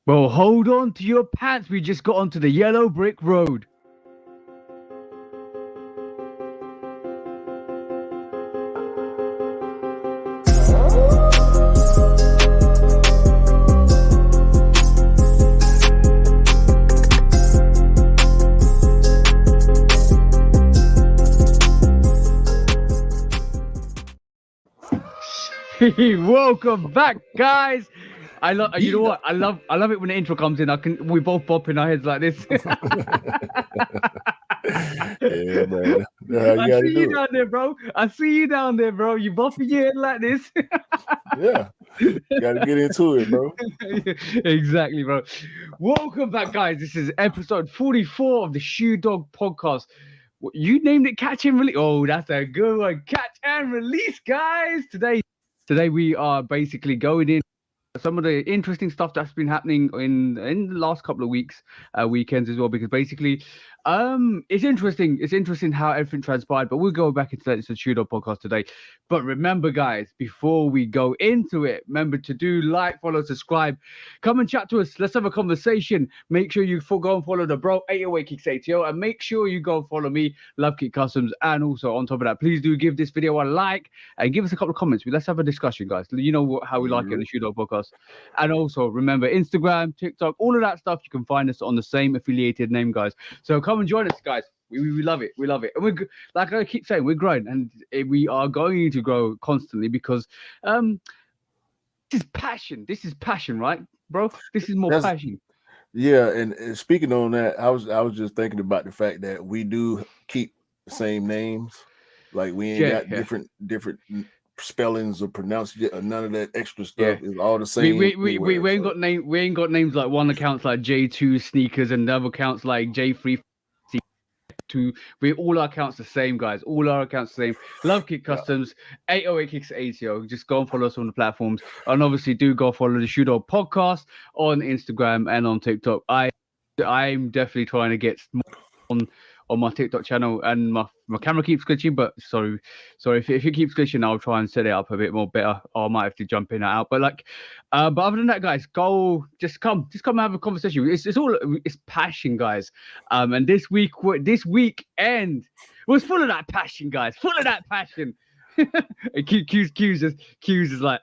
Well, hold on to your pants. We just got onto the yellow brick road. Welcome back, guys. I love. You know what? I love it when the intro comes in. We both bopping our heads like this. Yeah, man. That's how you I got to see you do it. down there, bro. I see you down there, bro. You bopping your head like this. Yeah, got to get into it, bro. Exactly, bro. Welcome back, guys. This is episode 44 of the Shoe Dog podcast. You named it Catch and Release. Oh, that's a good one. Catch and Release, guys. Today we are basically going in some of the interesting stuff that's been happening in the last couple of weeks, weekends as well, because basically it's interesting how everything transpired, but we'll go back into that. It's a Tudor podcast today. But remember, guys, before we go into it, remember to do like, follow, subscribe, come and chat to us. Let's have a conversation. Make sure you go and follow the bro 808 Kicks ATO, and make sure you go and follow me, Love Kick Customs. And also on top of that, please do give this video a like and give us a couple of comments. Let's have a discussion, guys. You know how we like it in Mhm. the Shoe Dog podcast. And also remember Instagram, TikTok, all of that stuff. You can find us on the same affiliated name, guys. So come and join us, guys. We love it. We love it. And like I keep saying, we're growing, and we are going to grow constantly because um this is passion. This is passion, right, bro? This is more That's passion. yeah. And speaking on that, I was just thinking about the fact that we do keep the same names. Like we ain't Yeah, got yeah, different spellings or pronunciation. None of that extra yeah. stuff is all the We same we, we, we anywhere. we ain't So got name we ain't got names like one account's like J2 sneakers and the other accounts like J3 to we all our accounts the same, guys. All our accounts the same. Love Kick yeah, Customs, 808 Kicks ATO. Just go and follow us on the platforms. And obviously do go follow the Shoot Dog podcast on Instagram and on TikTok. I'm definitely trying to get more on my TikTok channel, and my camera keeps glitching. But sorry if it keeps glitching, I'll try and set it up a bit more better. Or I might have to jump in and out. But but other than that, guys, go just come and have a conversation. It's passion, guys. And this weekend was full of that passion, guys. Full of that passion. Q's is like,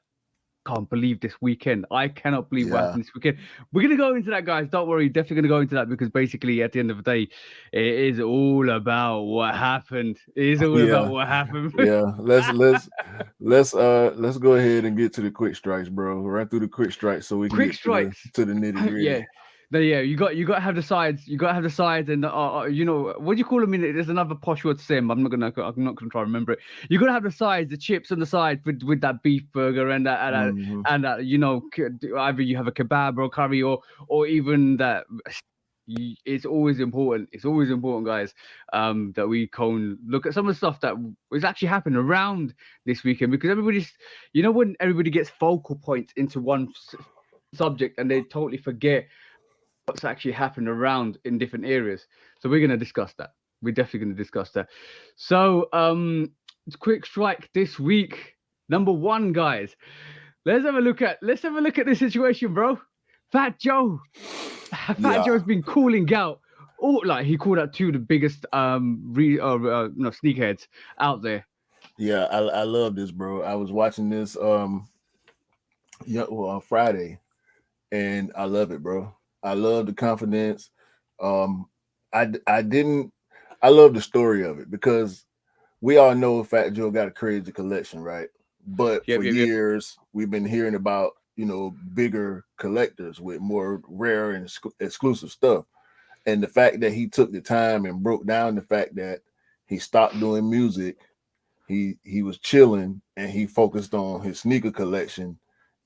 can't believe this weekend. I cannot believe what yeah, happened this weekend. We're gonna go into that, guys. Don't worry, definitely gonna go into that because basically, at the end of the day, it is all about what happened. It is all about yeah, what happened. yeah. Let's go ahead and get to the quick strikes, bro. Run through the quick strikes so we can Quick get to the strikes. nitty gritty. Yeah. No, yeah, you got to have the sides. You got to have the sides, and what do you call them? There's another posh word to say 'em, I'm not gonna try to remember it. You got to have the sides, the chips on the side with that beef burger and Hmm. that either you have a kebab or curry or even that. It's always important. It's always important, guys. That we can look at some of the stuff that was actually happening around this weekend because when everybody gets focal points into one subject and they totally forget what's actually happened around in different areas. So we're going to discuss that. We're definitely going to discuss that. So, quick strike this week. Number one, guys. Let's have a look at this situation, bro. Fat Joe. Fat Yeah, Joe's been calling out. Oh, like he called out two of the biggest no, sneakerheads out there. yeah. I love this, bro. I was watching this yeah, well, on Friday, and I love it, bro. I love the confidence. Um, I didn't. I love the story of it because we all know Fat Joe got a crazy collection, right? But for Yep, yep, yep. years, we've been hearing about bigger collectors with more rare and exclusive stuff. And the fact that he took the time and broke down the fact that he stopped doing music, he was chilling and he focused on his sneaker collection,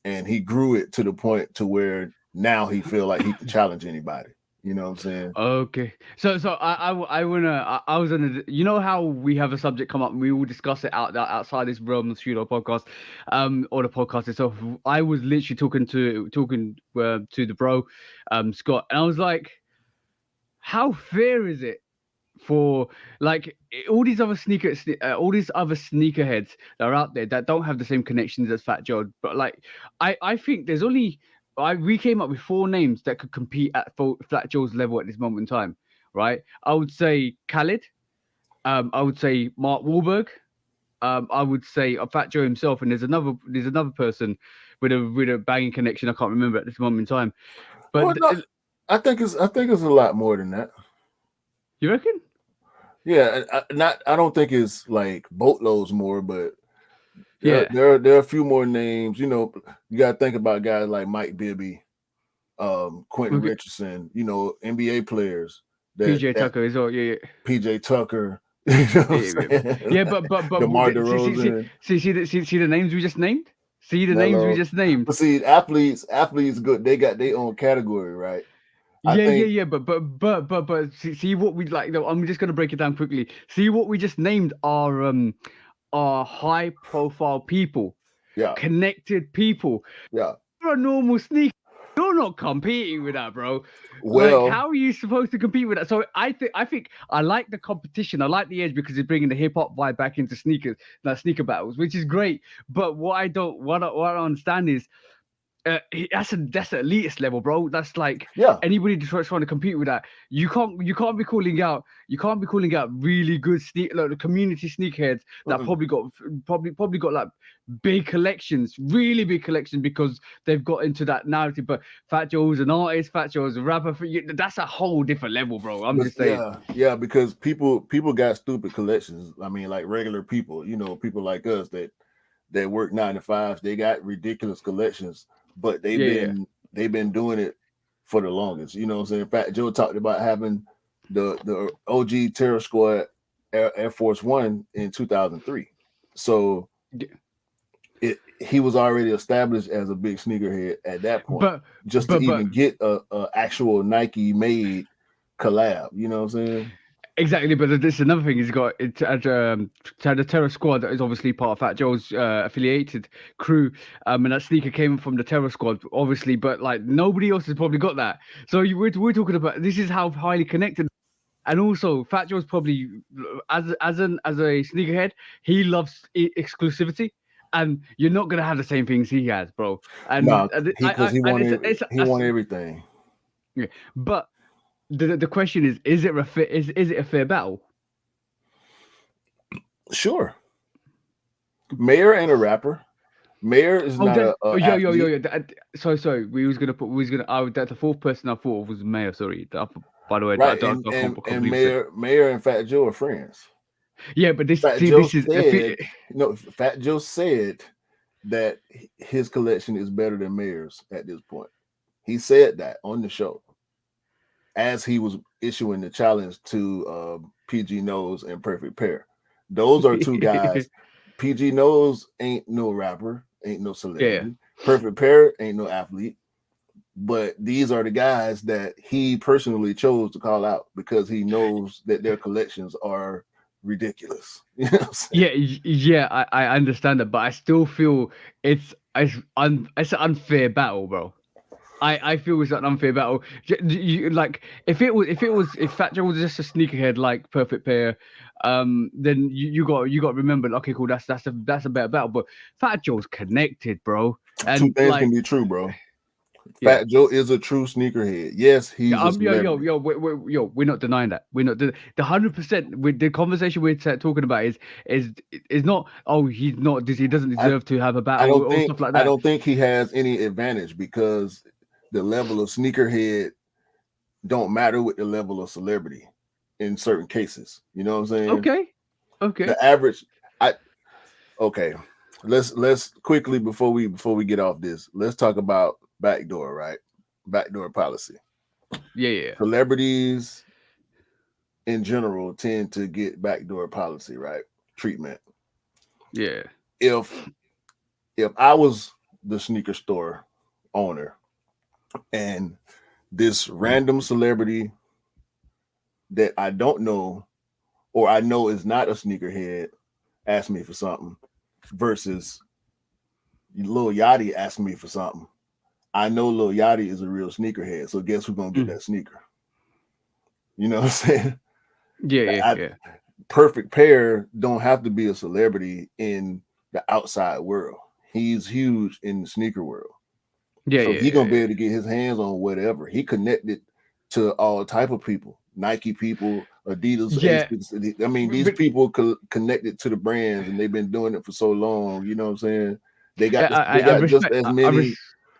and he grew it to the point to where now he feel like he can challenge anybody. You know what I'm saying? Okay. So I wanna I was gonna you know how we have a subject come up and we will discuss it outside this realm of studio podcast, or the podcast itself. I was literally talking to the bro, Scott, and I was like, how fair is it for all these other sneakerheads that are out there that don't have the same connections as Fat Joe, but like I think there's only we came up with 4 names that could compete at Fat Joe's level at this moment in time, right? I would say Khaled. I would say Mark Wahlberg. I would say Fat Joe himself, and there's another person with a banging connection. I can't remember at this moment in time. Well, But no, I think it's a lot more than that. you reckon? Yeah, I don't think it's like boatloads more, but there Yeah, there are a few more names. You got to think about guys like Mike Bibby, Quentin okay. Richardson. NBA players PJ that Tucker as well. Yeah, PJ Tucker. You know what I'm yeah, yeah. saying? Yeah, but DeMar see DeRozan, see the names we just named. See the names we Melo. just named. But see, athletes good. They got their own category, right? I Yeah, yeah, think, yeah. But see what we like. Though, I'm just gonna break it down quickly. See what we just named are high profile people, yeah, connected people. yeah. You're a normal sneaker. You're not competing with that, bro. Like, Well, how are you supposed to compete with that? So I think I like the competition. I like the edge because it's bringing the hip hop vibe back into sneakers, like sneaker battles, which is great. But what I don't understand is that's an elitist level, bro. That's like yeah. anybody trying to compete with that. You can't be calling out really good like the community sneakerheads that Mm-mm. probably got like big collections, really big collections because they've got into that narrative. But Fat Joe's an artist, Fat Joe's a rapper. That's a whole different level, bro. I'm But just saying. yeah, because people got stupid collections. I mean, like regular people, people like us that work 9 to 5s, they got ridiculous collections, but they've Yeah, yeah. been they've been doing it for the longest. You know what I'm saying? Fat Joe talked about having the OG Terror Squad Air Force One in 2003. So Yeah. he was already established as a big sneakerhead at that point. But Just to but even get a actual Nike made collab, you know what I'm saying? exactly, but this is another thing. He's got it had a terror squad that is obviously part of Fat Joe's affiliated crew, and that sneaker came from the terror squad, obviously. But like nobody else has probably got that. So we're talking about this is how highly connected, and also Fat Joe's probably as a sneakerhead, he loves exclusivity, and you're not gonna have the same things he has, bro. And No, he I, because I and he wanted everything. yeah. But the question is it a fair, is it a fair battle? Sure. Mayor and a rapper. Mayor is Oh, not then a yo. athlete. Sorry. We was gonna. That the fourth person I thought of was Mayo. Sorry. By the way, Right. I And can't and and completely say. Mayor and Fat Joe are friends. Yeah, but this Fat see, Joe this is said no, Fat Joe said that his collection is better than Mayor's at this point. He said that on the show as he was issuing the challenge to PG Nose and Perfect Pair. Those are two guys. PG Nose ain't no rapper, ain't no yeah. celebrity. Perfect Pair ain't no athlete. But these are the guys that he personally chose to call out because he knows that their collections are ridiculous. You know what I'm saying? Yeah, I understand that, but I still feel it's an unfair battle, bro. I feel it's an unfair battle. Like if Fat Joe was just a sneakerhead like Perfect Pair, then you got to remember. Okay, cool. That's a better battle. But Fat Joe's connected, bro, Two and things can like be true, bro. yeah. Fat Joe is a true sneakerhead. Yes, Yeah, he's a celebrity. we're not denying that. We're not the 100%. With the conversation we're talking about is not. Oh, he's not. He doesn't I, deserve to have a I battle don't or think stuff like I that. don't think he has any advantage because the level of sneakerhead don't matter with the level of celebrity in certain cases. You know what I'm saying? Okay, okay, The average I okay. Let's quickly before we get off this, let's talk about backdoor, right? Backdoor policy. yeah, Celebrities in general tend to get backdoor policy, right? Treatment. yeah, If if I was the sneaker store owner and this random celebrity that I don't know or I know is not a sneakerhead asked me for something versus Lil Yachty asking me for something. I know Lil Yachty is a real sneakerhead, so guess who's gonna get mm, that sneaker? You know what I'm saying? I, yeah. Perfect Pair don't have to be a celebrity in the outside world. He's huge in the sneaker world. Yeah, So yeah, he gonna be yeah, able to get his hands on whatever. He connected to all type of people, Nike people, Adidas, yeah. I mean, these But people connected to the brands, and they've been doing it for so long. You know what I'm saying? yeah, They I got just respect. as I many,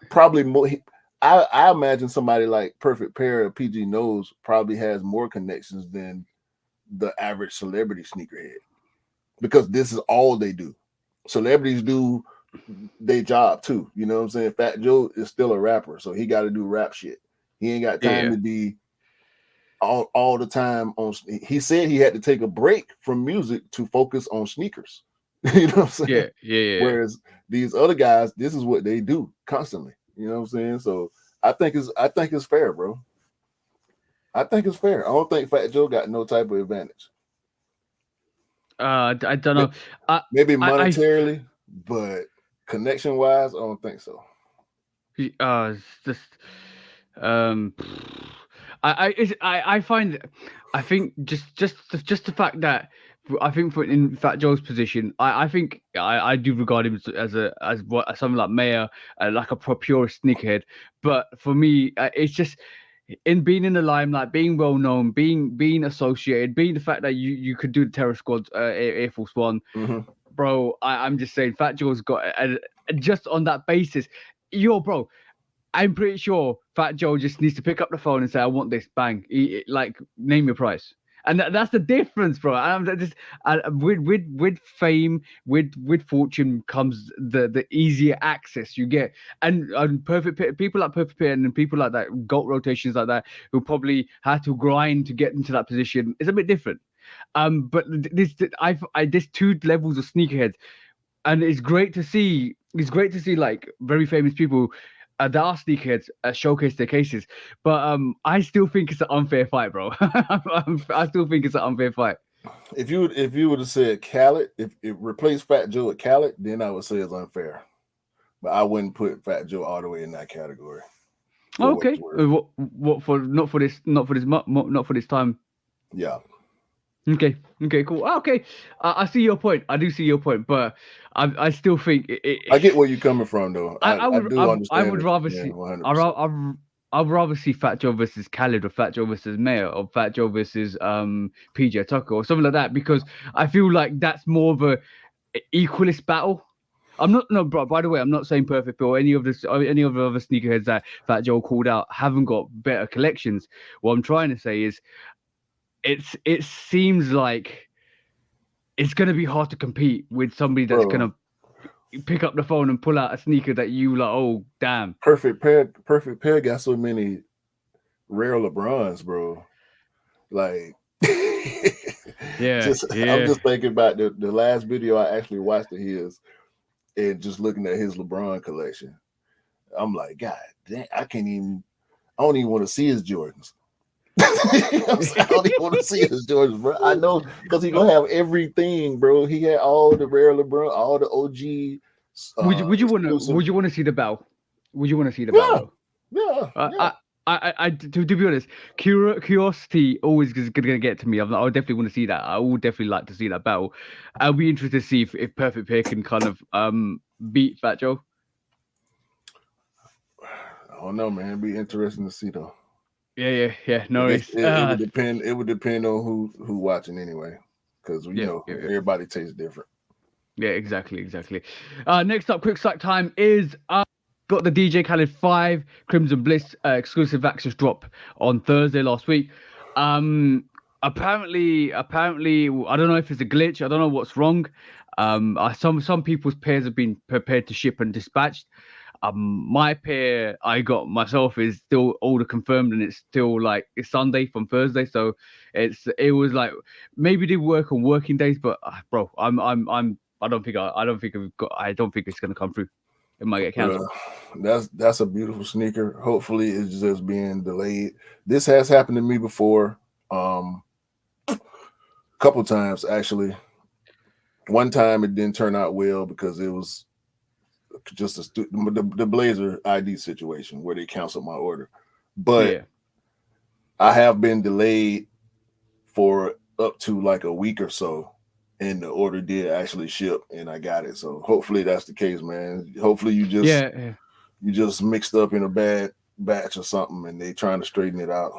probably more. I imagine somebody like Perfect Pair or PG Knows probably has more connections than the average celebrity sneakerhead, because this is all they do. Celebrities do their job too. You know what I'm saying? Fat Joe is still a rapper, so he got to do rap shit. He ain't got time yeah, to be all the time on. He said he had to take a break from music to focus on sneakers. You know what I'm saying? yeah, yeah, yeah. Whereas these other guys, this is what they do constantly. You know what I'm saying? So I think it's fair, bro. I think it's fair. I don't think Fat Joe got no type of advantage. I don't know. I, Maybe I, monetarily, but connection wise, I don't think so. it's just, um, I find, I think just the fact that I think for in Fat Joe's position, I think I do regard him as what as something like Mayor, like a pure sneakerhead. But for me, it's just in being in the limelight, being well known, being associated, being the fact that you could do the Terror Squad, Air Force One, Mm-hmm. bro. I'm just saying, Fat Joe's got, just on that basis, bro. I'm pretty sure Fat Joe just needs to pick up the phone and say, "I want this." Bang, like name your price, and that's the difference, bro. Just with fame, with fortune comes the easier access you get, and people like Perfect Pit and people like that, GOAT rotations like that, who probably had to grind to get into that position. It's a bit different. But there's two levels of sneakerheads, and it's great to see. It's great to see like very famous people that are sneakerheads showcase their cases. But I still think it's an unfair fight, bro. I still think it's an unfair fight. If you would have said Khaled, if it replaced Fat Joe with Khaled, then I would say it's unfair. But I wouldn't put Fat Joe all the way in that category for what it's Okay, worth. what for? Not for this time. Yeah, Okay, okay, cool. Okay, I see your point. I do see your point, but I still think I get where you're coming from, though. I do I understand would what rather you're saying see 100. I percent I'd rather see Fat Joe versus Khaled, or Fat Joe versus Mayor, or Fat Joe versus PJ Tucker or something like that, because I feel like that's more of a equalist battle. I'm not no, bro. By the way, I'm not saying Perfect Bill or any of the other sneakerheads that Fat Joe called out haven't got better collections. What I'm trying to say is it seems like it's gonna be hard to compete with somebody that's Bro. gonna pick up the phone and pull out a sneaker that you like. Oh, damn. Perfect pair got so many rare LeBrons, bro. Like, Yeah, just I'm yeah. just thinking about the last video I actually watched of his, and just looking at his LeBron collection. I'm like, God damn, I don't even want to see his Jordans. You know what I'm saying? I don't even want to see his Jordans, bro. I know, because he gonna have everything, bro. He had all the rare LeBron, all the OG exclusive. would you want to see the bell? Would you want to see the bell Yeah, though? yeah, yeah. To be honest, curiosity always is gonna get to me. I would definitely want to see that. I would definitely like to see that battle. I'll be interested to see if Perfect Pair can kind of beat Fat Joe. I don't know, man. It'd be interesting to see though. Yeah. I No guess worries. it would depend. It would depend on who watching anyway, because Yeah. everybody tastes different. Yeah, exactly. Next up, quick sack time is got the DJ Khaled 5 Crimson Bliss exclusive access drop on Thursday last week. Apparently, I don't know if it's a glitch. I don't know what's wrong. Some people's pairs have been prepared to ship and dispatched. My pair I got myself is still order confirmed, and it's still like it's Sunday from Thursday, so it was like maybe they work on working days, but bro, I don't think I don't think it's gonna come through. It might get Bro, cancelled. that's a beautiful sneaker. Hopefully, it's just being delayed. This has happened to me before, a couple times actually. One time it didn't turn out well because it was just the Blazer ID situation where they canceled my order. But Yeah, I have been delayed for up to like a week or so, and the order did actually ship, and I got it. So hopefully that's the case, man. Hopefully yeah. you just mixed up in a bad batch or something, and they trying to straighten it out.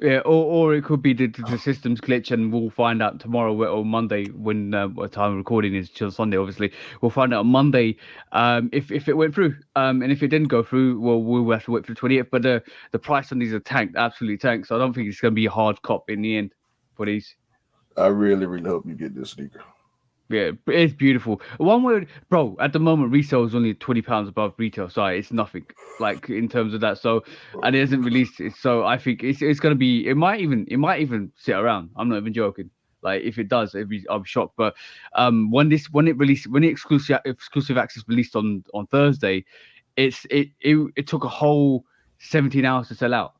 Yeah, or it could be the system's glitch, and we'll find out tomorrow or Monday when what time of recording is till Sunday. Obviously, we'll find out on Monday if it went through. And if it didn't go through, well, we'll have to wait for the 20th. But the price on these are tanked, absolutely tanked. So I don't think it's going to be a hard cop in the end for these. I really, really hope you get this sneaker. Yeah, it's beautiful. One word, bro. At the moment, resale is only £20 above retail, so it's nothing like in terms of that. So, and it isn't released. So I think it's gonna be. It might even sit around. I'm not even joking. Like if it does, I'm shocked. But when the exclusive access released on Thursday, it took a whole 17 hours to sell out.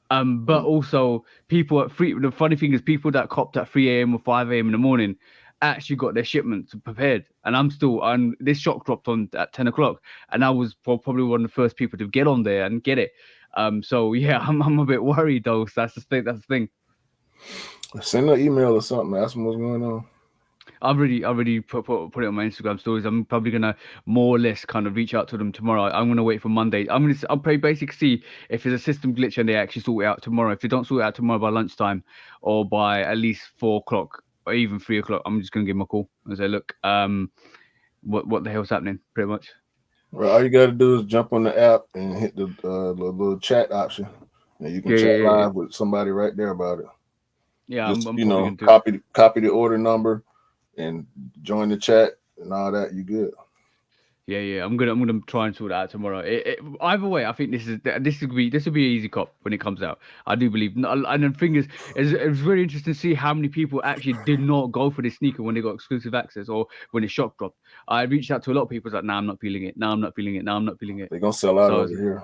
But Mm. also people at three. The funny thing is, people that copped at 3 a.m. or 5 a.m. in the morning actually got their shipments prepared, and I'm still. And this shock dropped on at 10 o'clock, and I was probably one of the first people to get on there and get it. So yeah, I'm a bit worried though. So that's the thing. That's the thing. Send an email or something. Ask them what's going on. I've already put it on my Instagram stories. I'm probably gonna more or less kind of reach out to them tomorrow. I'm gonna wait for Monday. I'll probably basically see if there's a system glitch and they actually sort it out tomorrow. If they don't sort it out tomorrow by lunchtime or by at least 4 o'clock or even 3 o'clock, I'm just gonna give them a call and say, look, what the hell's happening? Pretty much. Well, all you got to do is jump on the app and hit the little chat option, and you can Yeah, chat yeah, yeah, yeah. live with somebody right there about it. Yeah, Just I'm probably gonna do it. copy the order number and join the chat and all that. You good? Yeah, yeah, I'm gonna try and sort it out tomorrow. Either way, I think this will be an easy cop when it comes out. I do believe. And the thing is, it's very interesting to see how many people actually did not go for this sneaker when they got exclusive access or when it shock dropped. I reached out to a lot of people like, nah, I'm not feeling it. Nah, I'm not feeling it. Nah, I'm not feeling it. They're gonna sell out So over here.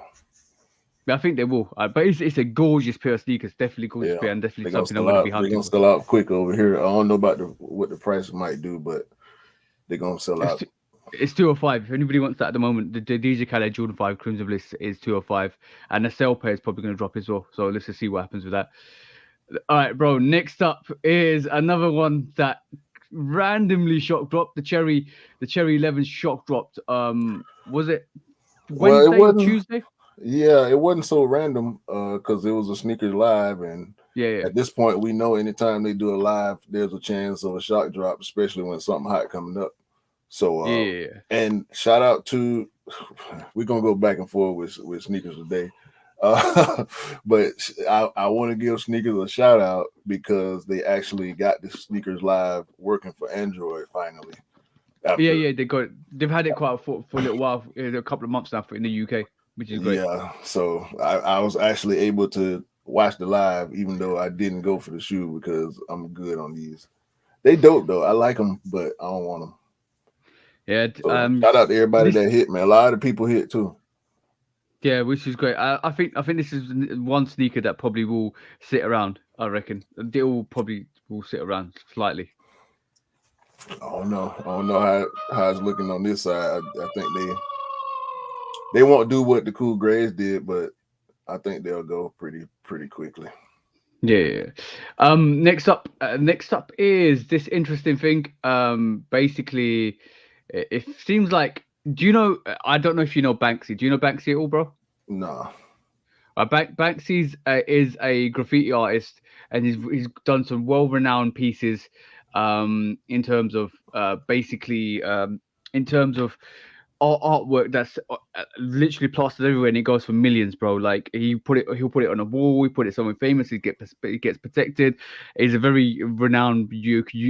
I think they will. But it's a gorgeous pair of sneakers, definitely gorgeous Yeah, pair, and definitely they're gonna something I'm sell gonna be out. They're hunting gonna for. sell out quick over here. I don't know about what the price might do, but they're gonna sell It's out. t- it's 205. If anybody wants that at the moment, the DJ Khaled Jordan 5 Crimson Bliss is 205, and the sale pair is probably going to drop as well. So let's just see what happens with that. All right, bro. Next up is another one that randomly shock dropped. The Cherry 11 shock dropped. Was it Well, it Wednesday or wasn't. Tuesday? Yeah, it wasn't so random because it was a sneakers live, and Yeah, yeah, at this point, we know anytime they do a live, there's a chance of a shock drop, especially when something hot coming up. So, yeah, yeah, yeah. and shout out to, we're gonna go back and forth with sneakers today, but I want to give sneakers a shout out because they actually got the sneakers live working for Android finally Yeah, after. yeah, they've had it quite for a little while, a couple of months now in the UK, which is great. Yeah, so I was actually able to watch the live, even though I didn't go for the shoe because I'm good on these. They dope though. I like them, but I don't want them. Yeah, So shout out to everybody this that hit, man. A lot of people hit too. yeah, which is great. I think this is one sneaker that probably will sit around. I reckon they all probably will sit around slightly. I don't know. I don't know how it's looking on this side. I think they won't do what the Cool Grays did, but I think they'll go pretty quickly. Yeah, yeah, yeah. Next up is this interesting thing. Basically, it seems like. Do you know? I don't know if you know Banksy. Do you know Banksy at all, bro? Nah. Banksy's is a graffiti artist, and he's done some well-renowned pieces, in terms of basically in terms of artwork that's literally plastered everywhere, and it goes for millions, bro. Like he'll put it on a wall, he put it somewhere famous, it gets protected. He's a very renowned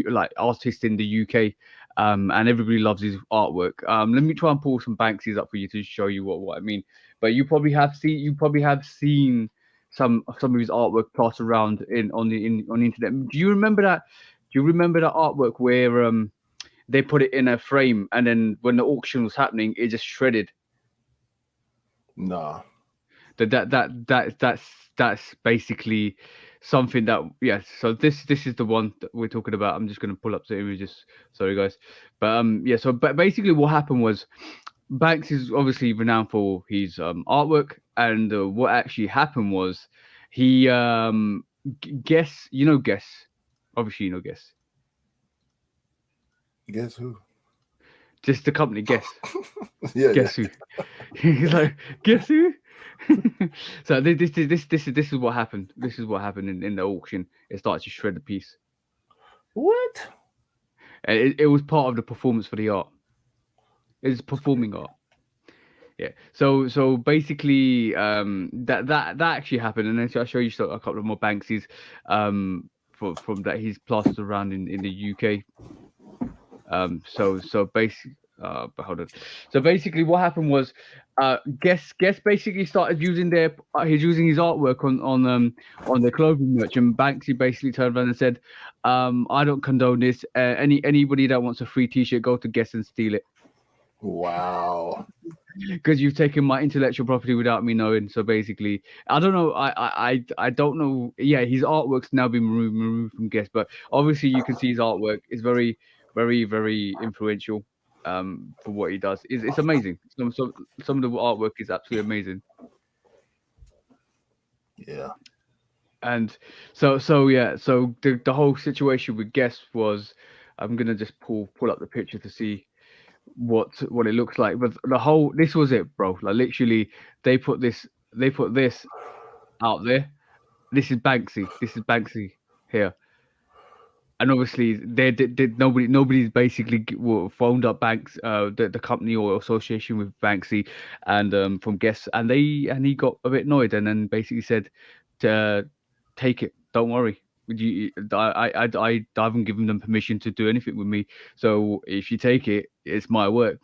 like artist in the UK. And everybody loves his artwork. Let me try and pull some Banksies up for you to show you what I mean. But you probably have seen some of his artwork plastered around on the internet. Do you remember that? Do you remember that artwork where they put it in a frame, and then when the auction was happening, it just shredded? Nah. That's basically something that, yes. So this is the one that we're talking about. I'm just gonna pull up the images. Sorry, guys, but yeah. So but basically, what happened was Banks is obviously renowned for his artwork, and what actually happened was he guess obviously Guess. Guess who? Just the company. Guess. Yeah, yeah. Guess who? He's like, guess who? So this is what happened. This is what happened in the auction. It started to shred the piece. What? And it was part of the performance for the art. It's performing art. Yeah. So basically, that actually happened, and then I'll show you a couple of more Banksies, from that he's plastered around in the UK. So basically, but hold on. So basically, what happened was, Guess basically started using he's using his artwork on their clothing merch, and Banksy basically turned around and said, I don't condone this. Anybody that wants a free T-shirt, go to Guess and steal it. Wow. Because you've taken my intellectual property without me knowing. So basically, I don't know. I don't know. Yeah, his artwork's now been removed from Guess, but obviously you can see his artwork is very, very, very influential. For what he does, it's amazing. Some of the artwork is absolutely amazing. Yeah. And so yeah. So the whole situation with Guess was, I'm gonna just pull up the picture to see what it looks like. But the whole this was it, bro. Like literally, they put this out there. This is Banksy. This is Banksy here. And obviously, they did nobody's basically phoned up Banks, the company or association with Banksy, and from Guess, and he got a bit annoyed, and then basically said, to take it. Don't worry. I haven't given them permission to do anything with me. So if you take it, it's my work.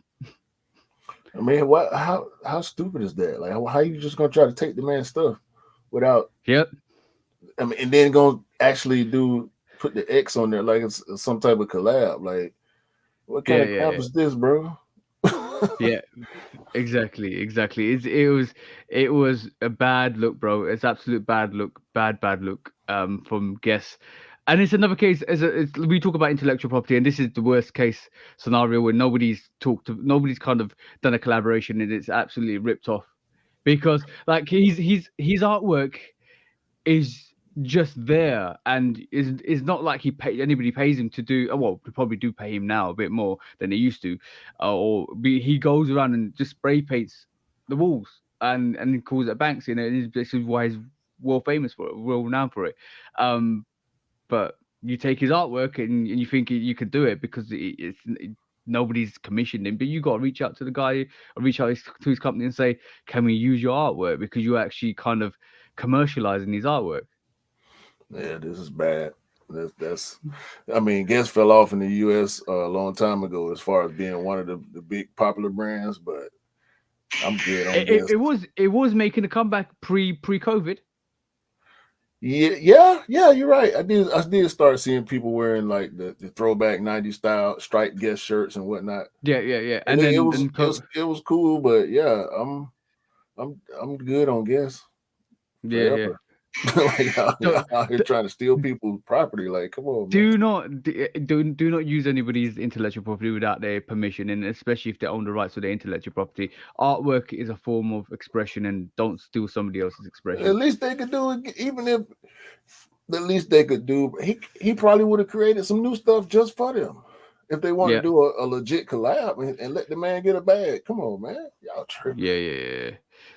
I mean, what? How stupid is that? Like, how you just gonna try to take the man's stuff without? Yep. I mean, and then gonna actually put the X on there like it's some type of collab. Like, what kind Yeah. of Yeah. crap Yeah. is this, bro? Yeah. Exactly. It was a bad look, bro. It's absolute bad look, bad look. From Guess, and it's another case. We talk about intellectual property, and this is the worst case scenario where nobody's kind of done a collaboration, and it's absolutely ripped off, because like his artwork is just there, and is not like anybody pays him to do. Well, they probably do pay him now a bit more than they used to, he goes around and just spray paints the walls, and he calls it Banksy, and this is why he's world famous for it, world renowned for it. But you take his artwork, and you think you could do it because nobody's commissioned him, but you got to reach out to the guy, or reach out to his company and say, can we use your artwork, because you're actually kind of commercializing his artwork. Yeah, this is bad. That's. I mean, Guess fell off in the U.S. A long time ago as far as being one of the big popular brands, but I'm good on It, it, Guess. it was making a comeback pre-COVID. Yeah. You're right. I did start seeing people wearing like the throwback '90s style striped Guess shirts and whatnot, Yeah, and and it then was it was it was cool. But yeah, I'm good on Guess yeah. forever. Like So y'all out here trying to steal people's property. Like, come on, man. do not use anybody's intellectual property without their permission, and especially if they own the rights to their intellectual property. Artwork is a form of expression, and don't steal somebody else's At expression. least they could do it, even if the least they could do. He probably would have created some new stuff just for them if they want to Yeah, do a legit collab and let the man get a bag. Come on, man, y'all tripping. yeah.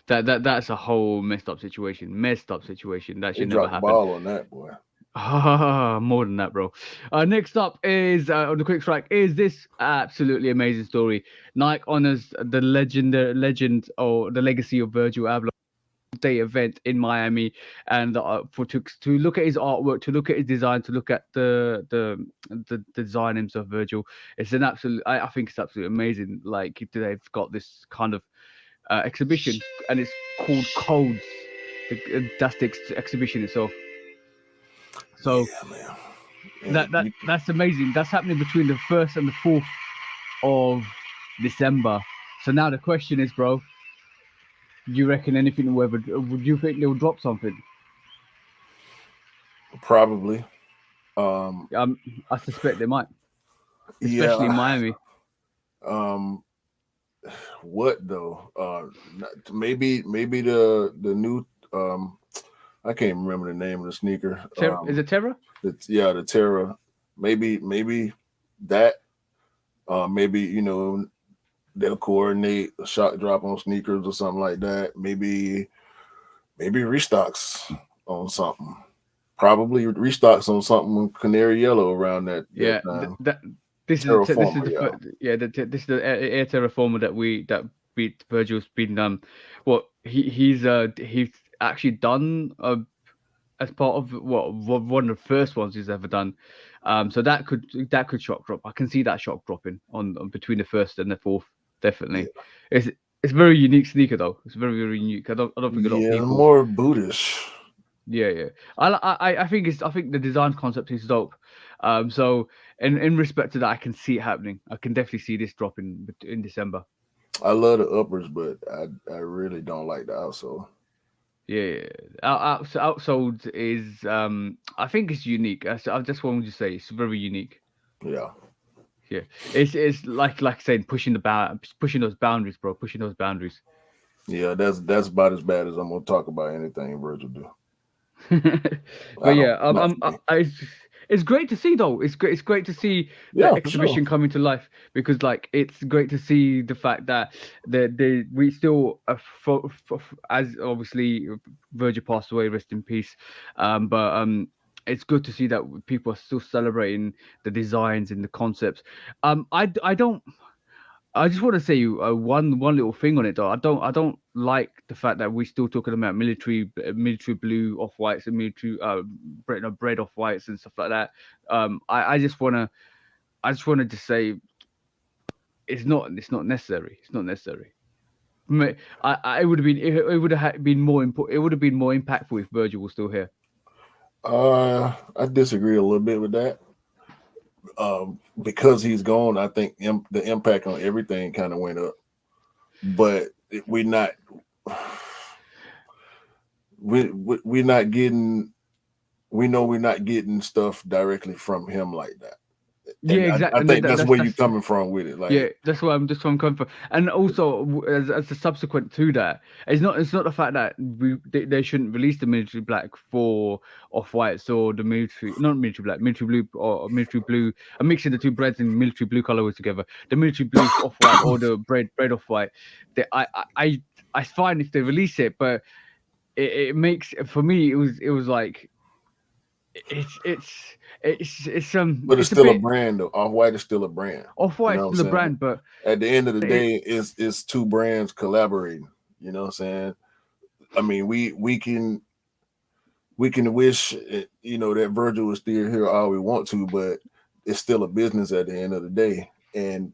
That's a whole messed up situation. Messed up situation. That They should never dropped the happen. ball on that, boy. Ah, more than that, bro. Next up is on the quick strike. Is this absolutely amazing story? Nike honors the legend or the legacy of Virgil Abloh day event in Miami, and for to look at his artwork, to look at his design, to look at the design himself, Virgil. It's an absolute. I think it's absolutely amazing. Like they've got this kind of exhibition, and it's called Codes. That's the exhibition itself. So Yeah, man. that And that that's amazing. That's happening between the 1st and the 4th of December. So now the question is, bro, do you reckon anything will ever? Would you think they'll drop something? probably, um, Um, I suspect they might, especially in yeah. Miami. Um, what though? Maybe the new I can't remember the name of the sneaker. Is it Terra? The Terra. Maybe that. Maybe they'll coordinate a shock drop on sneakers or something like that. Maybe restocks on something. Probably restocks on something canary yellow around that Yeah, time. that this is Terraformer, the yeah. this is the air terraformer that we Virgil's been what he's actually done as part of one of the first ones he's ever done. So that could shock drop. I can see that shock dropping on between the first and the fourth. Yeah, Definitely, it's it's a very unique sneaker though. It's very unique. I don't think a lot of yeah, people. more bootish. Yeah. I think I think the design concept is dope. So in respect to that, I can see it happening. I can definitely see this dropping in December. I love the uppers, but I really don't like the outsole. Yeah. Outsold is I think it's unique. I just wanted to say it's very unique. Yeah, Yeah, it's like saying pushing those boundaries, bro. Pushing those boundaries. yeah. That's about as bad as I'm gonna talk about anything Virgil do. But I don't. yeah, Not for me. it's great to see though. It's great to see the Yeah, for sure. exhibition coming to life because like it's great to see the fact that the we still as obviously Virgil passed away, rest in peace. But it's good to see that people are still celebrating the designs and the concepts. I don't. I just want to say one little thing on it though. I don't like the fact that we're still talking about military blue off whites and military bread off whites and stuff like that. I just wanted to say it's not necessary. It's not necessary. It would have been it would have been more important. It would have been more impactful if Virgil was still here. I disagree a little bit with that. Because he's gone, I think the impact on everything kind of went up. But we're not we're not getting. We know we're not getting stuff directly from him like that, Yeah, and I exactly. And think that's where you're that's coming from with it. yeah, Like, that's where I'm coming from. And also, as a subsequent to that, it's not the fact that they shouldn't release the military black for off whites or the military not military black, military blue or military blue. I'm mixing the two breads and military blue colorways together. The military blue off white or the bread off white. They, I find if they release it, but it makes for me it was like it's it's but it's it's a still a bit brand though. Off White is still a brand. off You white know what I'm still a saying? brand, but At the end of the it day, it's two brands collaborating. You know what I'm saying? I mean, we can wish that Virgil was still here all we want to, but it's still a business at the end of the day. And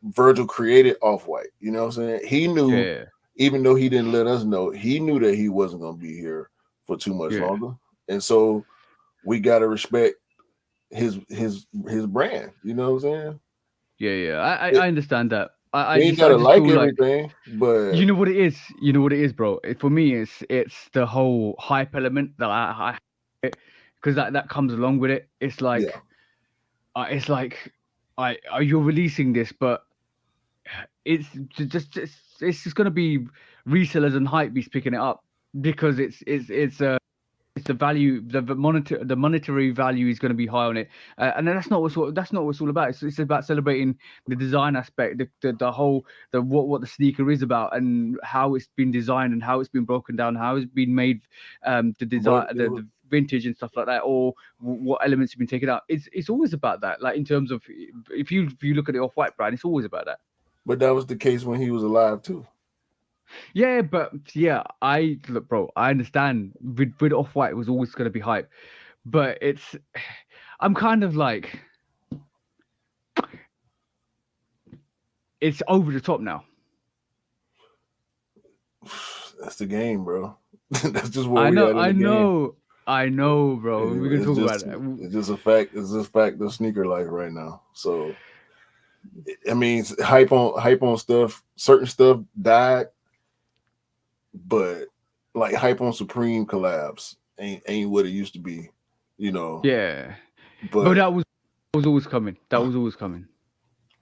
Virgil created Off White. You know what I'm saying? He knew, yeah. even though he didn't let us know, he knew that he wasn't going to be here for too much Yeah, longer. And so we got to respect his brand. You know what I'm saying? yeah. It, I understand that. we ain't I gotta just like feel like everything, but you know what it is. You know what it is, bro. For me, it's the whole hype element that because that comes along with it. yeah. It's like, are you releasing this? But it's it's just gonna be resellers and hype beast picking it up because it's the value the monetary value is going to be high on it and that's not what it's all about. It's about celebrating the design aspect, the whole what the sneaker is about and how it's been designed and how it's been broken down, how it's been made, the design, But the vintage and stuff like that, or what elements have been taken out. It's always about that, like in terms of if you look at the off-white brand, it's always about that. that was the case when he was alive too. Yeah, but yeah, I look, bro. I understand. With Off White, it was always going to be hype, but I'm kind of like, it's over the top now. That's the game, bro. That's just where we at in the game. I know, bro. We're gonna It's talk about just it. it's just a fact. It's just a fact of sneaker life right now. So I mean, hype on stuff. Certain stuff died, but like hype on Supreme collabs ain't what it used to be. You know, Yeah, but but was always coming. That was always coming.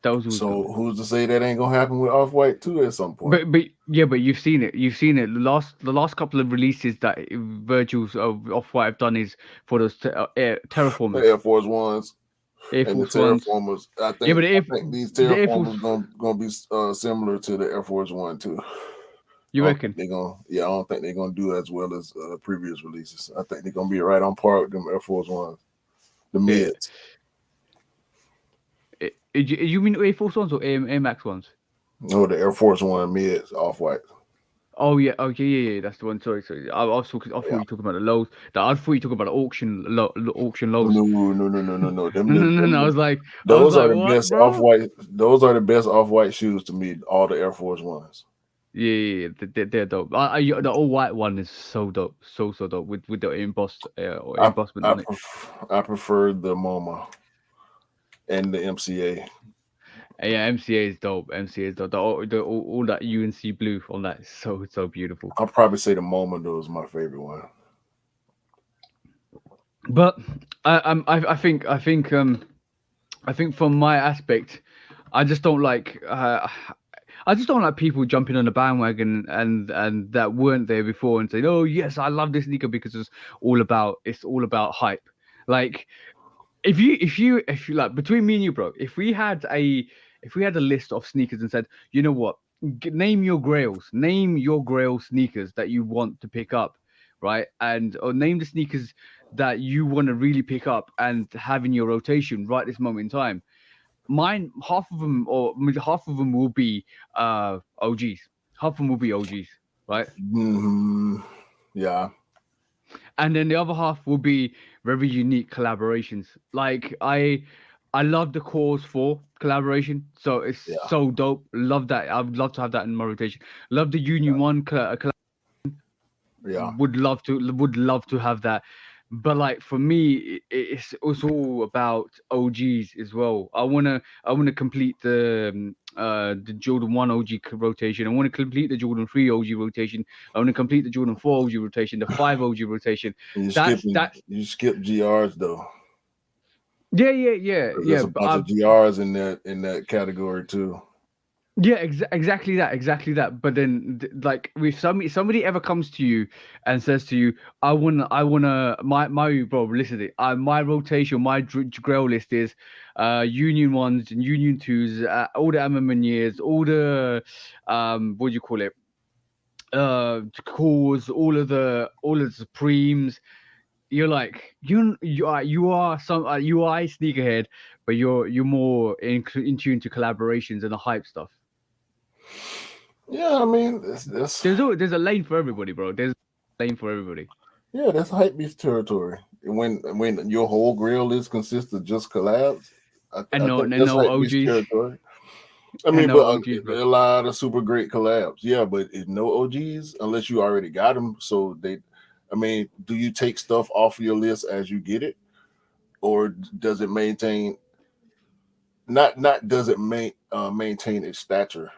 That was always so coming. who's to say that ain't gonna happen with Off White too at some point? But yeah, but you've seen it. You've seen it. The last couple of releases that Virgil's of Off White have done is for those The terraformers. Air Force Ones. Air And the Force Ones. Terraformers, Yeah, but I think these the Air Force, Terraformers gonna be similar to the Air Force One too. you reckon? I don't think they're gonna do as well as previous releases. I think they're gonna be right on par with them Air Force Ones, the Yeah. mids. You mean Air Force Ones or Air Max ones? No, the Air Force One mids, off white. Oh yeah, okay, yeah, that's the one. Sorry. I was talking. I thought you Yeah. were talking about the lows. I thought you were talking about the auction lows. No. No. I was Those are like, the what, best off bro? white. Those are the best off white shoes to me. All the Air Force Ones. Yeah, they're dope. The all white one is so dope, so dope with the embossed or embossment on it. I prefer the MoMA and the MCA. And yeah, MCA is dope. MCA is dope. All that UNC blue on that is so beautiful. I'll probably say the MoMA though is my favorite one. But I think from my aspect, I just don't like I just don't like people jumping on the bandwagon and that weren't there before and saying, "Oh yes, I love this sneaker because it's all about hype." Like if you like between me and you, bro, if we had a list of sneakers and said, you know what, name your grail sneakers that you want to pick up, right, and or name the sneakers that you want to really pick up and have in your rotation right this moment in time. Mine, half of them will be OGs. Half of them will be OGs, right? Hmm. Yeah, And then the other half will be very unique collaborations. Like I love the cause for collaboration, so it's yeah, so dope. Love that. I'd love to have that in my rotation. Love the Union One yeah. would love to have that. But like for me, it's all about OGs as well. I wanna complete the Jordan One OG rotation. I want to complete the Jordan Three OG rotation. I want to complete the Jordan Four OG rotation, the Five OG rotation. That's You skip GRs though. Because yeah. there's a bunch of GRs in that category too. Yeah, exactly that. But then, like, if somebody ever comes to you and says to you, my bro, listen to it. My rotation, my grail list is, Union ones and Union twos, all the A Ma Manieres, all the, what do you call it, cores, all of the Supremes. You're like you are a sneakerhead, but you're more in tune to collaborations and the hype stuff. Yeah, I mean that's There's a lane for everybody, bro. There's a lane for everybody. yeah, that's hype beast territory. When your whole grill list consists of just collabs, And I no think and that's no hype beast OGs territory. I and mean, no but OGs, there bro. are a lot of super great collabs. Yeah, but if no OGs, unless you already got them, so they. I mean, do you take stuff off your list as you get it, or does it maintain? Not does it maintain its stature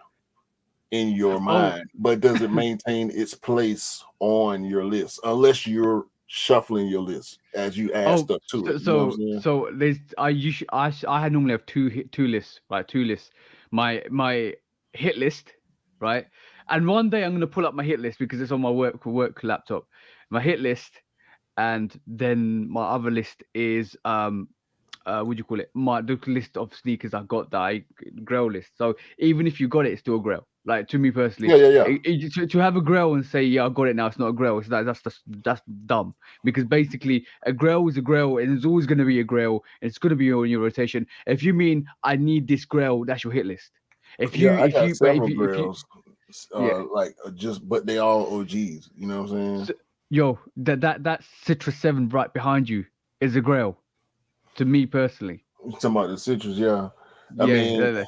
in your Oh, mind, but does it maintain its place on your list? Unless you're shuffling your list as you add oh, stuff to so it. You know what I'm so, saying? so there's I usually I had normally have two lists, right? Two lists. My hit list, right? And one day I'm gonna pull up my hit list because it's on my work laptop. My hit list, and then my other list is what do you call it? The list of sneakers I got that I grail list. So even if you got it, it's still a grail. Like to me personally, Yeah. to have a grail and say yeah I got it now, it's not a grail. That's dumb because basically a grail is a grail and it's always going to be a grail. And it's going to be on your rotation. If you mean I need this grail, that's your hit list. Yeah, I got But several if you grills, yeah. just but they all OGs. You know what I'm saying? So, yo, that Citrus 7 right behind you is a grail to me personally. You talking about the citrus? Yeah, I Yeah, mean,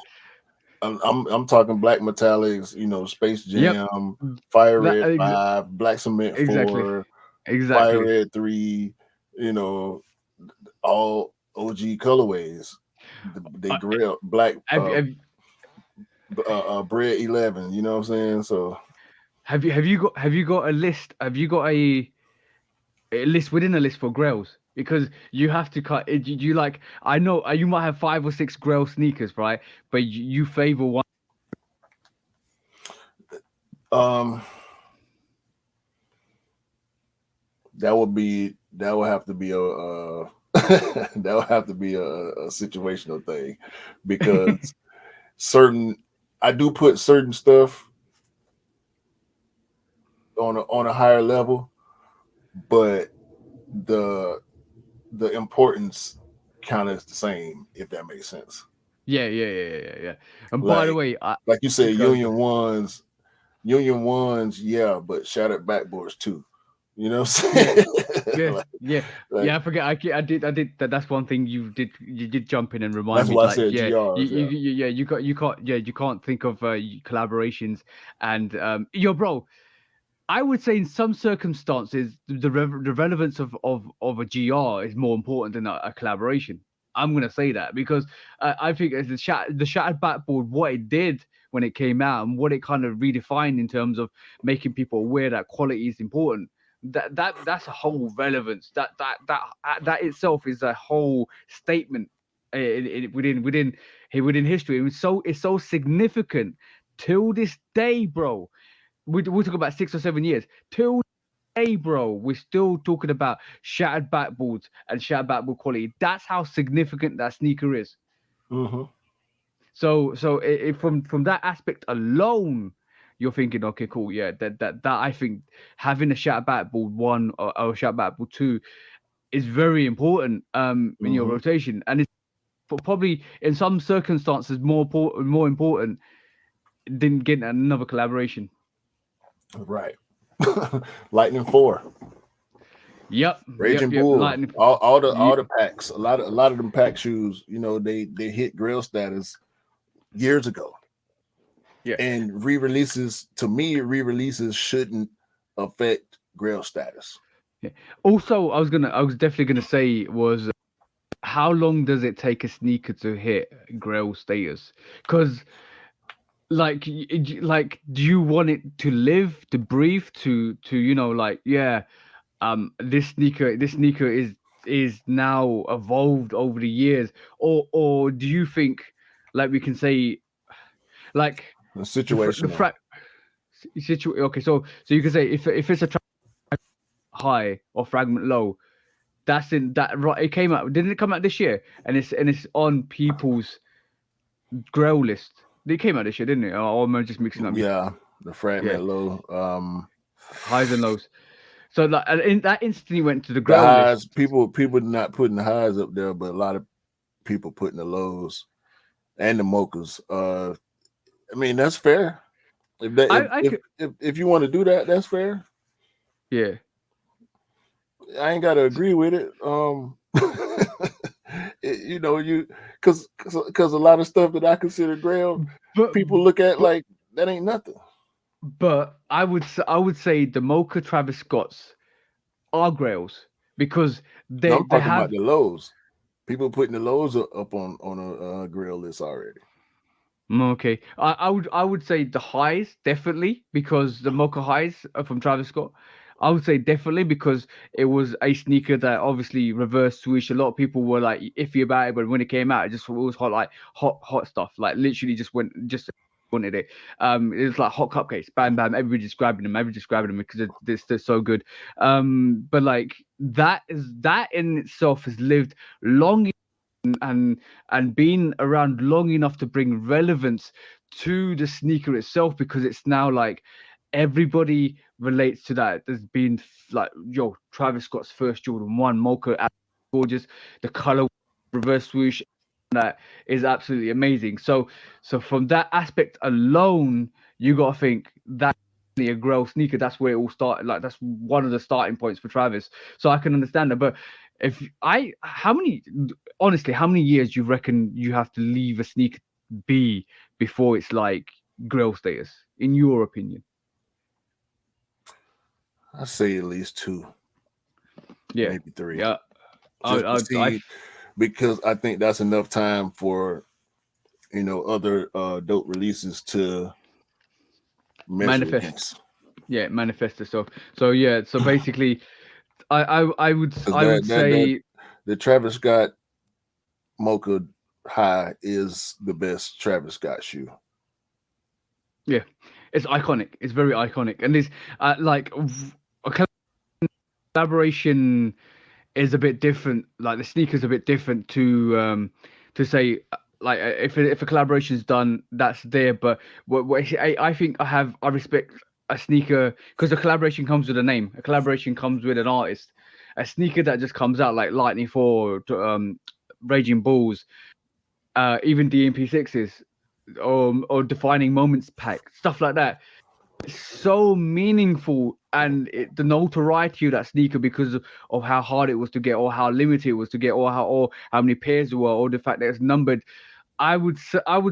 I'm talking black metallics. You know, Space yep. Jam, Fire That Red 5, Black Cement exactly, 4, Fire exactly. Red 3. You know, all OG colorways. They Uh, grill black have, have bread 11. You know what I'm saying? So have you got a list? Have you got a list within a list for grails? Because you have to cut. You like I know you might have 5 or 6 grail sneakers, right? But you favor one. um, that would be that will have to be a that will have to be a situational thing, because certain I do put certain stuff on a higher level, but the the importance kind of is the same, if that makes sense. Yeah. And by the Like way, like you said, go, go. Union ones, yeah, but shattered backboards too. You know what I'm Yeah, saying? yeah, like, yeah, like yeah. I forget. I did that. That's one thing you did jump in and remind that's me. why I Like, said yeah, GRs. Yeah. yeah, you can't think of collaborations and yo, bro. I would say in some circumstances the relevance of a GR is more important than a collaboration. I'm gonna say that because I think as the shattered backboard, what it did when it came out and what it kind of redefined in terms of making people aware that quality is important. That's a whole relevance. That itself is a whole statement within history. It's so significant till this day, bro. We're talking about 6 or 7 years. Till today, bro, we're still talking about shattered backboards and shattered backboard quality. That's how significant that sneaker is. Hmm. So from that aspect alone, you're thinking, okay, cool, yeah, that I think having a shattered backboard one or a shattered backboard two is very important in your Hmm. rotation, and it's probably in some circumstances more important than getting another collaboration. Right. Lightning 4, Yep, Raging yep. Bull, Lightning. all the packs. A lot of them pack shoes. You know, they hit grail status years ago. Yeah. And re-releases, to me, re-releases shouldn't affect grail status. Yeah. Also, I was definitely gonna say was how long does it take a sneaker to hit Grail status? Because like, do you want it to live, to breathe, to like, yeah, this sneaker is now evolved over the years, or do you think like we can say like It's the situational. okay, so you can say if it's a high or fragment low. That's in that right. It came out. Didn't it come out this year? And it's on people's Grail list. It came out this year, didn't it? Or am I just mixing up? Yeah, the Yeah, fragment low. highs and lows. So like, and in that instantly went to the The Grail highs, list. people not putting the highs up there, but a lot of people putting the lows and the mochas. I mean, that's fair. If that I could, if you want to do that, that's fair. yeah. I ain't got to agree with it. You know, because a lot of stuff that I consider grail, But people look at but like that ain't nothing. I would say the Mocha Travis Scotts are Grails because No, they I'm they talking about have. the lows. People putting the lows up on a grill list already. Okay, I would say the highs definitely because the Mocha highs are from Travis Scott. I would say definitely because it was a sneaker that obviously reverse swoosh. A lot of people were like iffy about it, but when it came out, it was hot, like hot stuff. Like literally just wanted it. It was like hot cupcakes, bam bam. Everybody just grabbing them because they're so good. But like that in itself has lived long and been around long enough to bring relevance to the sneaker itself because it's now like everybody relates to that. There's been like yo Travis Scott's first Jordan 1 Mocha, gorgeous, the color reverse swoosh that is absolutely amazing. So from that aspect alone, you got to think that a Grail sneaker. That's where it all started. Like that's one of the starting points for Travis. So I can understand that. But if I, how many, honestly, how many years you reckon you have to leave a sneaker be before it's like Grail status, in your opinion? I say at least two, Yeah, maybe three, yeah. just to I see, because I think that's enough time for other dope releases to measure manifest. against. Yeah, manifest itself. So yeah. So basically, Because I would that say the Travis Scott Mocha High is the best Travis Scott shoe. yeah, it's iconic. It's very iconic, and it's like a collaboration. is a bit different. Like the sneaker's a bit different to say like if a collaboration is done, that's there. But I think I respect a sneaker because a collaboration comes with a name. A collaboration comes with an artist. A sneaker that just comes out like Lightning Four, Raging Bulls, even DMP6s, or Defining Moments pack, stuff like that. So meaningful, and the notoriety of that sneaker because of how hard it was to get, or how limited it was to get, or how many pairs there were, or the fact that it's numbered. I would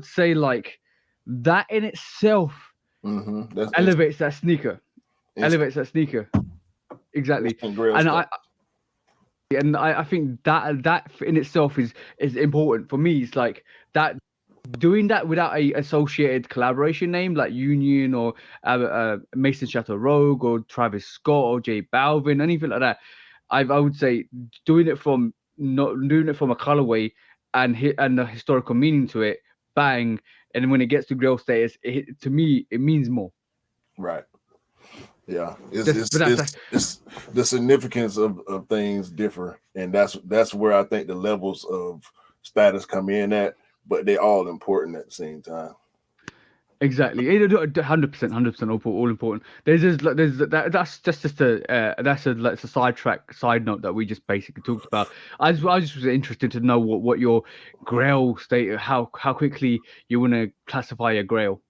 say like that in itself That's elevates that sneaker. instant, Elevates that sneaker. Exactly. instant grail And stuff. I think that in itself is important for me. It's like that doing that without a associated collaboration name like Union or Mason Chateau Rogue or Travis Scott or J Balvin, anything like that. I would say doing it from not doing it from a colorway and the historical meaning to it, bang, and when it gets to grill status, to me it means more. Right. Yeah, That's it's the significance of things differ, and that's where I think the levels of status come in at, but they're all important at the same time. exactly 100% all important. That's just a sidetrack side note that we just basically talked about. I just was interested to know what your grail state, how quickly you want to classify a grail.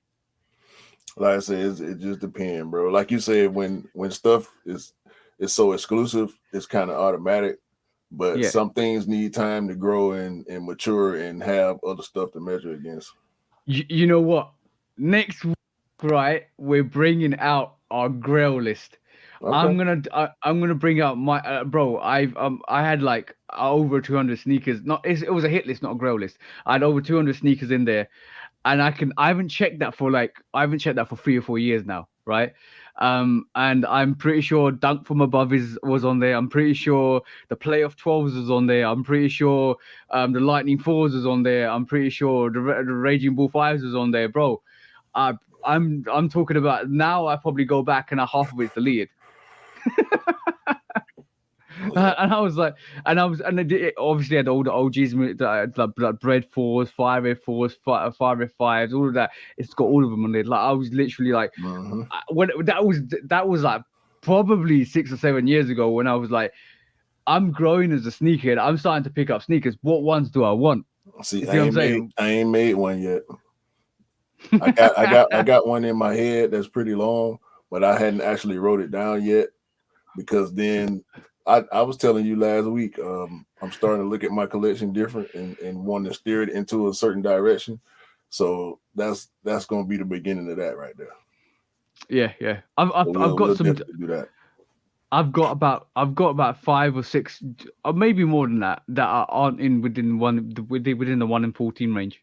Like I said, it just depends, bro. Like you said, when stuff is so exclusive, it's kind of automatic. But Yeah. some things need time to grow and mature and have other stuff to measure against. You know what? Next week, right, we're bringing out our grail list. Okay. I'm gonna bring out my bro. I had like over 200 sneakers. It was a hit list, not a grail list. I had over 200 sneakers in there, and I haven't checked that for 3 or 4 years now, right? And I'm pretty sure Dunk from Above was on there. I'm pretty sure the Playoff 12s was on there. I'm pretty sure the Lightning 4s was on there. I'm pretty sure the Raging Bull 5s was on there, bro. I'm talking about now. I probably go back and half of it's deleted. And I was like, it obviously had all the OGs, the Bread Fours, 5F4s, 5F5s, all of that. It's got all of them on there. Like I was literally like, when that was like probably 6 or 7 years ago when I was like, I'm growing as a sneakerhead. I'm starting to pick up sneakers. What ones do I want? See, You see what I'm saying? I ain't made one yet. I got one in my head that's pretty long, but I hadn't actually wrote it down yet because then I was telling you last week, I'm starting to look at my collection different and want to steer it into a certain direction. So that's going to be the beginning of that right there. Yeah. I've got some. Do that. I've got about 5 or 6, or maybe more than that aren't within the 1 in 14 range.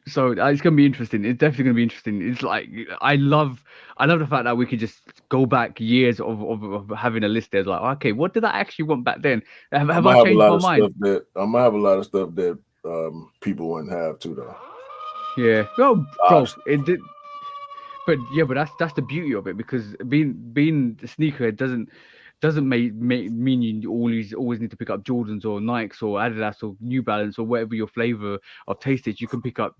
So it's gonna be interesting. It's definitely gonna be interesting. It's like I love the fact that we could just go back years of having a list. There's like, okay, what did I actually want back then? Have I changed my mind? I'm gonna have a lot of stuff that people wouldn't have too, though. Yeah, well, bro, it did. But that's the beauty of it, because being a sneakerhead doesn't mean you always need to pick up Jordans or Nikes or Adidas or New Balance or whatever your flavor of taste is. You can pick up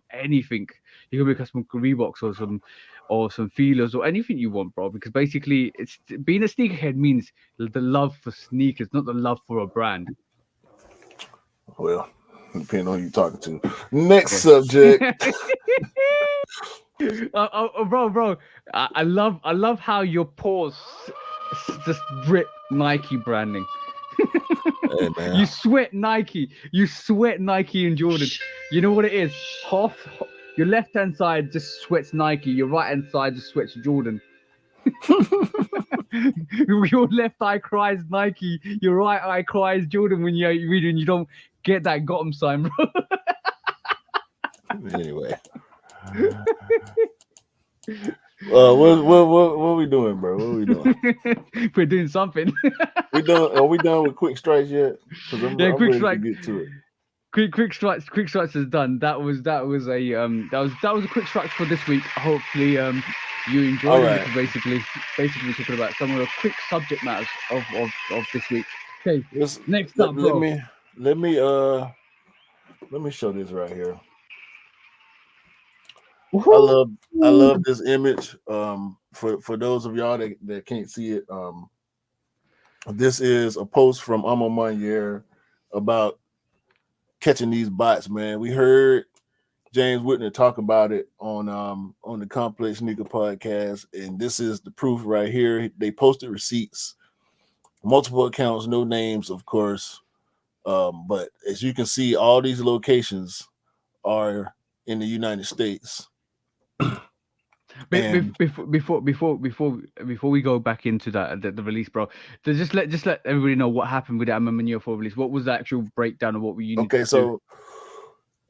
anything. You can pick up some Reeboks or some feelers or anything you want, bro. Because basically, it's being a sneakerhead means the love for sneakers, not the love for a brand. Well, depending on who you're talking to. Next subject. Bro, I love how your paws just rip Nike branding. Hey, man. You sweat Nike and Jordan. You know what it is? Your left hand side just sweats Nike, your right hand side just sweats Jordan. Your left eye cries Nike, your right eye cries Jordan when you don't get that Gotham sign, bro. Anyway. What we doing, bro? What we doing? We're doing something. Are we done with quick strikes yet? Quick ready strike. to get to it. quick strikes is done. That was a quick strikes for this week. Hopefully you All enjoyed them, right. because basically talking about some of the quick subject matters of this week. Okay, Let's, next let, up, let bro. me let me uh let me show this right here. I Woohoo! love I love this image. For those of y'all that can't see it, this is a post from A Ma Maniere about catching these bots, man. We heard James Whitner talk about it on the Complex Sneaker podcast, and this is the proof right here. They posted receipts, multiple accounts, no names, of course. But as you can see, all these locations are in the United States. And Before we go back into that the release, bro, so just let everybody know what happened with the A Ma Maniere 4 release. What was the actual breakdown of what you needed okay, to do so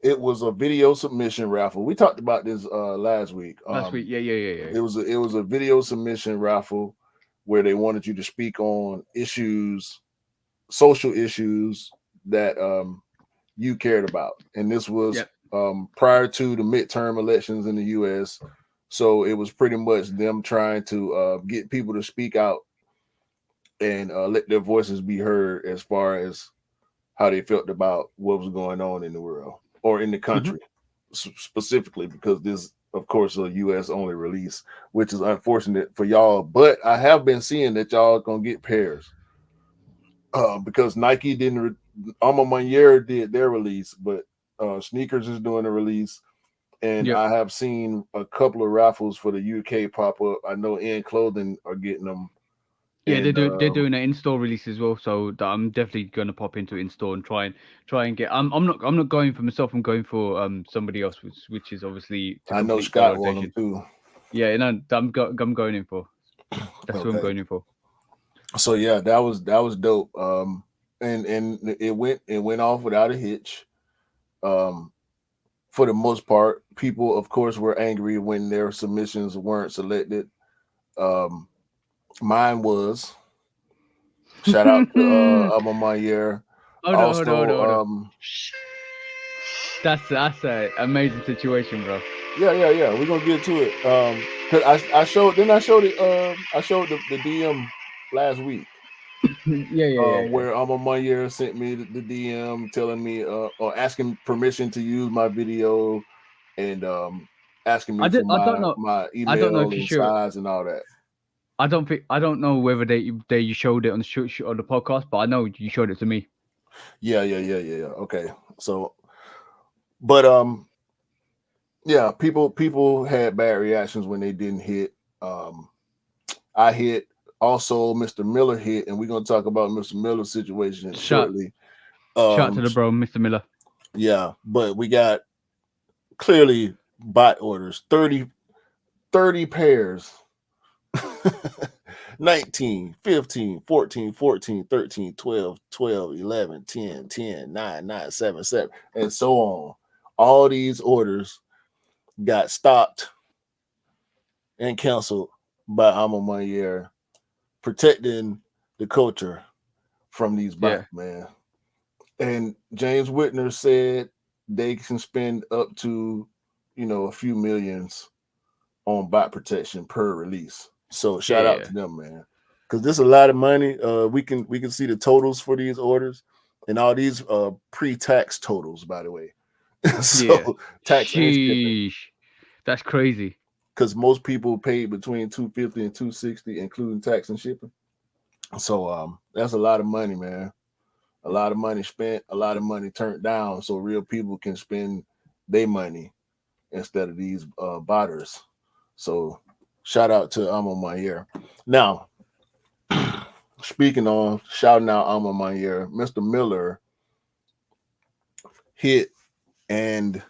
it was a video submission raffle. We talked about this last week. last week? Yeah. It was a video submission raffle where they wanted you to speak on issues, social issues that you cared about, and this was Yep. prior to the midterm elections in the U.S. So it was pretty much them trying to get people to speak out and let their voices be heard as far as how they felt about what was going on in the world or in the Hmm. country specifically, because this, of course, a U.S. only release, which is unfortunate for y'all. But I have been seeing that y'all gonna get pairs because Nike didn't. A Ma Maniere did their release, but Sneakers is doing a release, and Yep. I have seen a couple of raffles for the UK pop up. I know In Clothing are getting them, Yeah, and they're doing an in-store release as well, so I'm definitely gonna pop into in-store and try and get. I'm not going for myself. I'm going for somebody else, which is obviously to I know complete the Scott want them rotation. too. Yeah, no, I'm going in for. That's what I'm Okay, going in for. so yeah, that was dope. And it went off without a hitch. Um, for the most part, people, of course, were angry when their submissions weren't selected. Um, Mine was. Shout out to Alma Mayer. Also, Hold on. That's a amazing situation, bro. yeah. We're gonna get to it. Cause I showed then I showed the DM last week. Yeah. Where Alma Mayer sent me the DM telling me or asking permission to use my video and asking me for I don't know. my I don't know if email you and sure. size and all that. I don't know whether they you showed it on the on the podcast, but I know you showed it to me. Yeah. Okay. So, but yeah, people had bad reactions when they didn't hit. Um, I hit. Also, Mr. Miller hit, and we're gonna talk about Mr. Miller's situation Shout shortly. shout to the bro, Mr. Miller. Yeah, but we got clearly bot orders 30 pairs. 19, 15, 14, 14, 13, 12, 12, 11, 10, 10, 9, 9, 7, 7, and so on. All these orders got stopped and canceled by A Ma Maniere, protecting the culture from these Yeah. bots, man. And James Whitner said they can spend up to, a few millions on bot protection per release. So shout out Yeah. to them, man. Because this is a lot of money. We can see the totals for these orders and all these pre-tax totals, by the way. Yeah. So tax and shipping. Sheesh. That's crazy. Because most people pay between 250 and 260, including tax and shipping. So that's a lot of money, man. A lot of money spent, a lot of money turned down, so real people can spend their money instead of these botters. So shout out to Alma Mayer. Now, speaking on shouting out Alma Mayer, Mr. Miller hit, and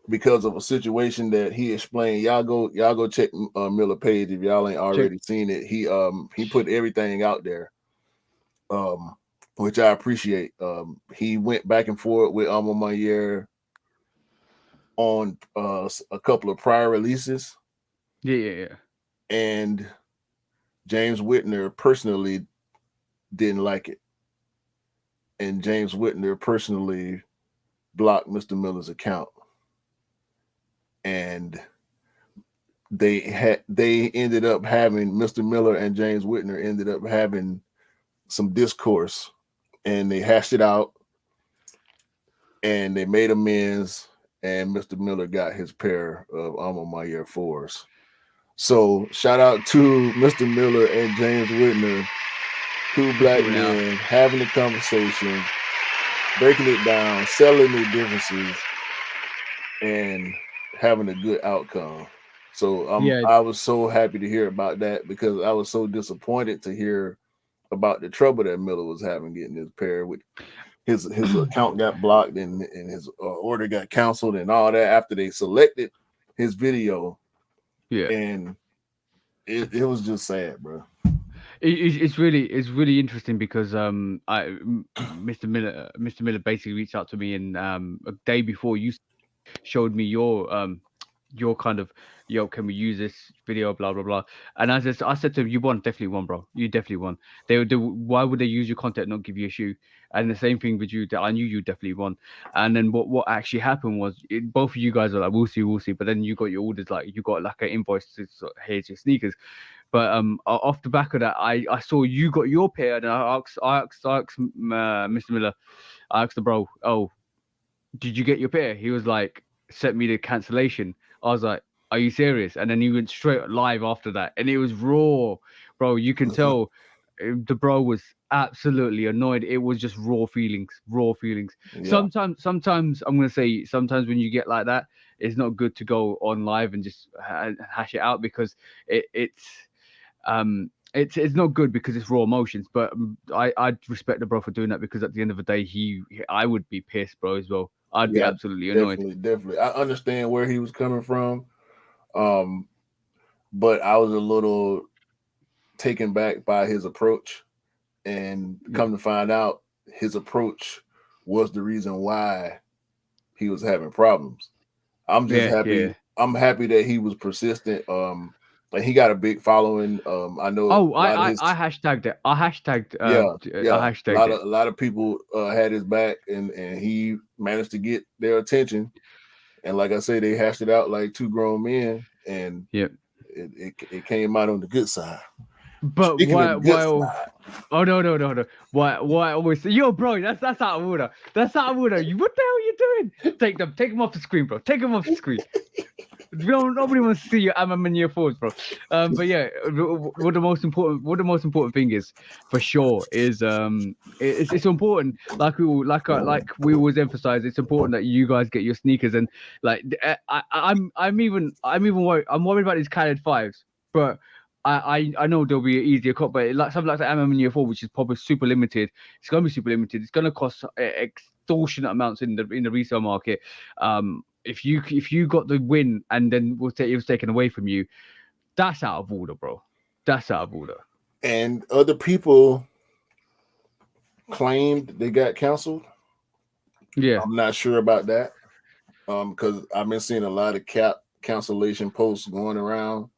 because of a situation that he explained, y'all go check Miller page if y'all ain't Check. already seen it. He put everything out there, um, which I appreciate. He went back and forth with Alma Mayer on a couple of prior releases, Yeah. and James Whitner personally didn't like it. and James Whitner personally blocked Mr. Miller's account, and they ended up having Mr. Miller and James Whitner ended up having some discourse, and they hashed it out, and they made amends, and Mr. Miller got his pair of A Ma Maniere fours. So shout out to Mr. Miller and James Whitner, two black sure now. men having a conversation, breaking it down, settling their differences, and having a good outcome. So Yeah, I was so happy to hear about that because I was so disappointed to hear about the trouble that Miller was having getting his pair with his account got blocked and his order got canceled and all that after they selected his video, yeah. and it was just sad, bro. It's really interesting because Mr. Miller basically reached out to me and a day before you showed me your kind of, yo, can we use this video, blah blah blah. And I said to him, you won, definitely won, bro, you definitely won. They would do, why would they use your content, not give you a shoe? And the same thing with you, that I knew you definitely won. And then what actually happened was both of you guys are like, we'll see, but then you got your orders, like you got like an invoice to here's your sneakers. But off the back of that, I saw you got your pair, and I asked Mr. Miller, I asked the bro, oh, did you get your pair? He was like, sent me the cancellation. I was like, are you serious? And then he went straight live after that, and it was raw, bro. You can tell the bro was absolutely annoyed. It was just raw feelings, raw feelings. Yeah, Sometimes I'm gonna say, sometimes when you get like that, it's not good to go on live and just hash it out, because it's not good because it's raw emotions. But I respect the bro for doing that, because at the end of the day, I would be pissed, bro, as well. I'd be yeah, absolutely annoyed. definitely. I understand where he was coming from, um, but I was a little taken back by his approach, and Yeah, come to find out, his approach was the reason why he was having problems. I'm just yeah, happy. yeah. I'm happy that he was persistent. And he got a big following. I know Oh, a lot of I his hashtagged it. yeah, I yeah. hashtagged it. A lot of people had his back, and he managed to get their attention. And like I say, they hashed it out like two grown men, and Yeah. it came out on the good side. But Speaking of the good why? side, Oh no. Why I always say, yo, bro, that's out of order. That's out of order. You, what the hell are you doing? Take them off the screen, bro. Take them off the screen. Nobody wants to see your A Ma Maniere forwards, bro. But yeah, what the most important thing is, for sure, is it's important. Like we always emphasize, it's important that you guys get your sneakers. And like I'm even worried. I'm worried about these Khaled fives, but. I know there'll be an easier cut, but like something like the A Ma Maniere 4, which is probably super limited. It's gonna be super limited. It's gonna cost extortionate amounts in the resale market. If you got the win and then it was taken away from you, that's out of order, bro. That's out of order. and other people claimed they got canceled. Yeah, I'm not sure about that. Because I've been seeing a lot of cap cancellation posts going around.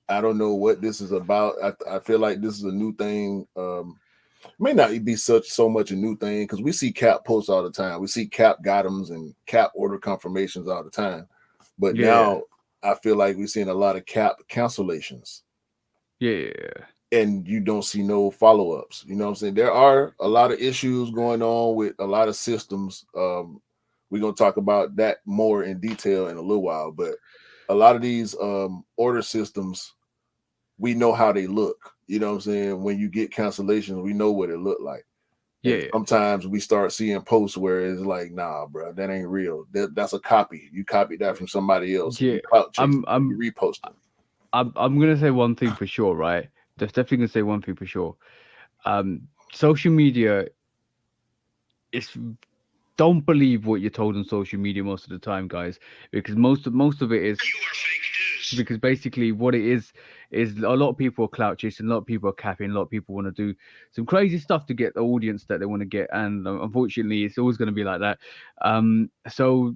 I don't know what this is about. I feel like this is a new thing. May not be so much a new thing because we see cap posts all the time. We see cap got-ems and cap order confirmations all the time. But yeah, now I feel like we're seeing a lot of cap cancellations, yeah, and you don't see no follow-ups. You know what I'm saying? There are a lot of issues going on with a lot of systems. We're gonna talk about that more in detail in a little while, but a lot of these order systems, we know how they look. You know what I'm saying? When you get cancellations, we know what it looked like. And yeah, sometimes we start seeing posts where it's like, nah, bro, that ain't real. That's a copy. You copied that from somebody else. yeah. You clout chasing I'm them. You I'm repost them. I'm gonna say one thing for sure, right? Just definitely gonna say one thing for sure. Social media is, don't believe what you're told on social media most of the time, guys, because most of it is, because basically what it is a lot of people are clout chasing, a lot of people are capping, a lot of people want to do some crazy stuff to get the audience that they want to get, and unfortunately, it's always going to be like that. So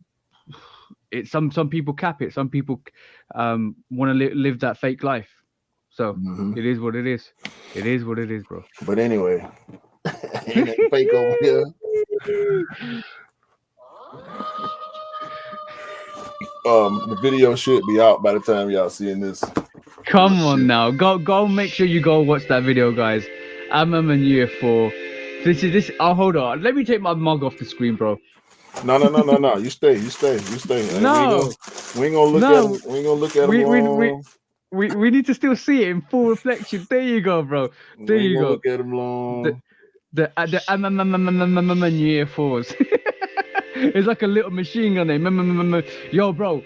it's some people cap it, some people want to live that fake life. So Mhm. it is what it is. It is what it is, bro. But anyway, Ain't nothing fake over here. The video should be out by the time y'all seeing this. Come on now, go make sure you go watch that video, guys. A Ma Maniere for this. Oh, hold on, let me take my mug off the screen, bro. No. You stay. And No, we ain't gonna look at no, him. We ain't gonna look at him we we we. long. We need to still see it in full reflection. There you go, bro. There We ain't you gonna go. look at him The long. the A Ma Maniere force. It's like a little machine gun there. Yo, bro.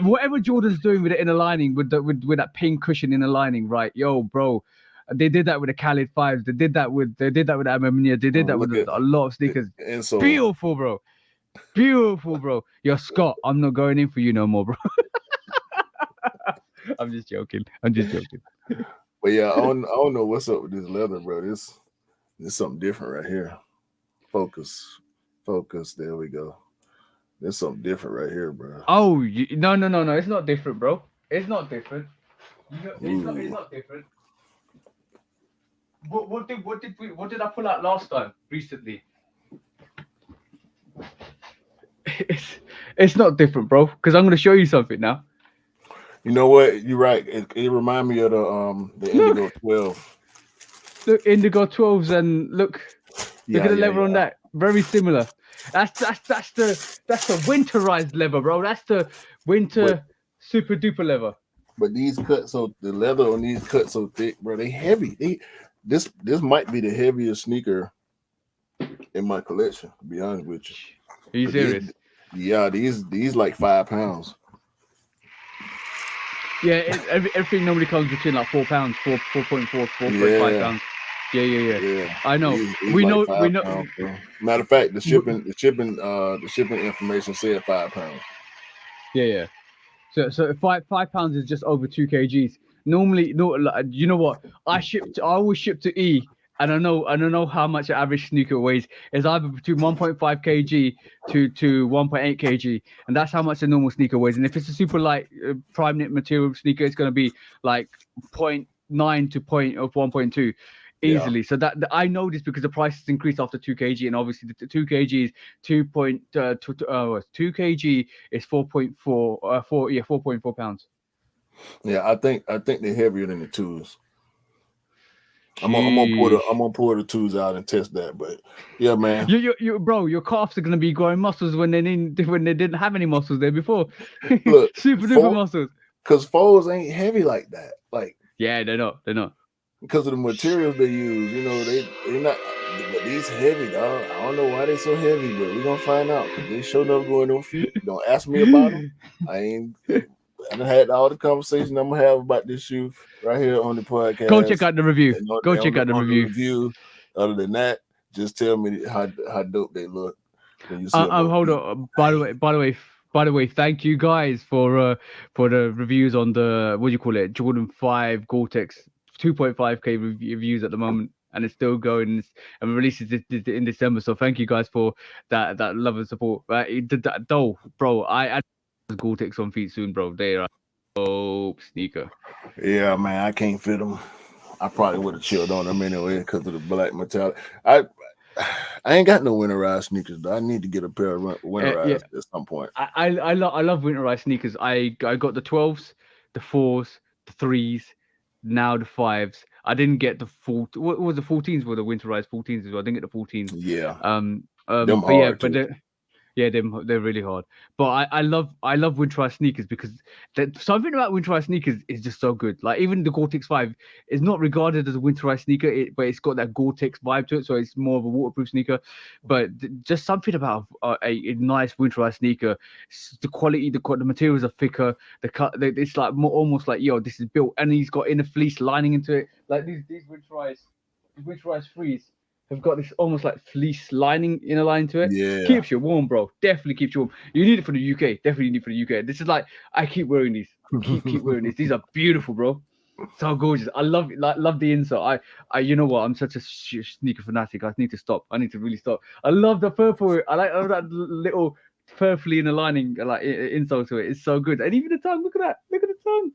Whatever Jordan's doing with the inner lining, with that pink cushion inner lining, right? Yo, bro. They did that with the Khaled fives. They did that with A Ma Maniere. They did that with Look at a lot of sneakers. and so Beautiful, bro. Beautiful, bro. Yo, Scott, I'm not going in for you no more, bro. I'm just joking. but yeah, I don't know what's up with this leather, bro. This something different right here. Focus. There we go. There's something different right here, bro. Oh, no. It's not different, bro. It's not different. It's not different. What did I pull out last time recently? It's not different, bro. Because I'm gonna show you something now. You know what? You're right. It reminds me of the Indigo 12. Look, Indigo 12s, and look at the leather on that. Very similar. That's the winterized leather, bro. That's the winter super duper leather. But these cuts, so the leather on these cuts so thick, bro. They heavy. This might be the heaviest sneaker in my collection. To be honest with you. Are you serious? These like 5 pounds. Yeah, everything normally comes between like 4 pounds, 4.4, 4.5 pounds. Yeah. I know. These we like know. We know. Pounds, matter of fact, the shipping information said 5 pounds. Yeah. So 5 pounds is just over 2 kgs. Normally, no, you know what? I always ship to E, and I know how much an average sneaker weighs. It's either between 1.5 kg to 1.8 kg, and that's how much a normal sneaker weighs. And if it's a super light prime knit material sneaker, it's gonna be like 0.9 to 1.2 easily. So that I know this because the price has increased after 2 kg, and obviously the 2 kg is 2 kg is 4.4 pounds. Yeah, I think they're heavier than the twos. I'm gonna pull the twos out and test that. But yeah, man. You bro, your calves are gonna be growing muscles when they didn't have any muscles there before. Look, super duper muscles. Because fours ain't heavy like that. Like they're not. Because of the materials they use, they not. But these heavy, dog. I don't know why they so heavy, but we're gonna find out. Because they showed up going on feet. Don't ask me about them. I done had all the conversation I'm gonna have about this shoe right here on the podcast. Go check out the review. The review. Other than that, just tell me how dope they look when you see them. Hold on. By the way, thank you guys for the reviews on the Jordan 5 Gore-Tex 2.5K reviews at the moment, and it's still going and releases in December. So thank you guys for that love and support. Though, bro, I Gore-Tex on feet soon, bro. They are dope sneaker. Yeah, man, I can't fit them. I probably would have chilled on them anyway because of the black metallic. I ain't got no winterized sneakers, though. I need to get a pair of winterized at some point. I love winterized sneakers. I got the 12s, the 4s, the 3s, now the 5s. I didn't get the what was the 14s? Were the winterized 14s as well? I didn't get the 14s. Yeah. Them hard too. Yeah, they're really hard. But I love winterized sneakers because something about winterized sneakers is just so good. Like even the Gore-Tex 5 is not regarded as a winterized sneaker, but it's got that Gore-Tex vibe to it, so it's more of a waterproof sneaker. But just something about a nice winterized sneaker, the quality, the materials are thicker. The cut, it's like almost like this is built, and he's got inner fleece lining into it. Like these winterized threes have got this almost like fleece inner line to it. Yeah. Keeps you warm, bro. Definitely keeps you warm. You need it for the UK. Definitely need it for the UK. This is like, I keep wearing these. Keep wearing these. These are beautiful, bro. So gorgeous. I love it. Love the insert. I you know what? I'm such a sneaker fanatic. I need to stop. I need to really stop. I love the purple. I like that little purpley in the lining, like insole to it. It's so good. And even the tongue. Look at that. Look at the tongue.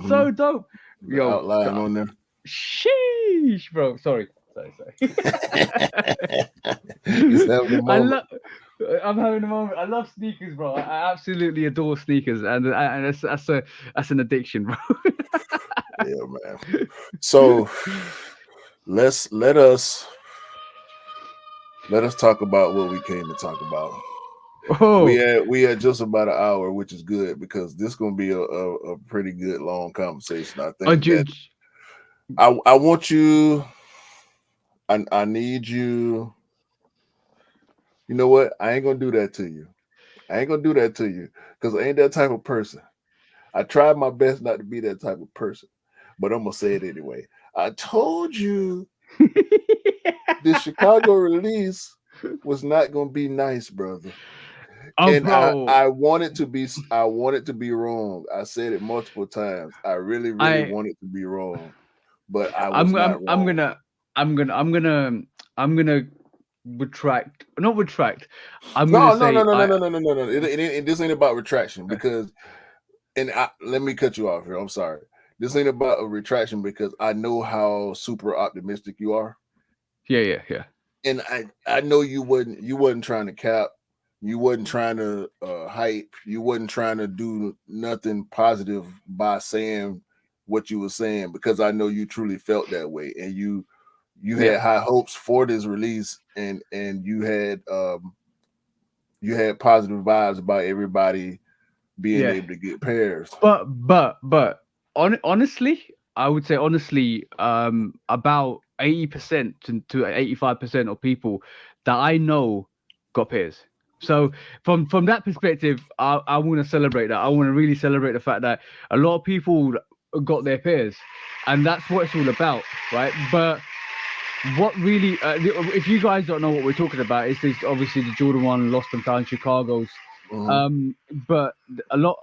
So dope. The outline on there. Sheesh, bro. Sorry. Sorry. He's having a I moment. love. I'm having a moment. I love sneakers, bro. I absolutely adore sneakers, and that's an addiction, bro. Yeah, man. So let us talk about what we came to talk about. Oh, We had just about an hour, which is good because this is gonna be a pretty good long conversation. I oh, think that I want you. I need you. You know what? I ain't gonna do that to you. I ain't gonna do that to you because I ain't that type of person. I tried my best not to be that type of person, but I'm gonna say it anyway. I told you the Chicago release was not gonna be nice, brother. oh, And bro. I want it to be wrong. I said it multiple times. I really, really I want it to be wrong, but I was I'm not I'm I'm wrong. gonna I'm gonna I'm gonna I'm gonna retract. Not retract. I'm gonna No, no, no, say no, no, I. no, no, no, no, no. This ain't about retraction because, let me cut you off here. I'm sorry. This ain't about a retraction because I know how super optimistic you are, Yeah. and I know you wasn't trying to cap, you wasn't trying to hype, you wasn't trying to do nothing positive by saying what you were saying because I know you truly felt that way, and you Yeah. had high hopes for this release, and you had positive vibes about everybody being Yeah. able to get pairs. Honestly, I would say honestly, about 80% to 85% of people that I know got pairs. So from that perspective, I want to celebrate that. I want to really celebrate the fact that a lot of people got their pairs, and that's what it's all about, right? But what really, if you guys don't know what we're talking about, it's this, obviously the Jordan 1 Lost and Found Chicago's. Mhm. But a lot,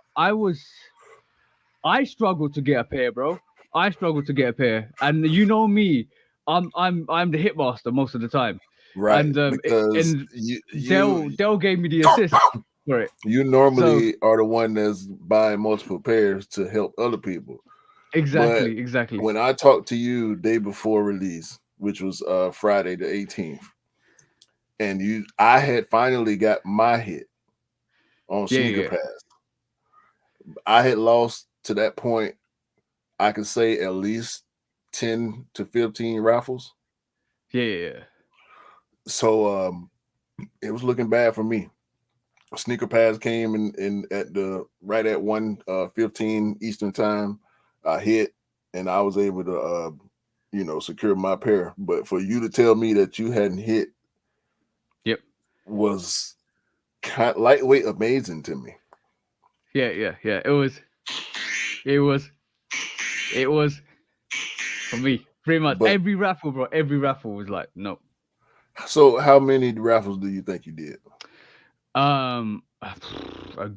I struggled to get a pair, bro. I struggled to get a pair, and you know me, I'm the hitmaster most of the time, Right, and because and Dell gave me the assist for it. you So normally are the one that's buying multiple pairs to help other people. But exactly. when I talked to you day before release, which was Friday the 18th, and I had finally got my hit on Sneaker Yeah. Pass. I had lost to that point, I could say at least 10 to 15 raffles. Yeah. So it was looking bad for me. Sneaker Pass came in at the right at 1:15 Eastern time. I hit and I was able to secure my pair. But for you to tell me that you hadn't hit Yep. was kind of lightweight amazing to me. Yeah. It was. It was for me. Pretty much But every raffle, bro. Every raffle was like, no. so how many raffles do you think you did? A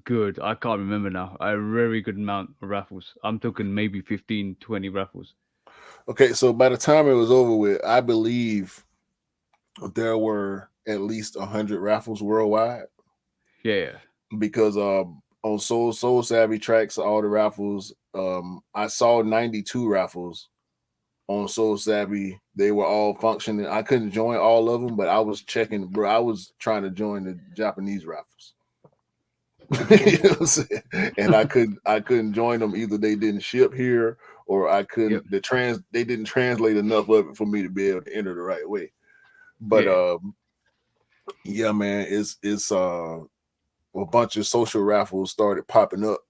good. I can't remember now. A very good amount of raffles. I'm talking maybe 15, 20 raffles. Okay, so by the time it was over with, I believe there were at least 100 raffles worldwide Yeah. because on Soul Savvy tracks, all the raffles, I saw 92 raffles on Soul Savvy. They were all functioning. I couldn't join all of them, but I was checking, bro. I was trying to join the Japanese raffles. You know what I'm saying? And I couldn't join them. Either they didn't ship here or I Yep. couldn't they didn't translate enough of it for me to be able to enter the right way. But Yeah. yeah, man, it's a bunch of social raffles started popping up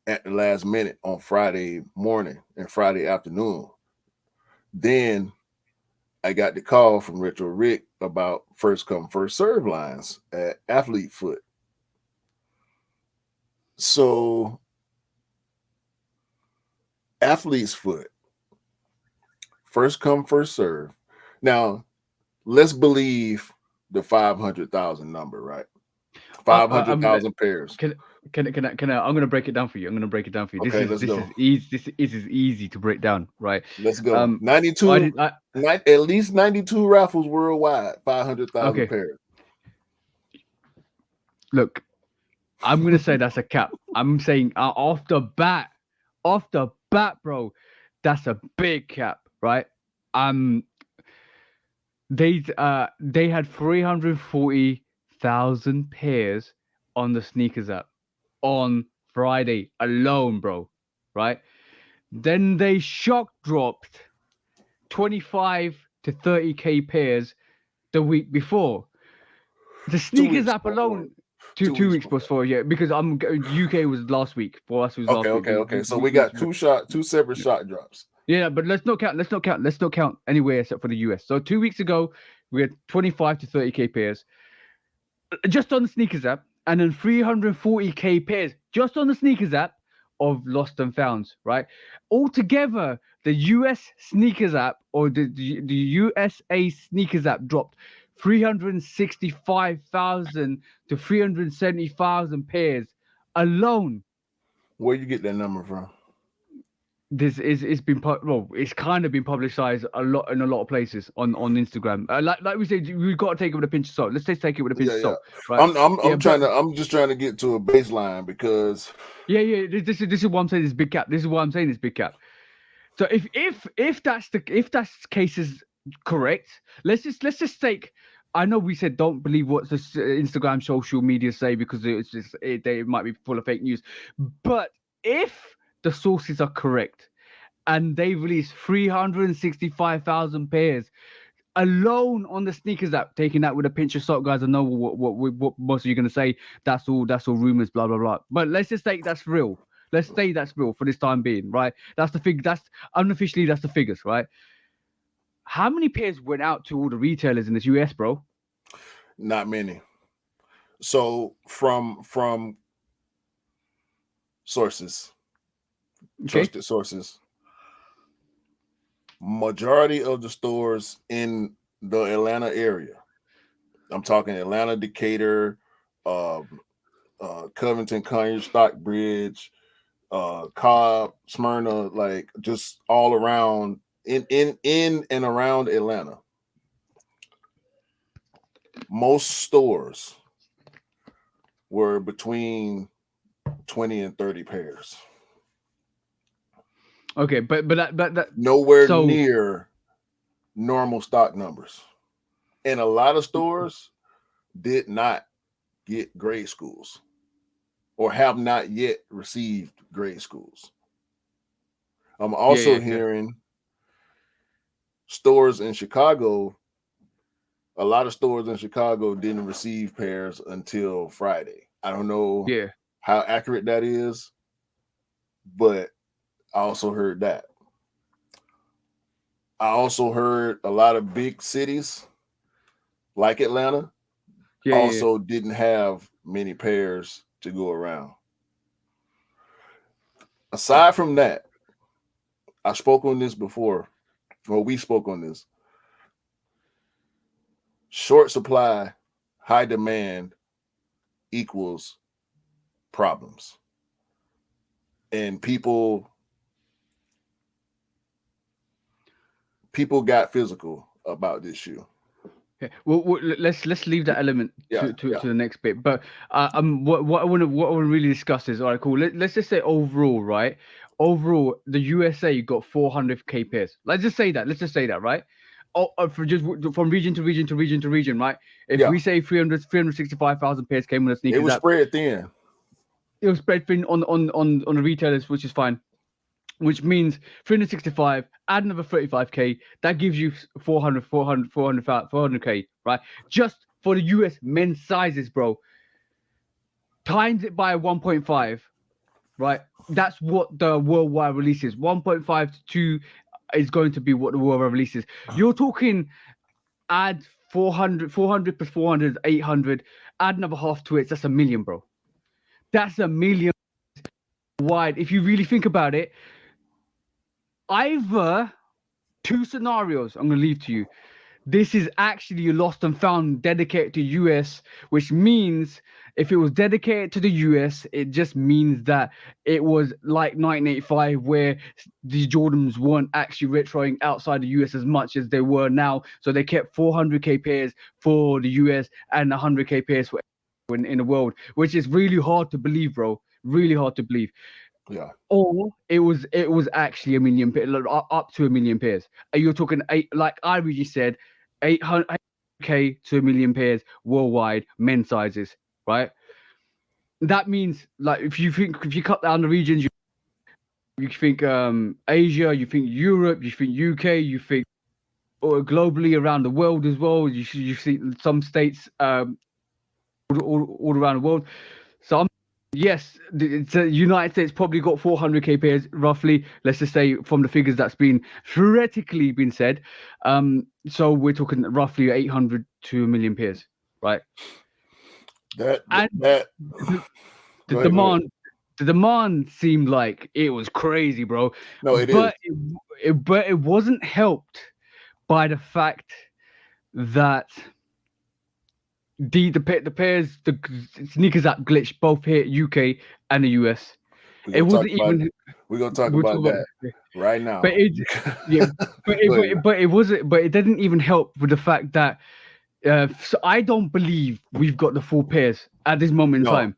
at the last minute on Friday morning and Friday afternoon. Then I got the call from Retro Rick about first come, first serve lines at Athlete Foot. So, Athlete's Foot, first come, first serve. Now, let's believe the 500,000 number, right? I'm gonna 500,000 pairs. can can I I'm gonna break it down for you. I'm gonna break it down for you. Okay, let's This go. is easy. This is easy to break down, right? Let's go. Um, I 92, did. I at least 92 raffles worldwide, 500,000 Okay. pairs. Look, I'm gonna say that's a cap. I'm saying off the bat, bro, that's a big cap, right? Um, They had 340,000 pairs on the sneakers app on Friday alone, bro. Right? Then they shock dropped 25 to 30k pairs the week before. The 2 weeks sneakers app before. alone, two 2 two weeks weeks before. before, yeah, because I'm UK was last week. For us, it was Okay, last week. okay, okay. So we got two separate shot drops. Yeah, but let's not count anywhere except for the US. So 2 weeks ago, we had 25 to 30k pairs just on the sneakers app, and then 340k pairs just on the sneakers app of lost and founds, right? Altogether, the US sneakers app or the USA sneakers app dropped 365,000 to 370,000 pairs alone. Where you get that number from? This is it's been well, it's kind of been publicized a lot in a lot of places on Instagram. Like we said, we've got to take it with a pinch of salt. Let's just take it with a pinch Yeah, of yeah. salt, right? Yeah, but I'm just trying to get to a baseline because yeah. This is what I'm saying. Is big cap. This is what I'm saying. Is big cap. So if that's the case is correct, let's just take. I know we said don't believe what the Instagram social media say because they might be full of fake news, but if the sources are correct and they released 365,000 pairs alone on the sneakers app, taking that with a pinch of salt, guys. I know what most of you are gonna say. That's all rumors, blah blah blah. But let's just say that's real. Let's say that's real for this time being, right? That's the fig. That's unofficially that's the figures, right? How many pairs went out to all the retailers in this US, bro? not many. So from sources, Okay. trusted sources, majority of the stores in the Atlanta area. I'm talking Atlanta, Decatur, Covington, Conyers, Stockbridge, Cobb, Smyrna, like just all around in and around Atlanta. Most stores were between 20 and 30 pairs. Okay, but that Nowhere so near normal stock numbers. And a lot of stores did not get grade schools or have not yet received grade schools. I'm also yeah. hearing stores in Chicago, a lot of stores in Chicago didn't receive pairs until Friday. I don't know Yeah. how accurate that is, but I also heard that. I also heard a lot of big cities like Atlanta Yeah. also didn't have many pairs to go around. Aside from that, I spoke on this before, or we spoke on this. Short supply, high demand equals problems. And people got physical about this shoe. Yeah. Well, let's leave that element Yeah, to yeah. the next bit. But what I want to really discuss is all right, cool. Let's just say overall, right? Overall, the USA got 400k pairs. Let's just say that. Let's just say that, right? Oh, for just from region to region to region to region, right? If Yeah. we say 365,000 pairs came on the It sneakers was app, spread thin. it was spread thin on the retailers, which is fine. Which means 365, add another 35k, that gives you 400k, right? Just for the US men's sizes, bro. Times it by 1.5, right? That's what the worldwide release is. 1.5 to 2 is going to be what the worldwide release is. You're talking add 400 plus 400 800, add another half to it, that's a million, bro. That's a million wide. If you really think about it, either two scenarios I'm going to leave to you. This is actually a lost and found dedicated to US, which means if it was dedicated to the US, it just means that it was like 1985, where the Jordans weren't actually retroing outside the US as much as they were now. So they kept 400k pairs for the US and 100k pairs for in the world, which is really hard to believe, bro. Really hard to believe. Yeah. Or it was actually a million pairs, up to a million pairs. And you're talking eight, like I really said, 800K to 1 million pairs worldwide, men's sizes, right? That means like if you cut down the regions, you think Asia, you think Europe, you think UK, you think or globally around the world as well. You see some states all around the world. So yes, the United States probably got 400K pairs roughly. Let's just say from the figures that's been theoretically been said. So we're talking roughly 800 to 1 million pairs, right? And That the, the go ahead, go ahead. demand the demand seemed like it was crazy, bro. No, it is. But it wasn't helped by the fact that the pairs the sneakers app glitched both here UK and the US. It wasn't even We're gonna talk we'll talk about about that right now. but it yeah Go ahead. but it wasn't but it didn't even help with the fact that so I don't believe we've got the full pairs at this moment in No, time.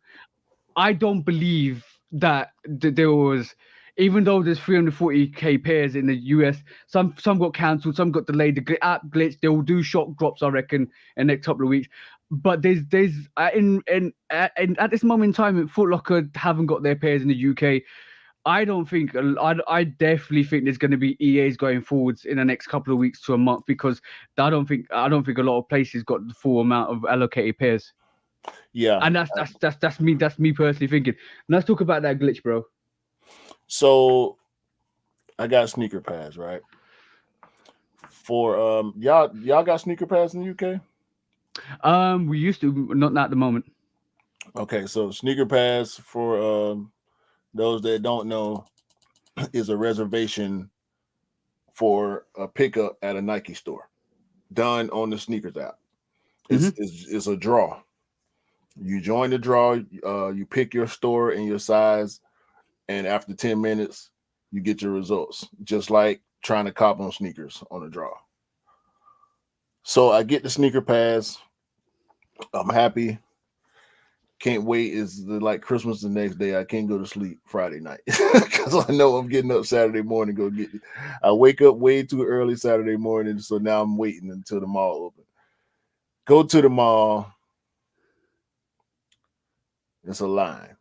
I don't believe that there was, even though there's 340K pairs in the US, some got cancelled, some got delayed. The app glitch. They will do shock drops, I reckon, in the next couple of weeks. But there's at this moment in time, Foot Locker haven't got their pairs in the UK. I don't think I definitely think there's going to be EAs going forwards in the next couple of weeks to a month because I don't think a lot of places got the full amount of allocated pairs. yeah. And that's me personally thinking. Let's talk about that glitch, bro. So I got sneaker pads, right? For y'all got sneaker pads in the UK? We used to, not at the moment. Okay, so sneaker pads for those that don't know is a reservation for a pickup at a Nike store done on the sneakers app. It's a draw. You join the draw, you pick your store and your size, and after 10 minutes, you get your results, just like trying to cop on sneakers on a draw. So I get the sneaker pads. I'm happy. Can't wait. Is like Christmas the next day. I can't go to sleep Friday night because I know I'm getting up Saturday morning. Go get it. I wake up way too early Saturday morning, so now I'm waiting until the mall open. Go to the mall. It's a line,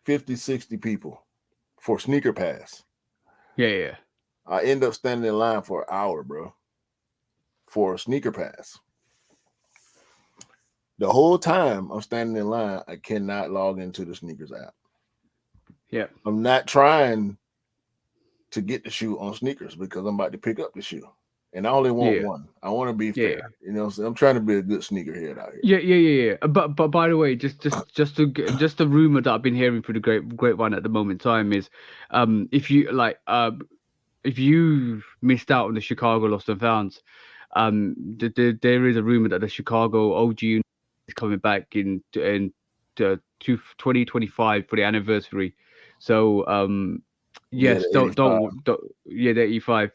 50, 60 people for sneaker pass. Yeah. I end up standing in line for an hour, bro, for a sneaker pass. The whole time I'm standing in line, I cannot log into the sneakers app. Yeah. I'm not trying to get the shoe on sneakers because I'm about to pick up the shoe. And I only want one. I want to be fair. You know, so I'm trying to be a good sneakerhead out here. Yeah. But by the way, just the rumor that I've been hearing through the grapevine at the moment in time is, if you missed out on the Chicago Lost and Founds, there is a rumor that the Chicago OG is coming back in 2025 for the anniversary. So Yeah, yes, the 85. yeah, the 85.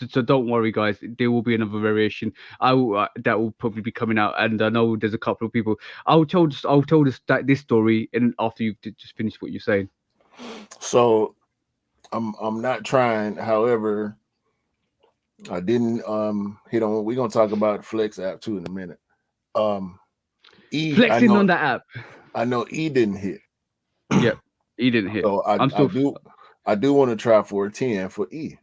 So don't worry, guys. There will be another variation. That will probably be coming out, and I know there's a couple of people. I'll tell this story, and after you've just finished what you're saying. So I'm not trying. However, I didn't hit on. We're gonna talk about Flex app too in a minute. Flexing on that app. I know E didn't hit. Yep, E didn't hit. So I do want to try for a 10 for E.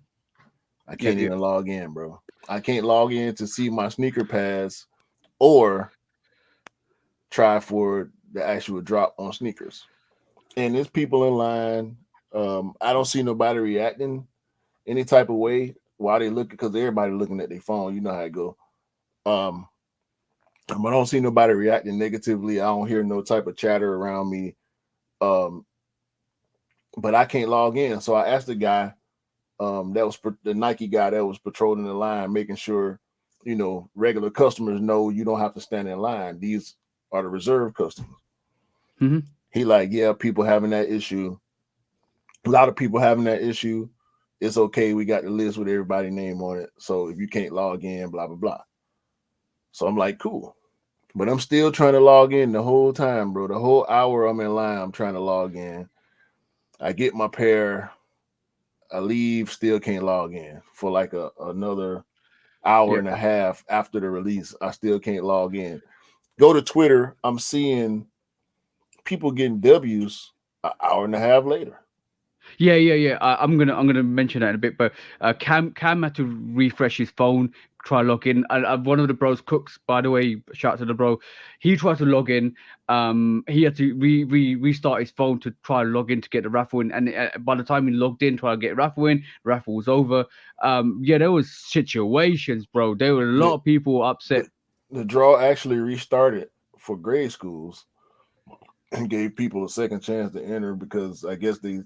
I can't even log in, bro. I can't log in to see my sneaker pass or try for the actual drop on sneakers. And there's people in line. I don't see nobody reacting any type of way while they look because everybody looking at their phone. You know how it go. I don't see nobody reacting negatively. I don't hear no type of chatter around me. But I can't log in. So I asked the guy, that was the Nike guy that was patrolling the line, making sure, you know, regular customers know you don't have to stand in line. These are the reserve customers. He like, yeah, people having that issue. A lot of people having that issue. It's okay. We got the list with everybody's name on it. So if you can't log in, blah, blah, blah. So I'm like, cool. But I'm still trying to log in the whole time, bro. The whole hour I'm in line, I'm trying to log in. I get my pair. I leave, still can't log in for like another hour Yeah. and a half after the release. I still can't log in. Go to Twitter. I'm seeing people getting W's an hour and a half later. Yeah. I'm gonna mention that in a bit, but Cam had to refresh his phone, try log in. One of the bros, Cooks, by the way, shout out to the bro. He tried to log in. He had to restart his phone to try to log in to get the raffle in, and by the time he logged in, trying to get raffle in, raffle was over. Yeah, there was situations, bro. There were a lot The, of people upset. the draw actually restarted for grade schools and gave people a second chance to enter because I guess they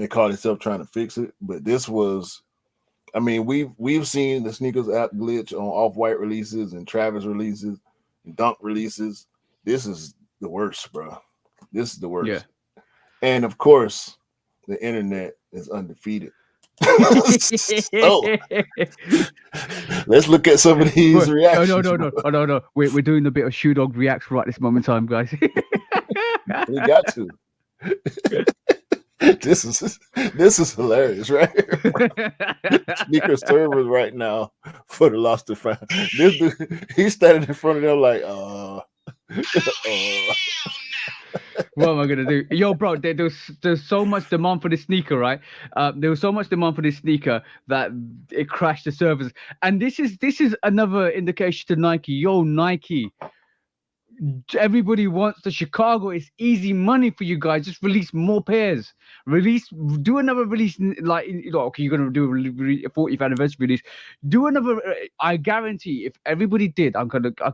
caught themselves trying to fix it. But this was, I mean, we've seen the sneakers app glitch on Off-White releases and Travis releases and Dunk releases. This is the worst, bro. This is the Yeah. worst. And of course, the internet is undefeated. So let's look at some of these reactions. No. We're doing a bit of Shoe Dog reacts right this moment in time, guys. We got to. This is hilarious, right? Sneaker servers right now for the lost to find. This dude, he's standing in front of them like, What am I gonna do? Yo, bro, there's so much demand for this sneaker, right? There was so much demand for this sneaker that it crashed the servers. And this is another indication to Nike. Yo, Nike, everybody wants the Chicago. It's easy money for you guys. Just release more pairs. Do another release. Okay, you're gonna do a 40th anniversary release. Do another. I guarantee, if everybody did, I'll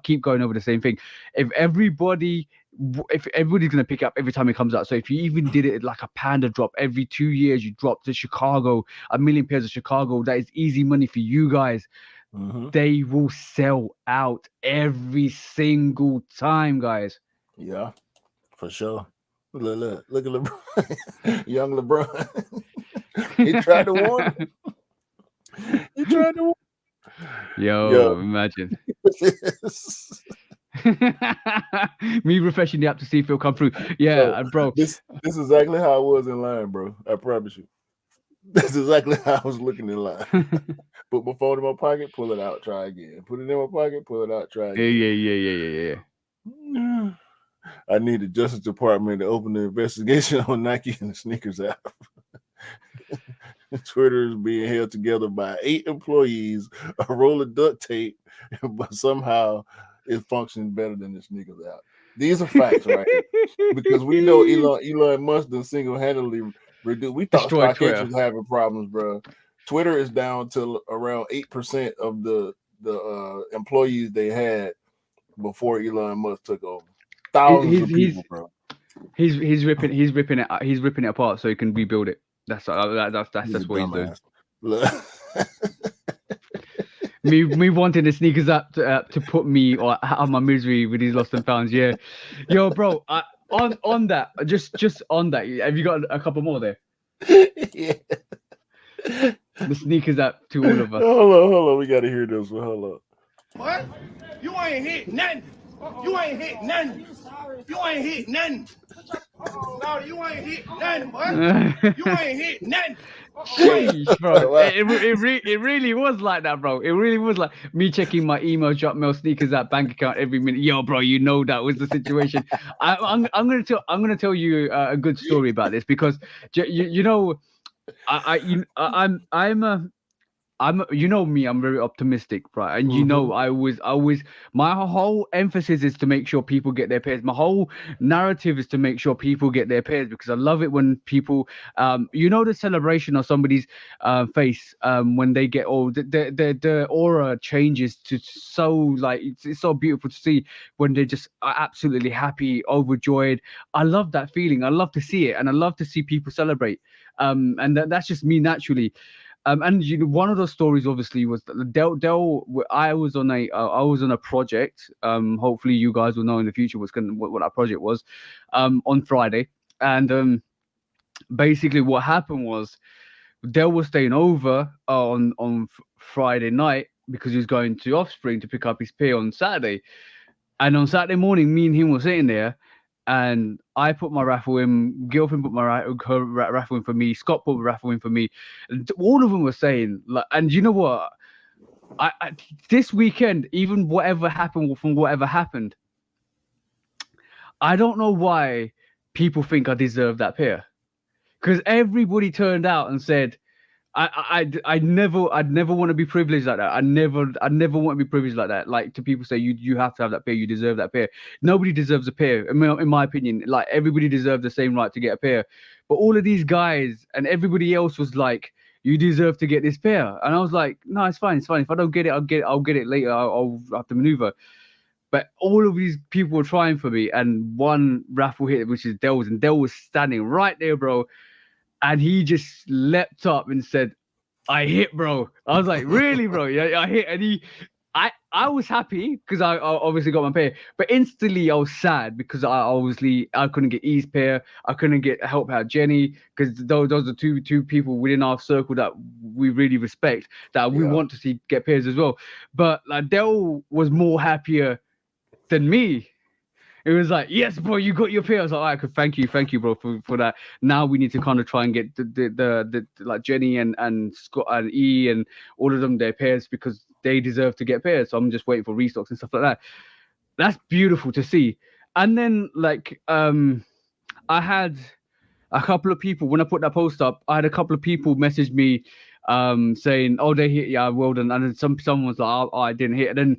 keep going over the same thing. If everybody's gonna pick up every time it comes out. So if you even did it like a panda drop every 2 years, you drop to Chicago, 1,000,000 pairs of Chicago. That is easy money for you guys. They will sell out every single time, guys. Yeah, for sure. Look at LeBron, young LeBron. He tried to warn him. He tried to warn him. Yo, imagine. Me refreshing the app to see if it'll come through. Yeah, bro. This is exactly how I was in line, bro. I promise you. That's exactly how I was looking in line. Put my phone in my pocket, pull it out, try again. Put it in my pocket, pull it out, try again. Yeah. I need the Justice Department to open the investigation on Nike and the sneakers app. Twitter is being held together by 8 employees, a roll of duct tape, but somehow it functions better than the sneakers app. These are facts, right? Because we know Elon Musk done single-handedly reduced. We thought StockX was having problems, bro. Twitter is down to around 8% of the employees they had before Elon Musk took over. Thousands of people, bro. He's ripping it apart so he can rebuild it. That's what he's doing. me wanting the sneakers app to put me out of my misery with these lost and founds. Yeah, yo, bro. On that, just on that. Have you got a couple more there? Yeah. The sneakers app to all of us. Hold on. We gotta hear this one. Hold on. What? You ain't hit nothing. You ain't hit nothing. You ain't hit nothing. No, you ain't hit nothing, boy. You ain't hit nothing. Sheesh, bro. It really was like that, bro. It really was like me checking my email, Jotmail, sneakers app, bank account every minute. Yo, bro, you know that was the situation. I'm gonna tell you a good story about this because you know I'm you know me, I'm very optimistic, right? And you know, I always my whole emphasis is to make sure people get their pairs. My whole narrative is to make sure people get their pairs because I love it when people the celebration of somebody's face when they get old, the aura changes to so like it's so beautiful to see when they're just absolutely happy, overjoyed. I love that feeling. I love to see it, and I love to see people celebrate. And that's just me naturally. And one of those stories obviously was Dell. I was on a project. Hopefully you guys will know in the future what that project was. On Friday, and basically what happened was Dell was staying over on Friday night because he was going to Offspring to pick up his pair on Saturday. And on Saturday morning, me and him were sitting there. And I put my raffle in. Girlfriend put her raffle in for me. Scott put a raffle in for me. And all of them were saying, like, and you know what? This weekend, even whatever happened from whatever happened, I don't know why people think I deserve that pair. Because everybody turned out and said, I'd never want to be privileged like that. I'd never want to be privileged like that. Like to people say, you have to have that pair, you deserve that pair. Nobody deserves a pair. In my opinion, like everybody deserves the same right to get a pair. But all of these guys and everybody else was like, you deserve to get this pair. And I was like, no, it's fine, it's fine. If I don't get it, I'll get it later. I'll have to maneuver. But all of these people were trying for me, and one raffle hit, which is Dell's, and Dell was standing right there, bro. And he just leapt up and said, I hit, bro. I was like, really, bro? Yeah, I hit. And I was happy because I obviously got my pair, but instantly I was sad because I couldn't get E's pair. I couldn't get help out Jenny because those are two people within our circle that we really respect, that we want to see get pairs as well. But like Dell was more happier than me. It was like, yes, bro, you got your pair. I was like, all right, thank you, bro, for that. Now we need to kind of try and get the like Jenny and Scott and E and all of them their pairs because they deserve to get pairs. So I'm just waiting for restocks and stuff like that. That's beautiful to see. And then like I had a couple of people when I put that post up. I had a couple of people message me saying, oh, they hit, yeah, well done. And then someone was like, oh, I didn't hit. And then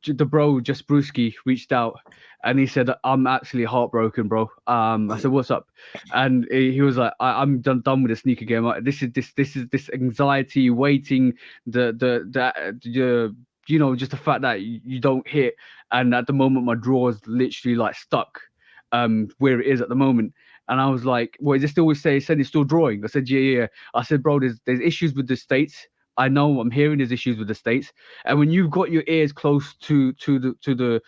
the bro just Brewski reached out and he said, I'm actually heartbroken, bro. I said, what's up? And he was like, I'm done with the sneaker game. This is this anxiety, waiting, the you know, just the fact that you don't hit. And at the moment my draw is literally like stuck where it is at the moment. And I was like, well, is it still said it's still drawing? I said, yeah. I said, bro, there's issues with the states. I know I'm hearing there's issues with the states, and when you've got your ears close to the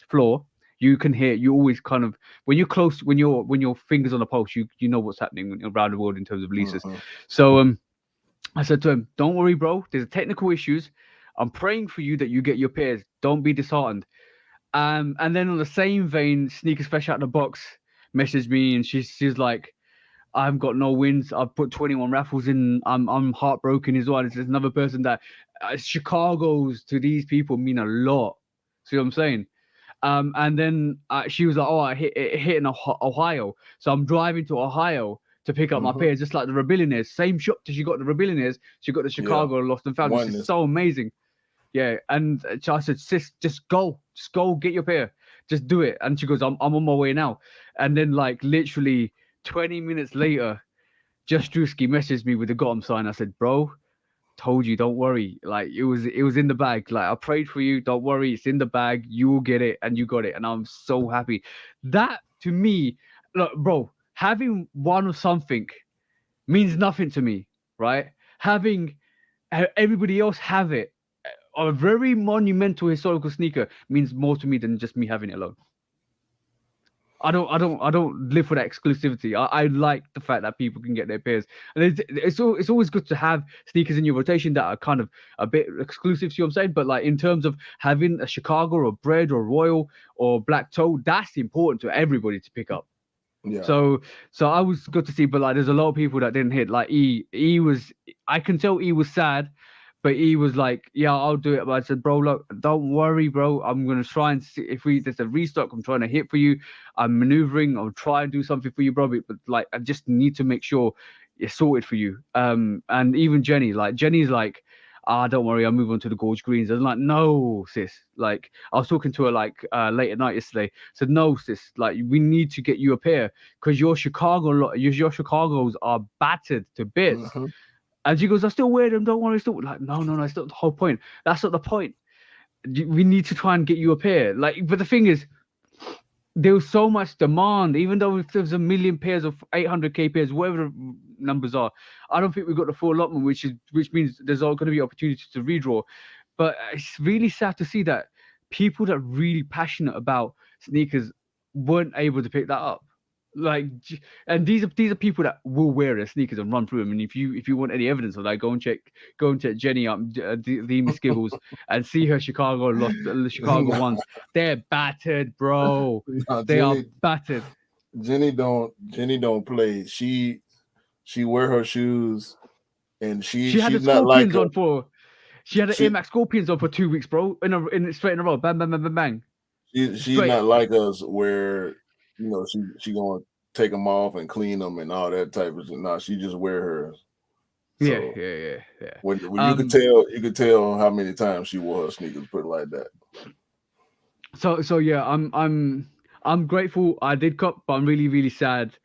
floor, you can hear. You always kind of when you're close, when your fingers on the pulse, you know what's happening around the world in terms of releases. So I said to him, don't worry, bro. There's technical issues. I'm praying for you that you get your pairs. Don't be disheartened. And then on the same vein, Sneakers Fresh out the box messaged me, and she's like, I've got no wins. I've put 21 raffles in. I'm heartbroken as well. There's another person that Chicago's to these people mean a lot. See what I'm saying? And then she was like, "Oh, I hit in Ohio, so I'm driving to Ohio to pick up my pairs, just like the Rebillionaires. Same shop that she got the Rebillionaires. She got the Chicago Lost and Found. This is so amazing." Yeah, and I said, "Sis, just go get your pair, just do it." And she goes, "I'm on my way now." And then like literally 20 minutes later, Just Drewski messaged me with the got 'em sign. I said, bro, told you, don't worry. Like it was in the bag. Like I prayed for you. Don't worry, it's in the bag. You will get it, and you got it. And I'm so happy. That to me, look, bro, having one of something means nothing to me, right? Having everybody else have it, a very monumental historical sneaker means more to me than just me having it alone. I don't live for that exclusivity. I like the fact that people can get their pairs, and it's always good to have sneakers in your rotation that are kind of a bit exclusive. See what I'm saying? But like in terms of having a Chicago or Bread or Royal or Black Toe, that's important to everybody to pick up. Yeah. So I was good to see, but like there's a lot of people that didn't hit. Like E was, I can tell E was sad. But he was like, yeah, I'll do it. But I said, bro, look, don't worry, bro. I'm going to try and see if there's a restock. I'm trying to hit for you. I'm maneuvering. I'll try and do something for you, bro. But like, I just need to make sure it's sorted for you. And even Jenny's like, don't worry. I'll move on to the Gorge Greens. I was like, no, sis. Like, I was talking to her like late at night yesterday. I said, no, sis. Like, we need to get you a pair because your Chicagos are battered to bits. Mm-hmm. And she goes, I still wear them. Don't worry. Still like, no. That's not the whole point. That's not the point. We need to try and get you a pair. Like, but the thing is, there was so much demand. Even though if there's a million pairs of 800k pairs, whatever the numbers are, I don't think we got the full allotment, which means there's all going to be opportunities to redraw. But it's really sad to see that people that are really passionate about sneakers weren't able to pick that up. Like, and these are people that will wear their sneakers and run through them. And if you want any evidence of that, go and check Jenny up, the Miss Skibbles, and see her Chicago ones. They're battered, bro. They are battered. Jenny don't play. She wear her shoes and She had the she's not like Scorpions on for. She had the Air she Max Scorpions on for 2 weeks, bro. Straight in a row. Bang, bang, bang, bang, bang. she's Straight. not like us where she gonna take them off and clean them and all that type of shit. No, she just wear hers. Yeah, So yeah. when you could tell how many times she wore her sneakers, put it like that. So yeah, I'm grateful I did cop, but I'm really really sad.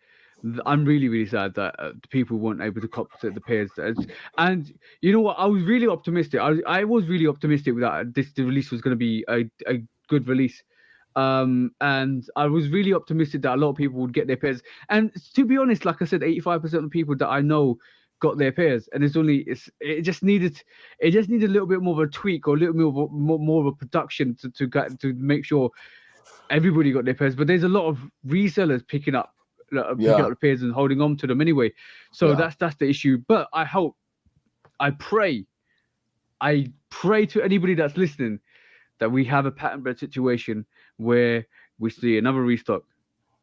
I'm really really sad that the people weren't able to cop the pairs. And you know what? I was really optimistic. I was really optimistic that the release was going to be a good release. And I was really optimistic that a lot of people would get their pairs. And to be honest, like I said, 85% of people that I know got their pairs, and it just needed a little bit more of a tweak or a little more of a production to make sure everybody got their pairs. But there's a lot of resellers picking up the pairs and holding on to them anyway. So that's the issue. But I pray to anybody that's listening that we have a pattern bread situation where we see another restock,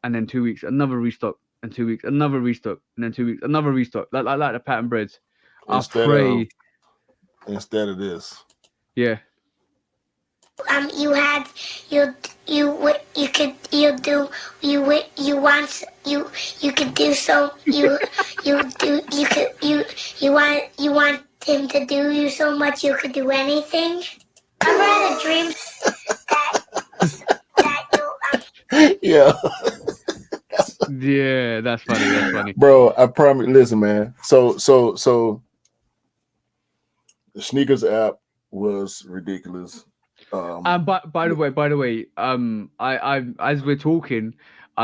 and then 2 weeks another restock, and 2 weeks another restock, and then 2 weeks another restock, like the pattern breads. Instead of this. Yeah. You had you could do so you want him to do you so much you could do anything. I've had a dream that you Yeah. Yeah, that's funny. Bro, I promise. Listen, man. So the sneakers app was ridiculous. By the way, I as we're talking,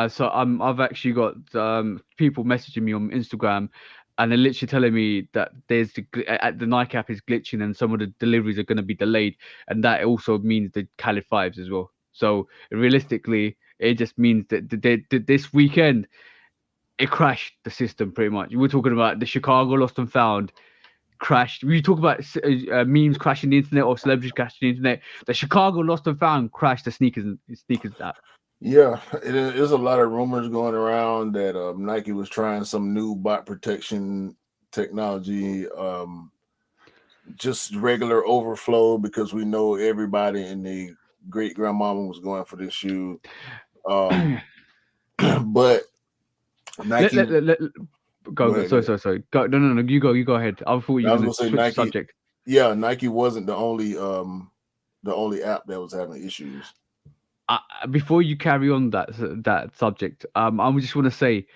so I've actually got people messaging me on Instagram, and they're literally telling me that the Nike app is glitching and some of the deliveries are going to be delayed, and that also means the Calif 5s as well. So realistically, it just means that this weekend it crashed the system pretty much. We're talking about the Chicago Lost and Found crashed. We talk about memes crashing the internet or celebrities crashing the internet. The Chicago Lost and Found crashed the sneakers app. Yeah, there's a lot of rumors going around that Nike was trying some new bot protection technology, just regular overflow, because we know everybody in the great grandmama was going for this shoe. But Nike. Go. Sorry. Go. No. You go ahead. I thought you were going to switch Nike, subject. Yeah, Nike wasn't the only app that was having issues. Before you carry on that subject, I just want to say,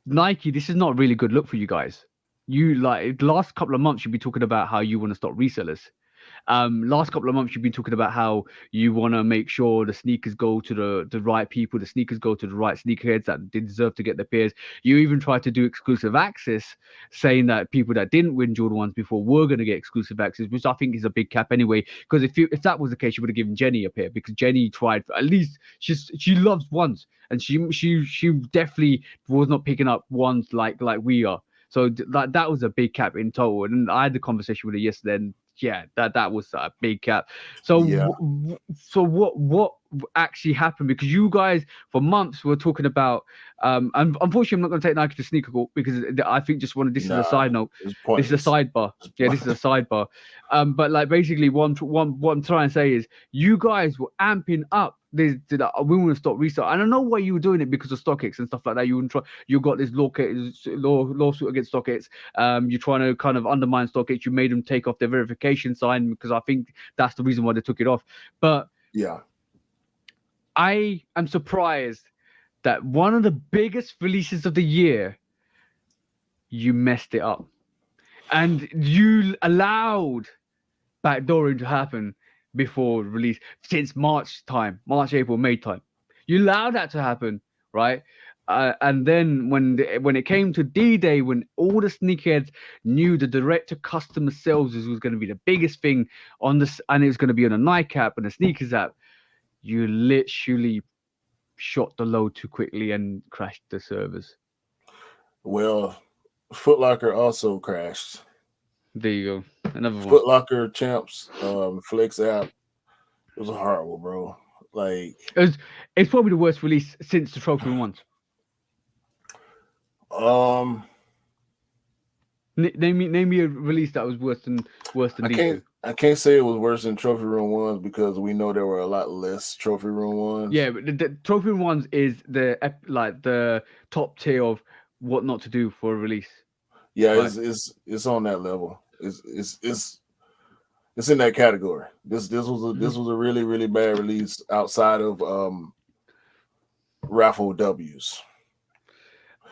Nike, this is not a really good look for you guys. You the last couple of months you've been talking about how you want to stop resellers. Last couple of months you've been talking about how you want to make sure the sneakers go to the right people, the sneakers go to the right sneakerheads that deserve to get their pairs. You even tried to do exclusive access, saying that people that didn't win Jordan 1s before were going to get exclusive access, which I think is a big cap anyway, because if that was the case, you would have given Jenny a pair, because Jenny tried, at least she loves ones, and she definitely was not picking up ones like we are. So that was a big cap in total, and I had the conversation with her yesterday, and yeah, that was a big cap. So yeah. So what actually happened? Because you guys for months were talking about, and unfortunately I'm not going to take Nike to sneaker court, because I think this is a side note. This is a sidebar. Yeah, this is a sidebar. But like basically what I'm trying to say is, you guys were amping up we want to stop research. And I know why you were doing it, because of StockX and stuff like that. You got this lawsuit against StockX. You're trying to kind of undermine StockX. You made them take off their verification sign, because I think that's the reason why they took it off. But yeah, I am surprised that one of the biggest releases of the year, you messed it up, and you allowed backdooring to happen before release since March, April, May time. You allowed that to happen, right? And then when it came to D-Day, when all the sneakerheads knew the direct-to-customer sales was going to be the biggest thing on this, and it was going to be on a Nike app and a sneakers app, you literally shot the load too quickly and crashed the servers. Well, Foot Locker also crashed. There you go. Another one. Foot Locker Champs Flex app. It was horrible, bro. Like, it's probably the worst release since the Trophy ones. Name me a release that was worse than these two. I can't say it was worse than Trophy Room ones because we know there were a lot less Trophy Room ones. Yeah, but the Trophy Room ones is the top tier of what not to do for a release. Yeah, Like, it's on that level. It's in that category. This was a really, really bad release outside of raffle W's.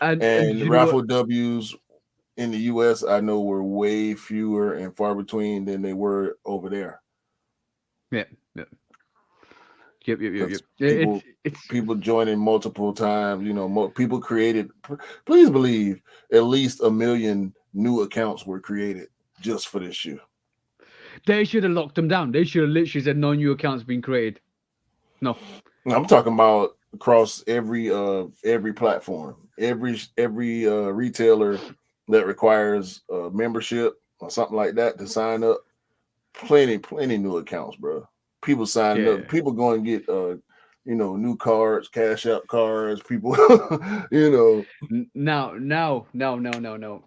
And you know raffle what? W's in the US, I know were way fewer and far between than they were over there. Yeah. Yep. It's People joining multiple times. You know, people created. Please believe at least 1 million new accounts were created just for this shoe. They should have locked them down. They should have literally said no new accounts being created. No. I'm talking about across every platform, every retailer that requires membership or something like that to sign up. Plenty new accounts, bro. People signing up. People go and get new cards, cash out cards. People, No.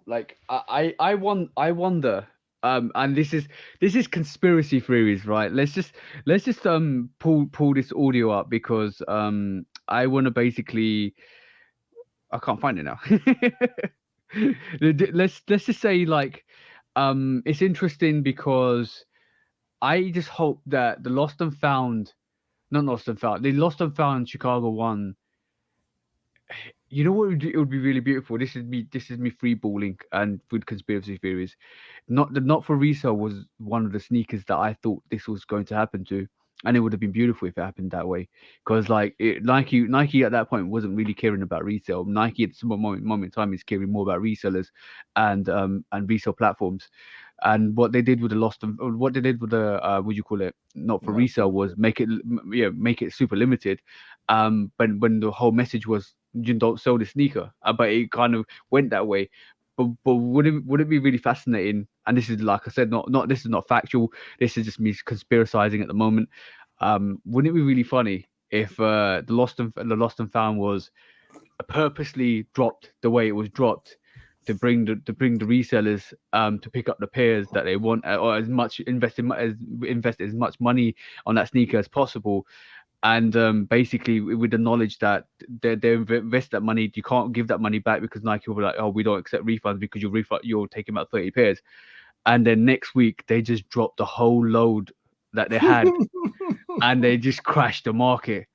Like I wonder. And this is conspiracy theories, right? Let's just pull this audio up because I want to basically. I can't find it now. Let's just say like it's interesting because I just hope that the lost and found, not lost and found, the lost and found Chicago one. You know what? It would be really beautiful. This is me freeballing and with conspiracy theories. Not for resale was one of the sneakers that I thought this was going to happen to, and it would have been beautiful if it happened that way. Because like Nike at that point wasn't really caring about resale. Nike at some moment in time is caring more about resellers and resale platforms. And what they did with the what they did with the what do you call it? Not for resale was make it super limited. But when the whole message was you don't sell the sneaker, but it kind of went that way. But would it be really fascinating? And this is like I said, not this is not factual. This is just me conspiracizing at the moment. Wouldn't it be really funny if the lost and found was purposely dropped the way it was dropped to bring the resellers to pick up the pairs that they want or as much invest as much money on that sneaker as possible, and basically with the knowledge that they invest that money, you can't give that money back because Nike will be like, oh, we don't accept refunds because you're taking about 30 pairs, and then next week they just drop the whole load that they had and they just crash the market.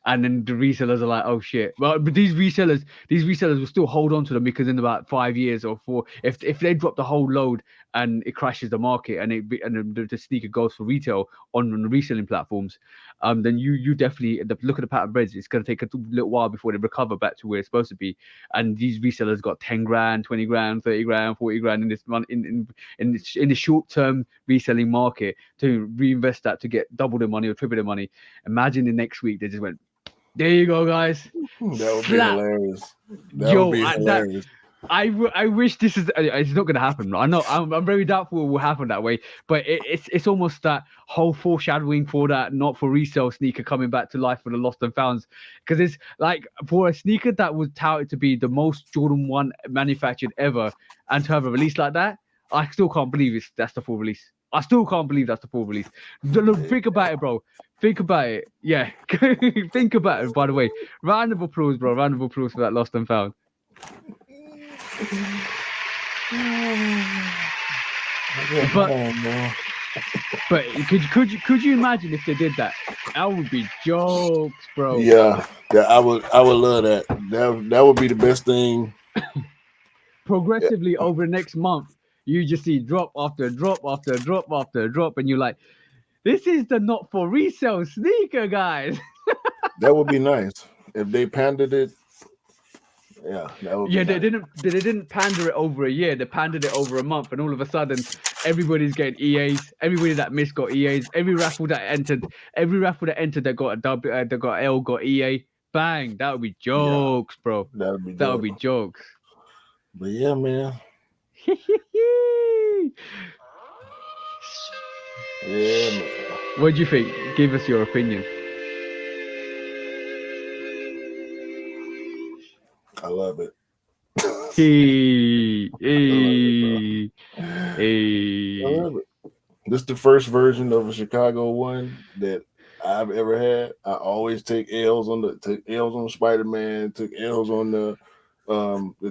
And then the resellers are like, oh shit. Well, but these resellers will still hold on to them because in about 5 years or 4, if they drop the whole load and it crashes the market and the sneaker goes for retail on the reselling platforms, then you definitely look at the pattern breads. It's going to take a little while before they recover back to where it's supposed to be. And these resellers got 10 grand, 20 grand, 30 grand, 40 grand in this month in the short term reselling market to reinvest that to get double the money or triple the money. Imagine the next week they just went, there you go, guys. That would be hilarious. I wish this is. It's not going to happen. I know. I'm very doubtful it will happen that way. But it's almost that whole foreshadowing for that not for resale sneaker coming back to life for the lost and founds. Because it's like for a sneaker that was touted to be the most Jordan 1 manufactured ever, and to have a release like that, I still can't believe that's the full release. I still can't believe that's the full release. Think about it, bro. Think about it. Yeah. Think about it, by the way. Round of applause, bro. Round of applause for that lost and found. But could you imagine if they did that? That would be jokes, bro. Yeah, I would love that. That would be the best thing. Progressively over the next month, you just see drop after drop after drop after drop, and you're like, this is the not for resale sneaker, guys. That would be nice if they pandered it. Yeah, that would be nice. They didn't pander it over a year. They pandered it over a month, and all of a sudden, everybody's getting EAs. Everybody that missed got EAs. Every raffle that entered that got a W, that got L, got EA. Bang! That would be jokes, bro. That would be jokes. But yeah, man. Yeah, man. What do you think? Give us your opinion. I love it. Hey. I love it. This is the first version of a Chicago one that I've ever had. I always take L's on Spider-Man, took L's on the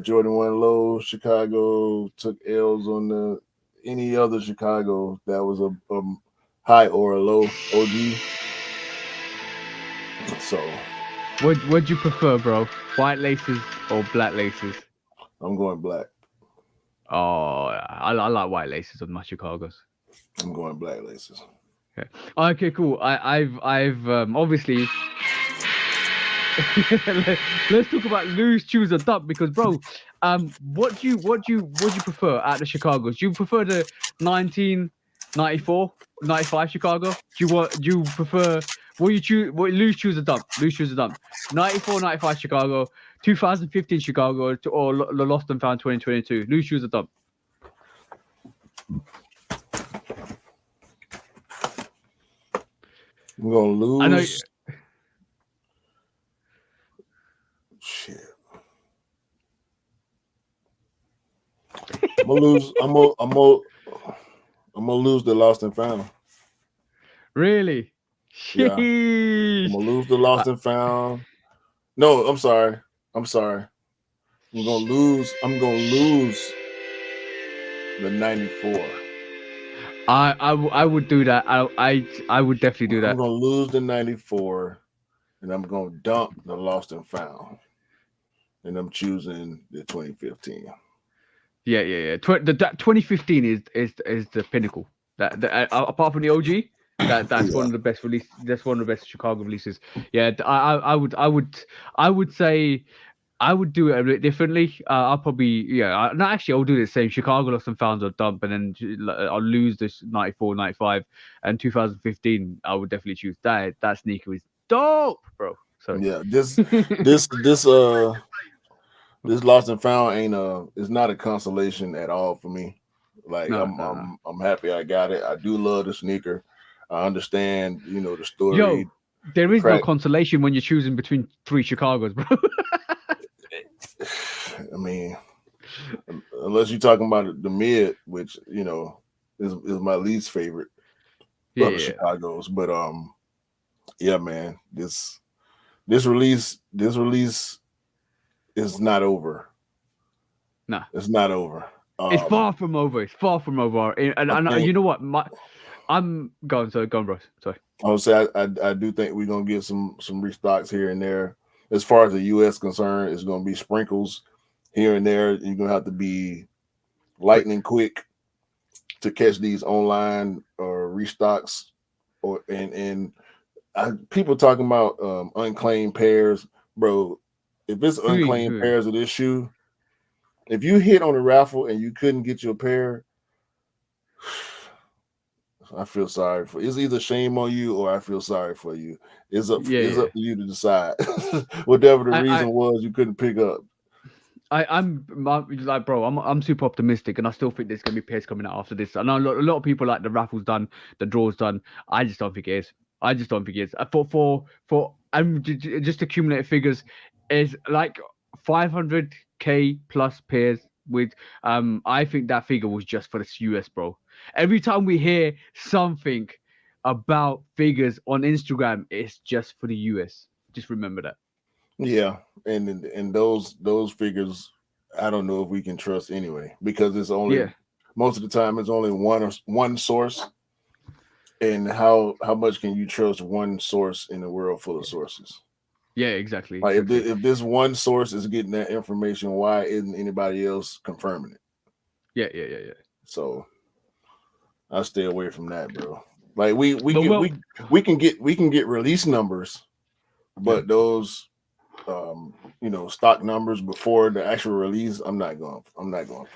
Jordan 1 Low Chicago, took L's on the any other Chicago that was a high or a low OG. So What'd you prefer, bro? White laces or black laces? I'm going black. Oh, I like white laces on my Chicago's. I'm going black laces. Okay, cool. I've obviously let's talk about lose, choose, or dump because, bro, what do you prefer at the Chicago's? Do you prefer the 1994, 95 Chicago? Do you prefer what you choose? What lose, choose, or dump? Lose, choose, or dump? 94, 95 Chicago, 2015 Chicago, or the Lost and Found 2022. Lose, choose, or dump? I'm gonna lose. I know. Shit. I'm gonna lose. I'm gonna lose the Lost and Found. Really? Yeah. I'm Sheesh. gonna lose the Lost and Found. No, I'm sorry. I'm gonna lose the 94. I would do that. I would definitely do I'm that. gonna lose the 94, and I'm gonna dump the Lost and Found, and I'm choosing the 2015. Yeah. That 2015 is the pinnacle. Apart from the OG, that's one of the best release. That's one of the best Chicago releases. Yeah, I would say I would do it a bit differently. I'll probably no, actually I'll do the same. Chicago Lost and Found or dump, and then I'll lose this 94, 95, and 2015. I would definitely choose that. That sneaker is dope, bro. So Yeah, this Lost and Found is not a consolation at all for me. Like no. I'm happy I got it. I do love the sneaker. I understand, the story. Yo, there is no consolation when you're choosing between three Chicagos, bro. I mean, unless you're talking about the mid, which is my least favorite of the Chicago's. But yeah, man, this release is not over. Nah, it's not over. It's far from over. It's far from over. And you know what? I'm going. Sorry, go on, bro. Sorry. I would say I do think we're gonna get some restocks here and there. As far as the U.S. concerned, it's gonna be sprinkles here and there. You're gonna have to be lightning quick to catch these online or restocks, and people talking about unclaimed pairs, bro. If it's unclaimed pairs of this shoe, if you hit on a raffle and you couldn't get your pair, I feel sorry for. It's either shame on you or I feel sorry for you. It's up to you to decide. Whatever the reason was, you couldn't pick up. I'm like, bro, I'm super optimistic, and I still think there's gonna be pairs coming out after this. I know a lot of people like the raffles done, the draws done. I just don't think it is. I just don't think it is. For just accumulated figures is like 500K plus pairs with I think that figure was just for the US, bro. Every time we hear something about figures on Instagram, it's just for the US. Just remember that. Yeah, and those figures, I don't know if we can trust anyway, because it's only most of the time it's only one source. And how much can you trust one source in a world full of sources? Yeah, exactly. Like if this one source is getting that information, why isn't anybody else confirming it? Yeah. So I stay away from that, bro. Like we can get release numbers, but those stock numbers before the actual release, I'm not going for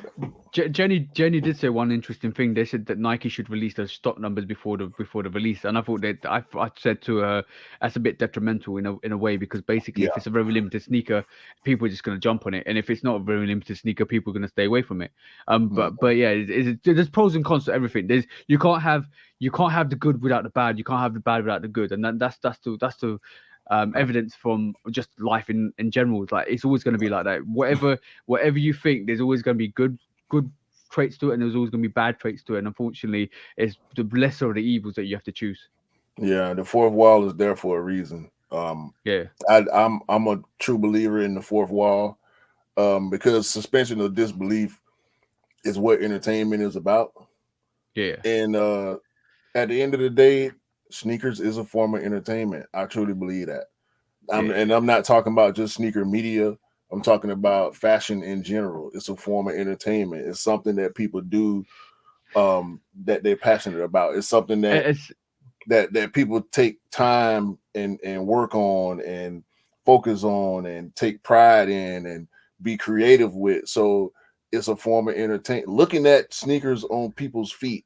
that. Jenny did say one interesting thing. They said that Nike should release those stock numbers before the release, and I thought that I said to her that's a bit detrimental in a way, because basically if it's a very limited sneaker, people are just going to jump on it, and if it's not a very limited sneaker, people are going to stay away from it. But yeah, there's pros and cons to everything. You can't have the good without the bad. You can't have the bad without the good, and that's the evidence from just life in general. It's like it's always going to be like that. Whatever you think, there's always going to be good traits to it, and there's always going to be bad traits to it. And unfortunately, it's the lesser of the evils that you have to choose. Yeah, the fourth wall is there for a reason. Yeah, I'm a true believer in the fourth wall, because suspension of disbelief is what entertainment is about. yeah, And at the end of the day, sneakers is a form of entertainment. I truly believe that. And I'm not talking about just sneaker media. I'm talking about fashion in general. It's a form of entertainment. It's something that people do, that they're passionate about. It's something that it's that people take time and work on and focus on and take pride in and be creative with. So it's a form of entertainment. Looking at sneakers on people's feet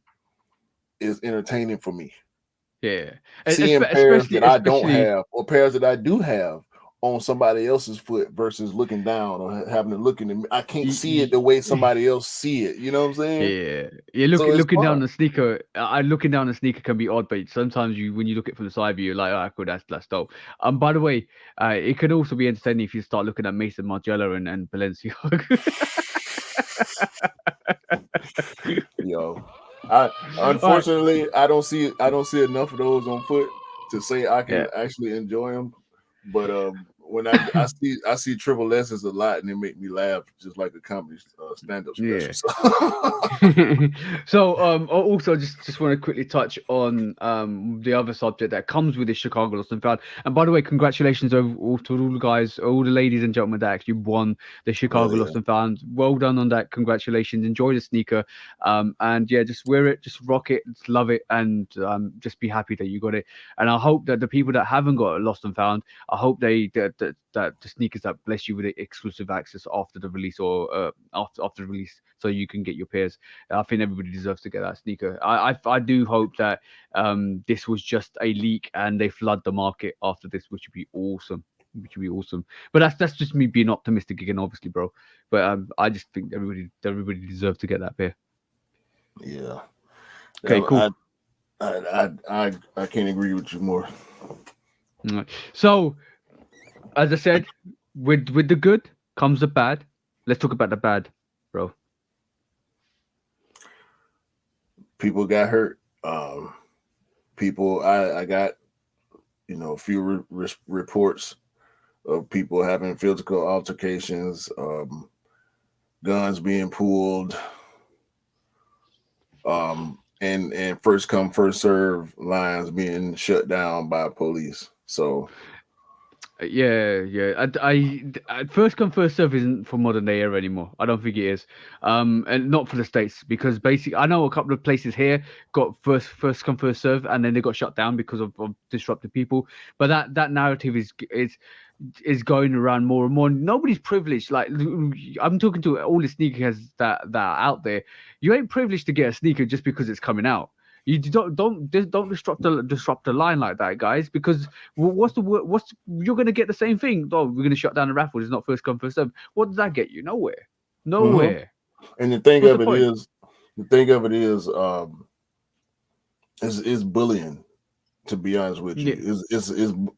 is entertaining for me. yeah, Seeing pairs especially that I don't especially. have or pairs that I do have on somebody else's foot versus looking down or having to look in the, I can't see it the way somebody else see it. You know what I'm saying? Yeah, yeah. So it's Looking down fun. the sneaker. Looking down the sneaker can be odd, but sometimes when you look at it from the side view, you're like, "Oh, cool, that's dope." By the way, it can also be entertaining if you start looking at Mason Margiela and Balenciaga. Yo, I All right. unfortunately I don't see enough of those on foot to say I can Yeah. actually enjoy them. But when I see triple S's a lot, and they make me laugh just like a comedy stand up special. Yeah. So So also just want to quickly touch on the other subject that comes with the Chicago Lost and Found. And by the way, congratulations to all the guys, all the ladies and gentlemen that actually won the Chicago hell yeah, Lost and Found. Well done on that. Congratulations. Enjoy the sneaker. And yeah, just wear it, just rock it, just love it, and just be happy that you got it. And I hope that the people that haven't got Lost and Found, I hope that the sneakers that bless you with exclusive access after the release or after the release, so you can get your pairs. I think everybody deserves to get that sneaker. I do hope that this was just a leak and they flood the market after this, which would be awesome. Which would be awesome. But that's just me being optimistic again, obviously, bro. But I just think everybody deserves to get that pair. yeah. Okay, cool. I can't agree with you more. All right. So as I said, with the good comes the bad. Let's talk about the bad, bro. People got hurt. People I got a few reports of people having physical altercations, guns being pulled, and first come first serve lines being shut down by police. So Yeah. First come first serve isn't for modern day era anymore. I don't think it is. And not for the states because basically I know a couple of places here got first come first serve and then they got shut down because of disruptive people. But that narrative is going around more and more. Nobody's privileged. Like I'm talking to all the sneakerheads that are out there. You ain't privileged to get a sneaker just because it's coming out. You don't disrupt the line like that, guys. Because what's you're gonna get the same thing. Oh, we're gonna shut down the raffle. It's not first come first serve. What does that get you? Nowhere. mhm. Nowhere. And the thing What's the of it point? is, is bullying. To be honest with you, Yeah.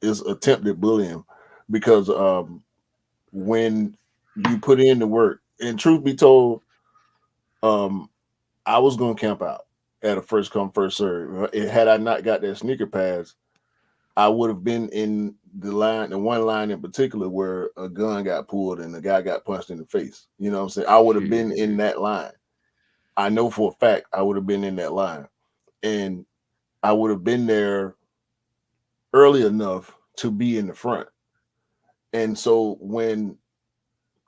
is attempted bullying because when you put in the work, and truth be told, um, I was gonna camp out at a first come first serve. Had I not got that sneaker pads, I would have been in the one line in particular where a gun got pulled and the guy got punched in the face. You know what I'm saying? I would have been in Shoot. that line. I know for a fact I would have been in that line. And I would have been there early enough to be in the front. And so when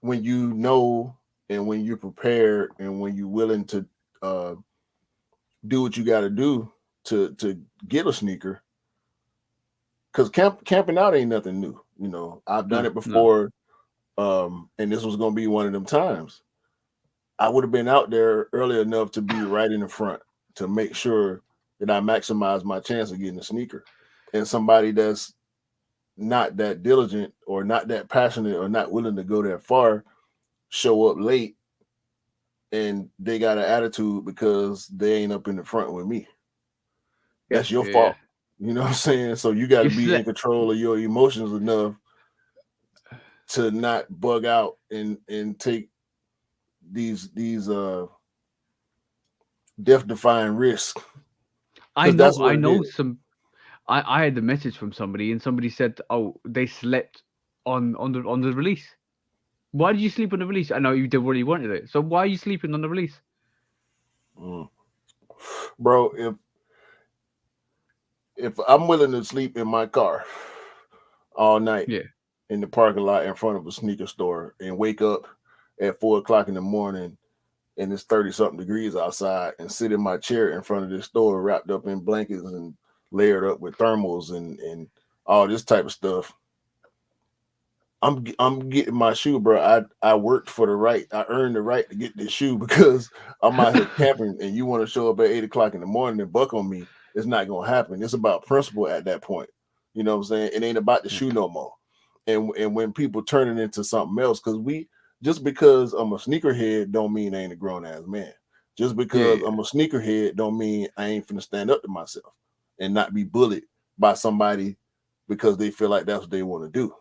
you know and when you're prepared and when you're willing to uh, do what you got to do to get a sneaker, because camping out ain't nothing new. I've done No, it no. before, and this was gonna be one of them times. I would have been out there early enough to be right in the front to make sure that I maximize my chance of getting a sneaker. And somebody that's not that diligent or not that passionate or not willing to go that far show up late and they got an attitude because they ain't up in the front with me. Yeah, That's your yeah. fault. You know what I'm saying? So you got to You be in slept. control of your emotions enough to not bug out and take these death defying risks, I because know. that's I what it know is. some. I had a message from somebody, and somebody said, "Oh, they slept on the release." Why did you sleep on the release? I know you did really wanted it. So why are you sleeping on the release? Mm. Bro, if I'm willing to sleep in my car all night Yeah. in the parking lot in front of a sneaker store and wake up at 4 o'clock in the morning and it's 30 something degrees outside and sit in my chair in front of this store wrapped up in blankets and layered up with thermals and all this type of stuff. I'm getting my shoe, bro. I worked for the right. I earned the right to get this shoe because I'm out here camping, and you want to show up at 8 o'clock in the morning and buck on me. It's not gonna happen. It's about principle at that point. You know what I'm saying? It ain't about the shoe no more. And when people turn it into something else, because we just because I'm a sneakerhead don't mean I ain't a grown ass man. Just because Yeah. I'm a sneakerhead don't mean I ain't finna stand up to myself and not be bullied by somebody because they feel like that's what they want to do.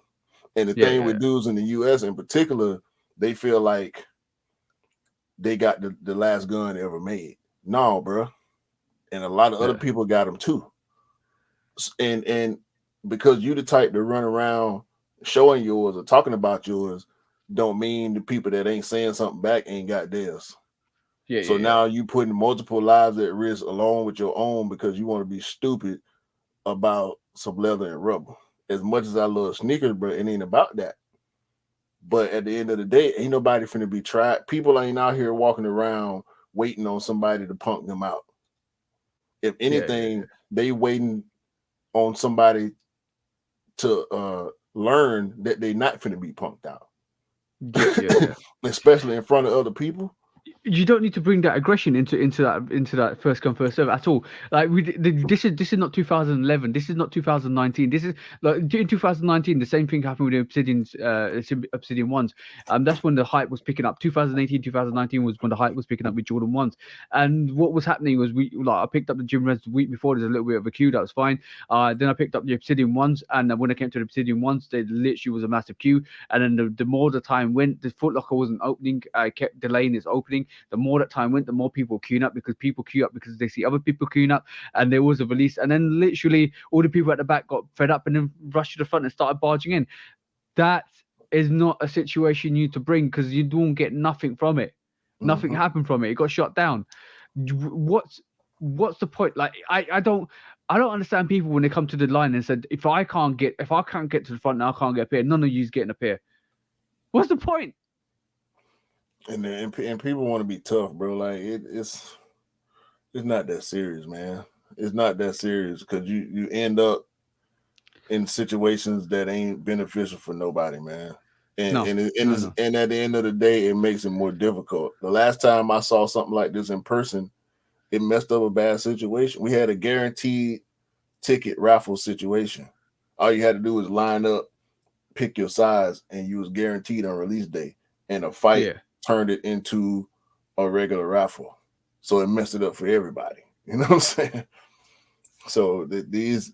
And the Yeah. thing Yeah. with dudes in the US in particular, they feel like they got the last gun ever made. No, bro. And a lot of other Yeah. people got them too. And because you the type to run around showing yours or talking about yours, don't mean the people that ain't saying something back ain't got theirs. Yeah. So Yeah. now you putting multiple lives at risk along with your own because you want to be stupid about some leather and rubber. As much as I love sneakers, bro, it ain't about that. But at the end of the day, ain't nobody finna be tried. People ain't out here walking around waiting on somebody to punk them out. If Yeah. Yeah. anything, they waiting on somebody to learn that they not finna be punked out, Yeah. Yeah. Yeah. especially in front of other people. You don't need to bring that aggression into that first come first serve at all. Like this is not 2011. This is not 2019. This is like in 2019. The same thing happened with the Obsidian ones. That's when the hype was picking up. 2018, 2019 was when the hype was picking up with Jordan ones. And what was happening was I picked up the Gym Reds the week before. There's a little bit of a queue. That was fine. Then I picked up the Obsidian ones, and when I came to the Obsidian ones, they literally was a massive queue. And then the more the time went, the Foot Locker wasn't opening. I kept delaying its opening. The more that time went, the more people queuing up because people queue up because they see other people queuing up, and there was a release. And then literally all the people at the back got fed up and then rushed to the front and started barging in. That is not a situation you need to bring because you don't get nothing from it. Nothing Mhm. happened from it. It got shut down. What's the point? Like I don't understand people when they come to the line and said if I can't get to the front now, I can't get a pair. None of you's getting a pair. What's the point? And people want to be tough, bro. Like it's not that serious, man. It's not that serious because you end up in situations that ain't beneficial for nobody, man. And No, and it- and, no, it's, no. and at the end of the day, it makes it more difficult. The last time I saw something like this in person, it messed up a bad situation. We had a guaranteed ticket raffle situation. All you had to do was line up, pick your size, and you was guaranteed on release day. And a fight Yeah. turned it into a regular raffle. So it messed it up for everybody. You know what I'm saying? So these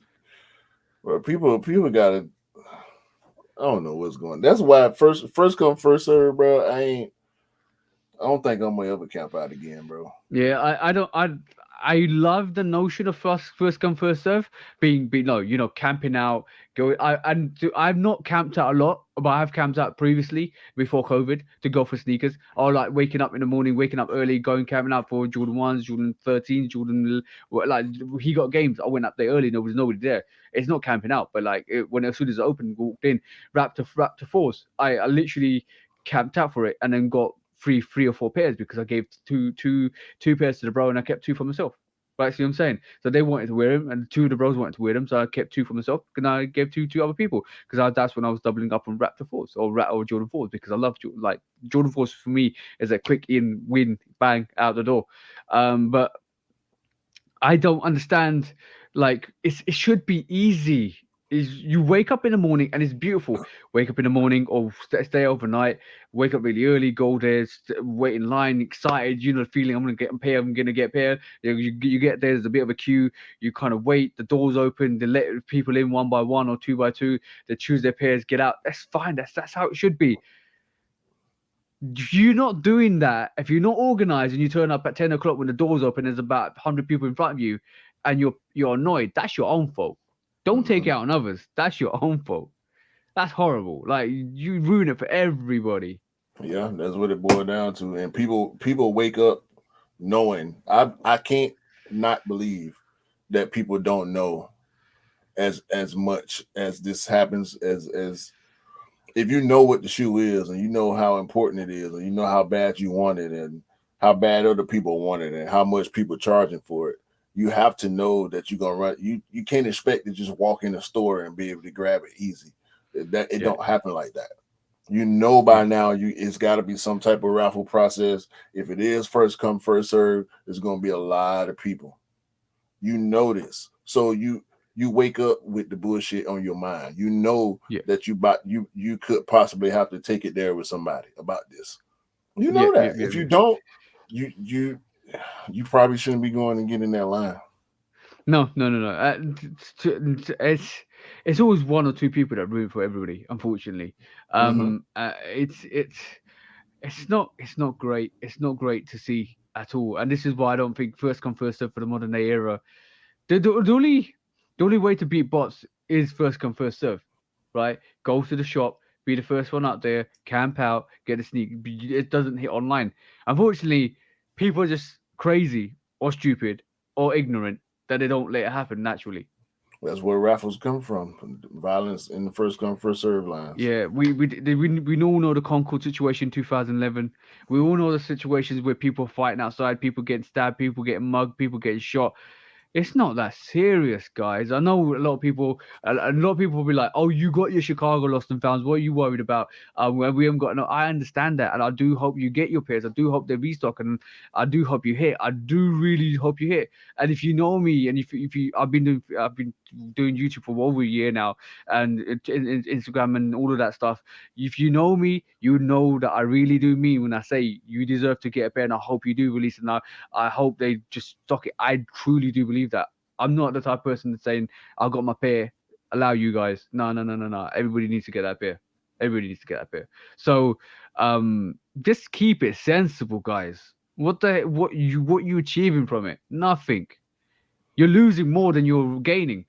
well, people gotta I don't know what's going. That's why first come first serve, bro. I don't think I'm gonna ever camp out again, bro. Yeah, I don't I love the notion of first come first serve being no, camping out, go I've not camped out a lot, but I've camped out previously before COVID to go for sneakers. Or like waking up in the morning, waking up early, going camping out for Jordan 1s, Jordan 13s, like he got games. I went up there early, there was nobody there. It's not camping out, but like when as soon as it opened, walked in, Raptor 4s. I literally camped out for it and then got three or four pairs because I gave two pairs to the bro and I kept two for myself. Right, see what I'm saying? So they wanted to wear them, and two of the bros wanted to wear them, so I kept two for myself, and I gave two other people because that's when I was doubling up on Raptor fours or Jordan fours because I love like Jordan fours for me is a quick in win bang out the door. But I don't understand. Like it should be easy. is you wake up in the morning and it's beautiful. Wake up in the morning or stay overnight. Wake up really early, go there, wait in line, excited. You know, feeling I'm gonna get paid. I'm gonna get paid. You get there. There's a bit of a queue. You kind of wait. The doors open. They let people in one by one or two by two. They choose their pairs, get out. That's fine. That's how it should be. If you're not doing that, if you're not organized and you turn up at 10 o'clock when the doors open, there's about 100 people in front of you, and you're annoyed. That's your own fault. Don't take it out on others. That's your own fault. That's horrible. Like you ruin it for everybody. Yeah, that's what it boiled down to. And people wake up knowing. I can't not believe that people don't know as much as this happens as if you know what the shoe is and you know how important it is and you know how bad you want it and how bad other people want it and how much people charging for it, you have to know that you're gonna run. You can't expect to just walk in a store and be able to grab it easy. That it don't happen like that. You know by now it's got to be some type of raffle process. If it is first come first serve, there's gonna be a lot of people. You know this, so you wake up with the bullshit on your mind. You know that you could possibly have to take it there with somebody about this. You know that. If you don't, you probably shouldn't be going and getting that line. No. It's always one or two people that ruin for everybody. Unfortunately, it's not great. It's not great to see at all. And this is why I don't think first come first serve for the modern day era. The only way to beat bots is first come first serve, right? Go to the shop, be the first one out there, camp out, get a sneak. It doesn't hit online. Unfortunately, people are just crazy or stupid or ignorant that they don't let it happen naturally. That's where raffles come from. Violence in the first come first serve lines. Yeah, we all know the Concord situation 2011. We all know the situations where people fighting outside, people getting stabbed, people getting mugged, people getting shot. It's not that serious, guys. I know a lot of people will be like, "Oh, you got your Chicago lost and founds. What are you worried about? We haven't got no." I understand that, and I do hope you get your pairs. I do hope they restock, and I do hope you hit. I do really hope you hit. And if you know me, and if you, I've been doing YouTube for over a year now, and Instagram and all of that stuff. If you know me, you know that I really do mean when I say you deserve to get a pair, and I hope you do release it now. I hope they just stock it. I truly do believe that. I'm not the type of person that's saying I got my pair. Allow you guys. No. Everybody needs to get that pair. Everybody needs to get that pair. So, just keep it sensible, guys. What you achieving from it? Nothing. You're losing more than you're gaining.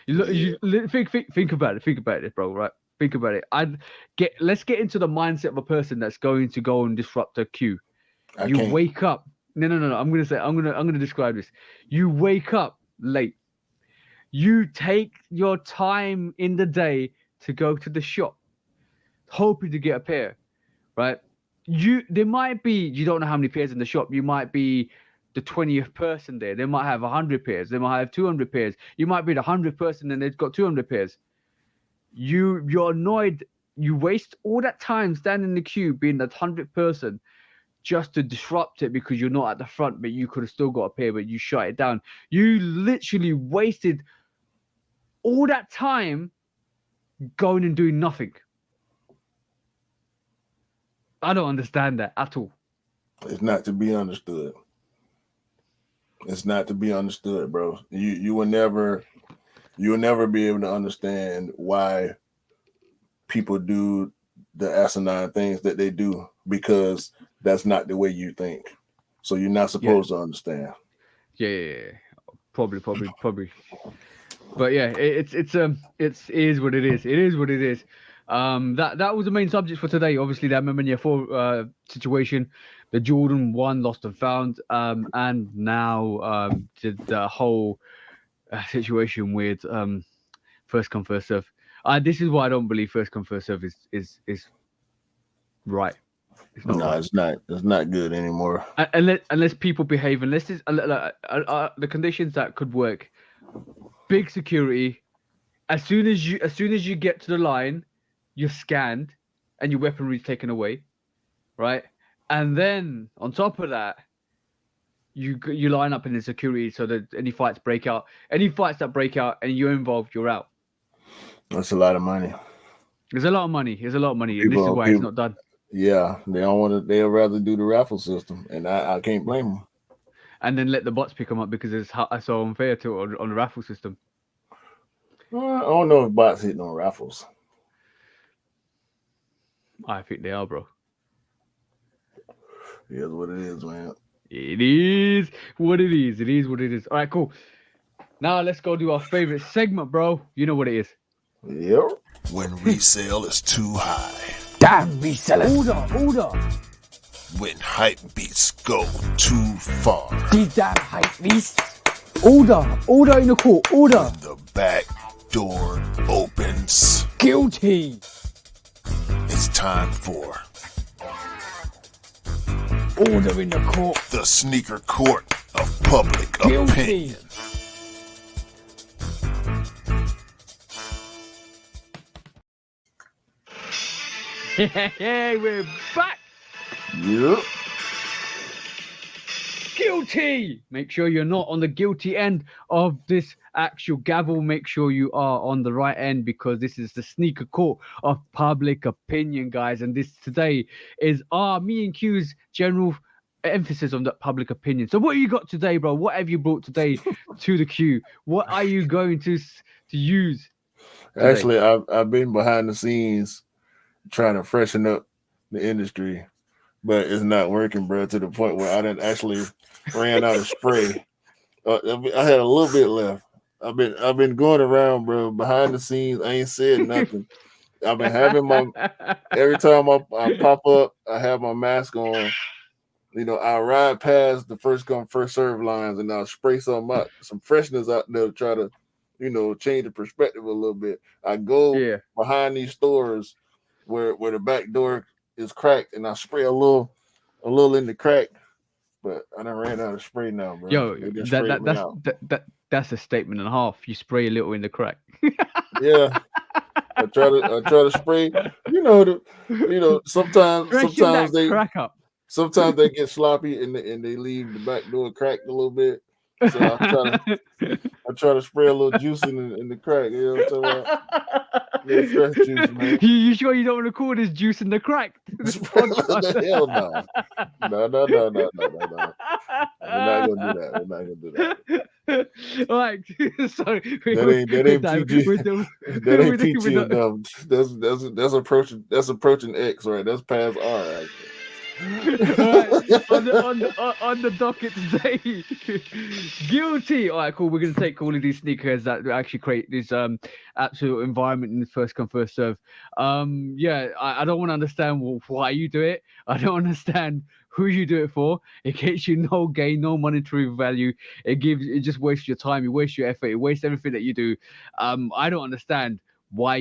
Think about it. Think about it, bro. Right? Think about it. Let's get into the mindset of a person that's going to go and disrupt a queue. Wake up. No. I'm gonna describe this. You wake up late. You take your time in the day to go to the shop, hoping to get a pair, right? There might be, you don't know how many pairs in the shop. You might be the 20th person there. They might have 100 pairs. They might have 200 pairs. You might be the 100th person and they've got 200 pairs. You're annoyed. You waste all that time standing in the queue, being the 100th person, just to disrupt it because you're not at the front, but you could have still got a pair, but you shut it down. You literally wasted all that time going and doing nothing. I don't understand that at all. It's not to be understood. It's not to be understood, bro. You will never be able to understand why people do the asinine things that they do, because that's not the way you think. So you're not supposed to understand. Yeah. Probably. But yeah, it is what it is. It is what it is. That was the main subject for today. Obviously, that A Ma Maniere 4 situation, the Jordan 1 lost and found, and now the whole situation with first come first serve. This is why I don't believe first come first serve is right. It's not right. It's not good anymore. Unless people behave, unless the conditions that could work. Big security. As soon as you get to the line, you're scanned and your weaponry is taken away, right? And then on top of that, you line up in the security so that any fights that break out and you're involved, you're out. That's a lot of money. There's a lot of money. There's a lot of money, and this is People, why it's people, not done. yeah, they don't want to. They'd rather do the raffle system, and I can't blame them. And then let the bots pick them up because it's so unfair to on the raffle system. I don't know if bots hitting on raffles. I think they are, bro. It is what it is, man. It is what it is. It is what it is. All right, cool. Now let's go do our favorite segment, bro. You know what it is. Yep. When resale is too high. Damn resellers. Order. When hype beats go too far. These damn hype beasts. Order in the court. Order. The back door opens. Guilty. It's time for Order in the court. the sneaker court of public Guilty. opinion. Hey, we're back. Yep. Guilty. Make sure you're not on the guilty end of this actual gavel. Make sure you are on the right end because this is the sneaker court of public opinion, guys. And this today is me and Q's general emphasis on that public opinion. So what you got today, bro? What have you brought today to the Q? What are you going to use today? Actually, I've been behind the scenes trying to freshen up the industry, but it's not working, bro. To the point where I didn't actually ran out of spray. I had a little bit left. I've been going around, bro, behind the scenes. I ain't said nothing. I've been having my every time I pop up, I have my mask on. You know, I ride past the first come first serve lines, and I'll spray some freshness out there to try to, you know, change the perspective a little bit. I go behind these stores where the back door is cracked, and I spray a little in the crack. But I done ran out of spray now, bro. Yo, that's a statement and a half. You spray a little in the crack. Yeah. I try to spray. Sometimes they crack up. Sometimes they get sloppy and they leave the back door cracked a little bit. So I try to spray a little juice in the crack. You know what I'm talking about? Fresh juice, man. You sure you don't want to call this juice in the crack? Hell no. No. We're not gonna do that. All right. Sorry. That ain't PG enough. That's approaching X, right? That's past R, actually. Right, on the docket today, guilty. All right, cool. We're gonna take all of these sneakers that actually create this absolute environment in the first come first serve. I don't want to understand why you do it. I don't understand who you do it for. It gets you no gain, no monetary value. It just wastes your time. It wastes your effort. It wastes everything that you do. I don't understand why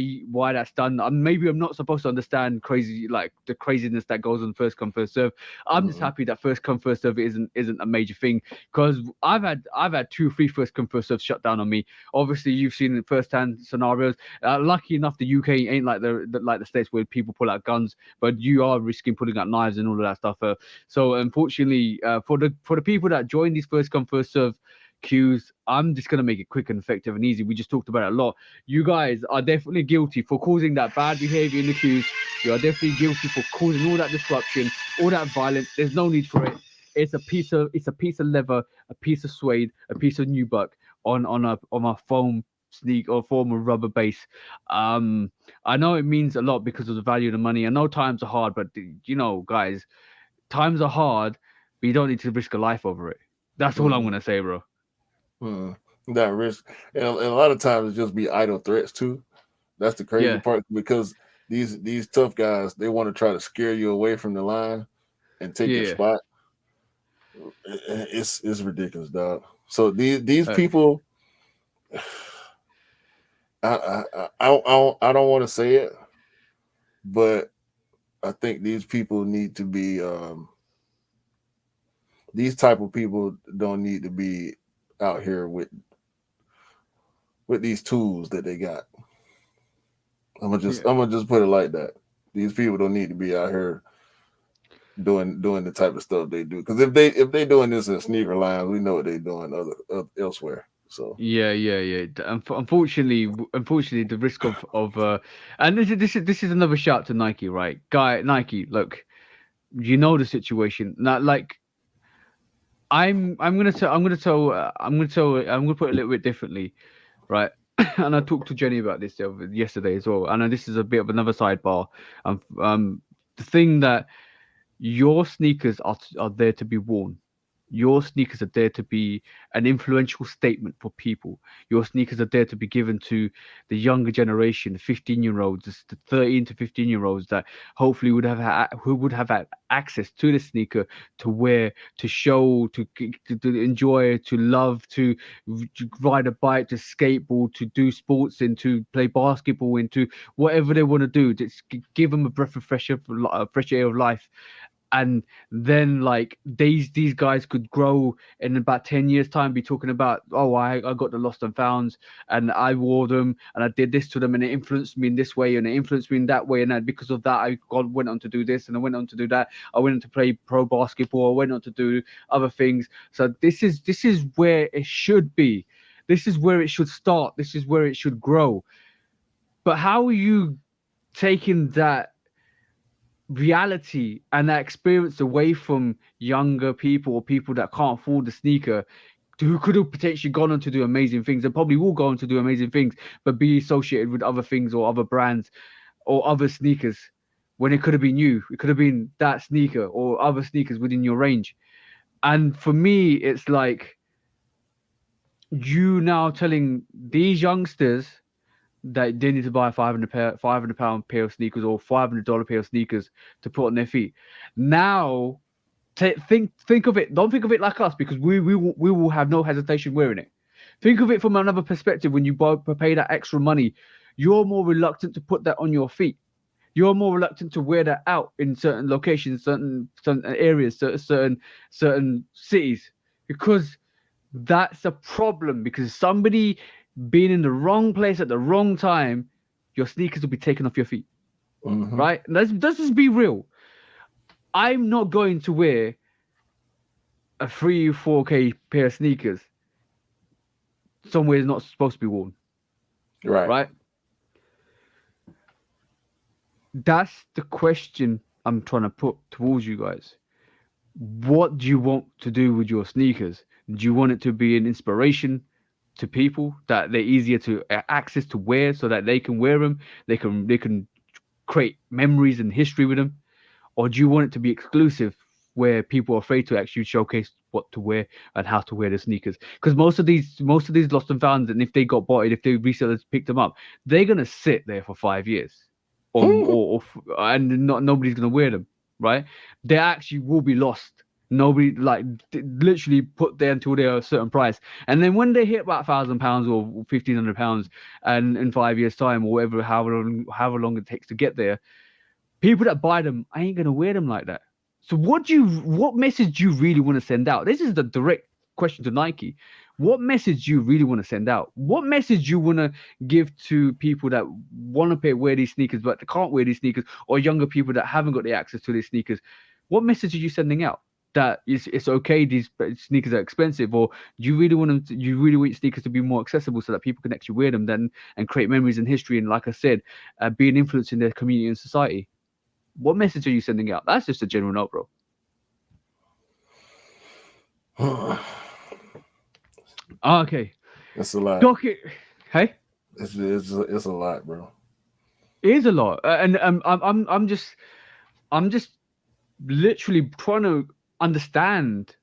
that's done. Maybe I'm not supposed to understand the craziness that goes on first come first serve. I'm just happy that first come first serve isn't a major thing, because I've had 2-3 first come first serve shut down on me. Obviously you've seen first hand scenarios. Lucky enough the UK ain't like the States where people pull out guns, but you are risking pulling out knives and all of that stuff. So unfortunately for the people that join these first come first serve queues, I'm just going to make it quick and effective and easy. We just talked about it a lot. You guys are definitely guilty for causing that bad behavior in the queues. You are definitely guilty for causing all that disruption, all that violence. There's no need for it. It's a piece of leather, a piece of suede, a piece of nubuck on a foam sneak or form of rubber base. I know it means a lot because of the value of the money. I know times are hard, but guys, times are hard, but you don't need to risk a life over it. That's all I'm going to say, bro. That risk, and a lot of times it just be idle threats too. That's the crazy part, because these tough guys, they want to try to scare you away from the line and take your spot. It's ridiculous, dog. So these people, I don't want to say it, but I think these people need to be these type of people don't need to be out here with these tools that they got. I'm gonna just put it like that. These people don't need to be out here doing the type of stuff they do. Because if they doing this in sneaker lines, we know what they doing elsewhere. So Yeah. Unfortunately, the risk of and this is another shout to Nike, right? Nike, look, you know the situation. Not like I'm gonna put it a little bit differently, right? And I talked to Jenny about this yesterday as well. And this is a bit of another sidebar. The thing that your sneakers are there to be worn. Your sneakers are there to be an influential statement for people. Your sneakers are there to be given to the younger generation, the 15-year-olds, the 13 to 15-year-olds that hopefully who would have had access to the sneaker to wear, to show, to enjoy, to love, to ride a bike, to skateboard, to do sports, and to play basketball, into whatever they want to do. Just give them a breath of fresh air of life. And then like these guys could grow in about 10 years time, be talking about, oh, I got the lost and founds and I wore them and I did this to them and it influenced me in this way and it influenced me in that way, and then because of that went on to do this and I went on to do that. I went on to play pro basketball, I went on to do other things. So this is where it should be. This is where it should start. This is where it should grow. But how are you taking that reality and that experience away from younger people or people that can't afford the sneaker, who could have potentially gone on to do amazing things and probably will go on to do amazing things, but be associated with other things or other brands or other sneakers, when it could have been you, it could have been that sneaker or other sneakers within your range. And for me, it's like you now telling these youngsters that they need to buy a £500 pair of sneakers or $500 pair of sneakers to put on their feet. Now, think of it. Don't think of it like us, because we will have no hesitation wearing it. Think of it from another perspective. When you pay that extra money, you're more reluctant to put that on your feet. You're more reluctant to wear that out in certain locations, certain areas, certain cities, because that's a problem. Because somebody being in the wrong place at the wrong time, your sneakers will be taken off your feet. Right? Let's just be real. I'm not going to wear a 3-4K pair of sneakers somewhere it's not supposed to be worn. Right? That's the question I'm trying to put towards you guys. What do you want to do with your sneakers? Do you want it to be an inspiration to people, that they're easier to access to wear so that they can wear them, they can create memories and history with them? Or do you want it to be exclusive, where people are afraid to actually showcase what to wear and how to wear the sneakers? Because most of these lost and found, and if they got bought, if the resellers picked them up, they're gonna sit there for 5 years, and nobody's gonna wear them, right? They actually will be lost. Nobody, like, literally put there until they're a certain price, and then when they hit about £1,000 or £1,500, and in 5 years time or whatever, however long it takes to get there, people that buy them, I ain't gonna wear them like that. So what message do you really want to send out? This is the direct question to Nike. What message do you really want to send out? What message do you want to give to people that want to wear these sneakers but they can't wear these sneakers, or younger people that haven't got the access to these sneakers? What message are you sending out? That it's okay, these sneakers are expensive, or do you really want them you really want sneakers to be more accessible so that people can actually wear them then and create memories and history, and like I said, be an influence in their community and society? What message are you sending out? That's just a general note, bro. Okay. That's a lot. Hey, It's a lot, bro. it is a lot, and I'm just literally trying to understand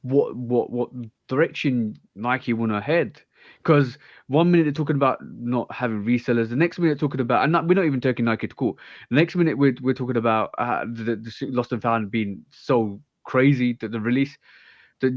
what direction Nike want to head. Because 1 minute they're talking about not having resellers, the next minute talking about, and we're not even taking Nike to court. The next minute we're talking about the lost and found being so crazy, that the release, that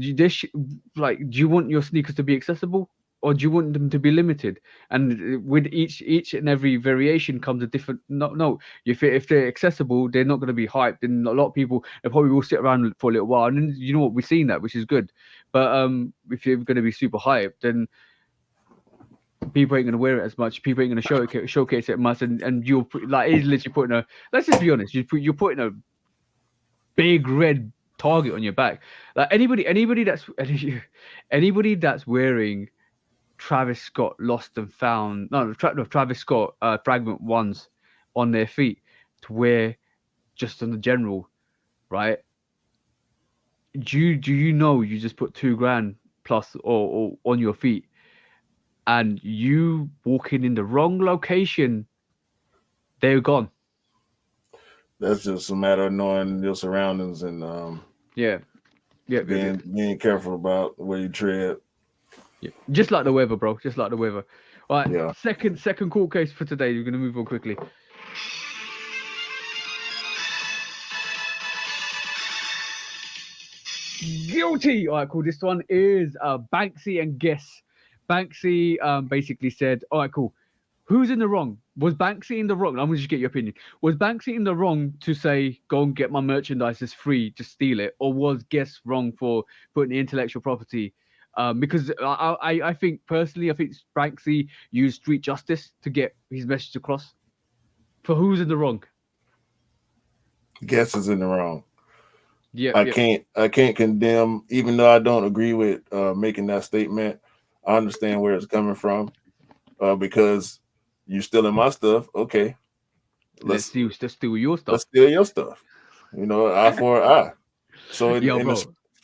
like, do you want your sneakers to be accessible, or do you want them to be limited? And with each and every variation comes a different. No. If they're accessible, they're not going to be hyped, and a lot of people, they probably will sit around for a little while, and then, you know what, we've seen that, which is good. But if you're going to be super hyped, then people ain't going to wear it as much. People ain't going to showcase it much, and you're like, it's literally putting a. Let's just be honest. You're putting a big red target on your back. Like anybody that's wearing Travis Scott Lost and Found, no, Travis Scott Fragment ones on their feet to wear just on the general, right? Do you know you just put 2 grand plus or on your feet, and you walking in the wrong location, they're gone. That's just a matter of knowing your surroundings and Yeah, yeah, yeah, yeah. being careful about where you tread. Yeah. Just like the weather, bro. Just like the weather. All right, Yeah. second court case for today. We're gonna move on quickly. Guilty. All right, cool. This one is Banksy and Guess. Banksy basically said, all right, cool. Who's in the wrong? Was Banksy in the wrong? I'm gonna just get your opinion. Was Banksy in the wrong to say, go and get my merchandise, it's free, just steal it? Or was Guess wrong for putting the intellectual property? Because I think personally, I think Banksy used street justice to get his message across. For who's in the wrong? Guess is in the wrong. Yep, I yep. can't condemn, even though I don't agree with making that statement. I understand where it's coming from because you stealing my stuff. Okay, let's Let's steal your let's stuff. steal your stuff. You know, eye for an eye. So Yo, bro.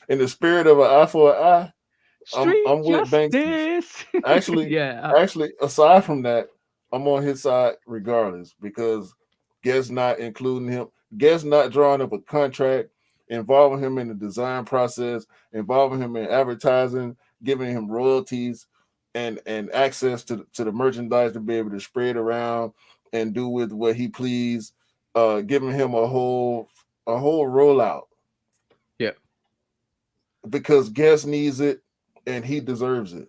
in the spirit of an eye for an eye, Street I'm with Banksy. justice. Actually, Yeah. aside from that, I'm on his side regardless because Guess not including him, Guess not drawing up a contract, involving him in the design process, involving him in advertising, giving him royalties and access to the merchandise to be able to spread around and do with what he please, giving him a whole rollout Yeah. because Guess needs it and he deserves it.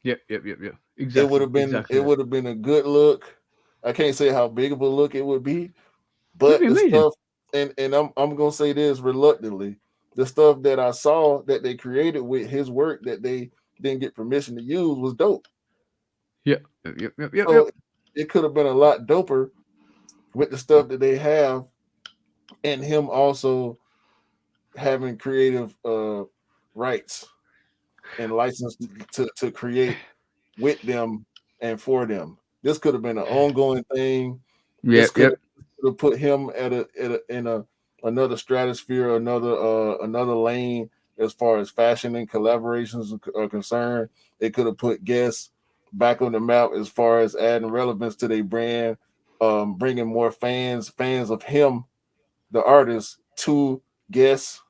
Yep. Yep. Yep. Yep. It would Exactly. have been Exactly it that. would have been a good look. I can't say how big of a look it would be, It'd but be the amazing. stuff and I'm gonna say this reluctantly, the stuff that I saw that they created with his work that they didn't get permission to use was dope. Yep. Yep. Yep. Yep. Yep. Yep. So it could have been a lot doper with the stuff that they have and him also having creative rights and license to create with them and for them. This could have been an ongoing thing. This Yep. could Yep. have put him in a another stratosphere, another lane as far as fashion and collaborations are concerned. It could have put Guess back on the map as far as adding relevance to their brand, bringing more fans of him, the artist, to Guess,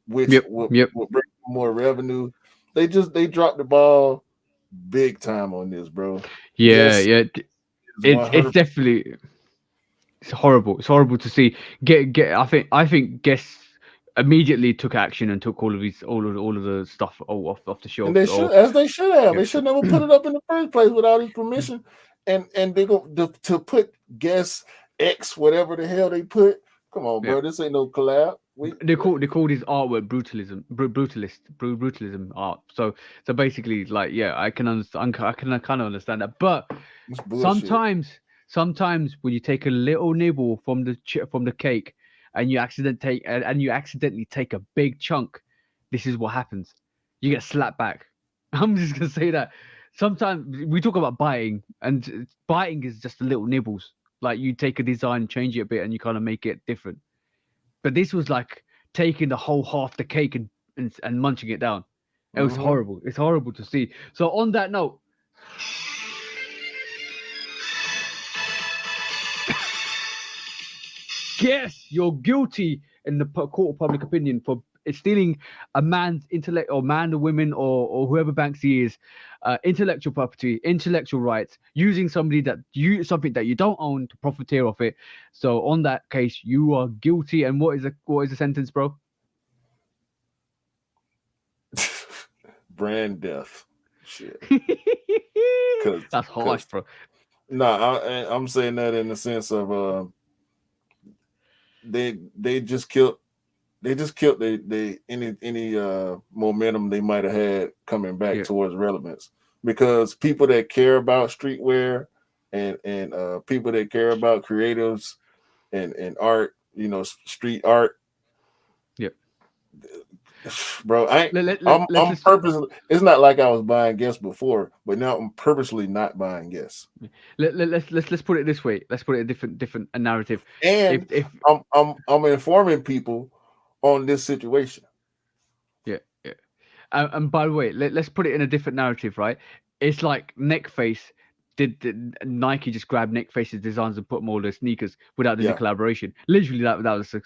which Yep. Yep. would bring more revenue. They dropped the ball big time on this, bro. Yeah. Guess Yeah. is It's 100. definitely it's horrible. It's horrible to see. Get. I think Guess immediately took action and took all of the stuff off the And shelf. they Or should, as they should have. yep. They should never put it up in the first place without his permission. And they go to put Guess X whatever the hell they put. Come on, Yep. bro. This ain't no collab. We They called his artwork brutalism art. So basically, like, yeah, I can understand. I can kind of understand that. But it's bullshit. sometimes when you take a little nibble from from the cake, and you accidentally take a big chunk, this is what happens. You get slapped back. I'm just gonna say that. Sometimes we talk about biting, and biting is just the little nibbles. Like, you take a design, change it a bit, and you kind of make it different. But this was like taking the whole half the cake and munching it down. It was Mm-hmm. horrible. It's horrible to see. So on that note, yes, you're guilty in the court of public opinion for stealing a man's intellect, or man or women, or whoever Banksy is, intellectual property, intellectual rights, using something that you don't own to profiteer off it. So on that case, you are guilty. And what is the sentence, bro? Brand death. Shit. Cause, That's harsh, cause bro. nah, I'm saying that in the sense of they just killed any momentum they might have had coming back Yeah. towards relevance because people that care about streetwear and people that care about creatives and art, street art, Yeah. bro, I'm Let's purposely. It's not like I was buying Guess before, but now I'm purposely not buying Guess. let's put it this way. Let's put it a different narrative. And If I'm informing people on this situation. yeah, yeah. And by the way, let's put it in a different narrative, right? It's like Neckface did Nike just grabbed Neckface's designs and put them all their sneakers without doing a Yeah, collaboration. Literally, that was a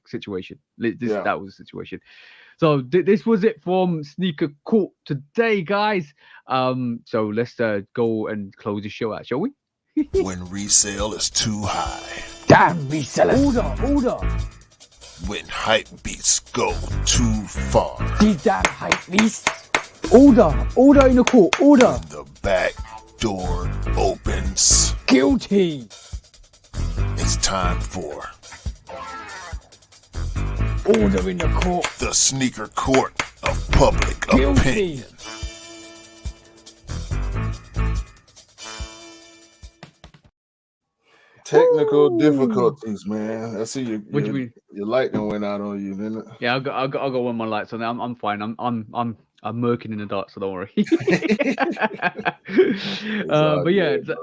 situation. yeah. That was a situation. So this was it from Sneaker Court today, guys. So let's go and close the show out, shall we? When resale is too high. Damn resellers! Order! When hype beats go too far. These damn hype beasts! Order in the court! Order! The back door opens. Guilty! It's time for Order in the court! the sneaker court of public Guilty! opinion. Technical difficulties, man. I see What do you mean? your lightning went out on you, didn't it? Yeah, I got one of my lights on. I'm fine. I'm murking in the dark, so don't worry. all But yeah, good, bro.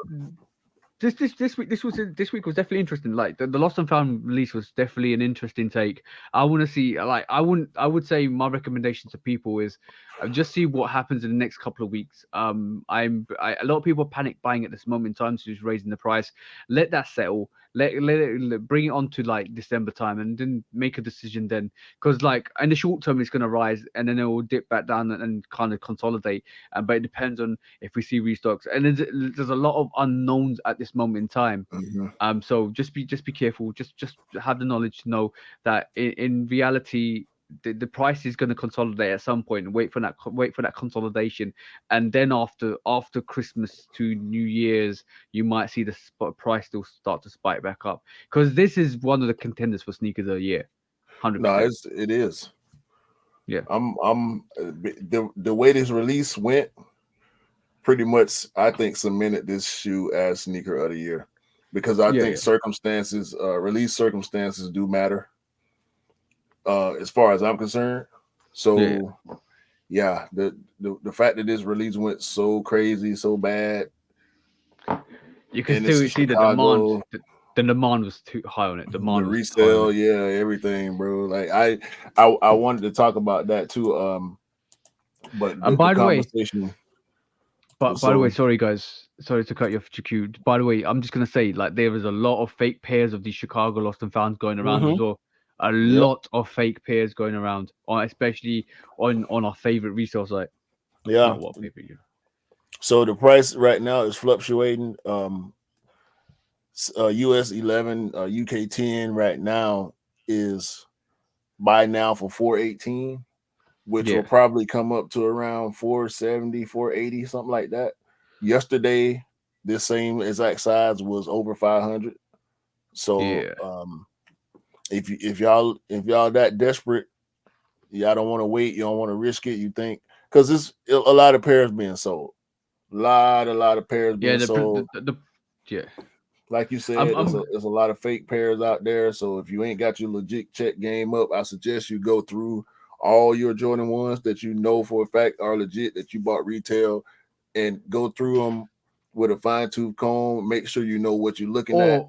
this week was definitely interesting. Like the Lost and Found release was definitely an interesting take. I want to see like I would say my recommendation to people is just see what happens in the next couple of weeks. A lot of people panic buying at this moment in time, so just raising the price. Let that settle. Let it bring it on to like December time, and then make a decision then. Because like in the short term, it's going to rise, and then it will dip back down and kind of consolidate. But it depends on if we see restocks, and there's a lot of unknowns at this moment in time. Mhm. So just be careful. Just have the knowledge to know that in reality, the price is going to consolidate at some point. Wait for that consolidation, and then after Christmas to New Year's, you might see the price still start to spike back up, because this is one of the contenders for sneakers of the year, No, 100%. it is. Yeah, I'm the way this release went, pretty much I think cemented this shoe as sneaker of the year, because I think circumstances, release circumstances do matter. As far as I'm concerned. So yeah, the fact that this release went so crazy, so bad, you can and it's still in see the demand. Chicago, The demand was too high on it. the Demand was high on resale, it. yeah, everything, bro. Like I wanted to talk about that too. But And the by the way, conversation But was by the way, so sorry guys, sorry to cut you off, GQ. By the way, I'm just gonna say, like, there is a lot of fake pairs of these Chicago Lost and Founds going around as well. A yep, lot of fake pairs going around, especially on our favorite resale site. yeah. Not what paper you. So the price right now is fluctuating. US 11, UK 10 right now is buy now for 418, which will Yeah, probably come up to around 470, 480, something like that. Yesterday, this same exact size was over 500. So yeah, if y'all that desperate, y'all don't want to wait, you don't want to risk it, you think, because it's a lot of pairs being sold. A lot of pairs yeah. being sold. Yeah. Like you said, I'm there's a lot of fake pairs out there. So if you ain't got your legit check game up, I suggest you go through all your Jordan ones that you know for a fact are legit, that you bought retail, and go through them with a fine tooth comb. Make sure you know what you're looking at.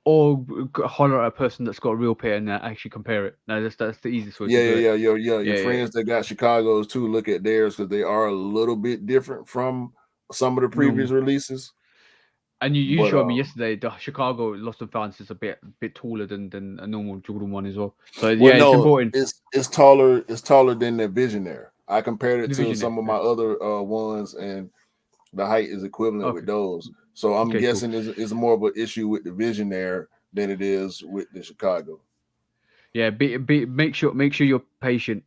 or holler at a person that's got a real pair and actually compare it. No, that's the easiest way Yeah, to do it. Your Yeah. friends that got Chicago's too, look at theirs, because they are a little bit different from some of the previous Normal. releases. And you But showed me yesterday the Chicago Lost and Found is a bit taller than a normal Jordan one as well. So well, yeah, it's no, important. it's taller than the Visionaire. I compared it to Division. some of my other ones, and the height is equivalent with Okay. those. So I'm Okay. Cool. guessing is more of an issue with the Visionaire than it is with the Chicago. Yeah. Make sure you're patient.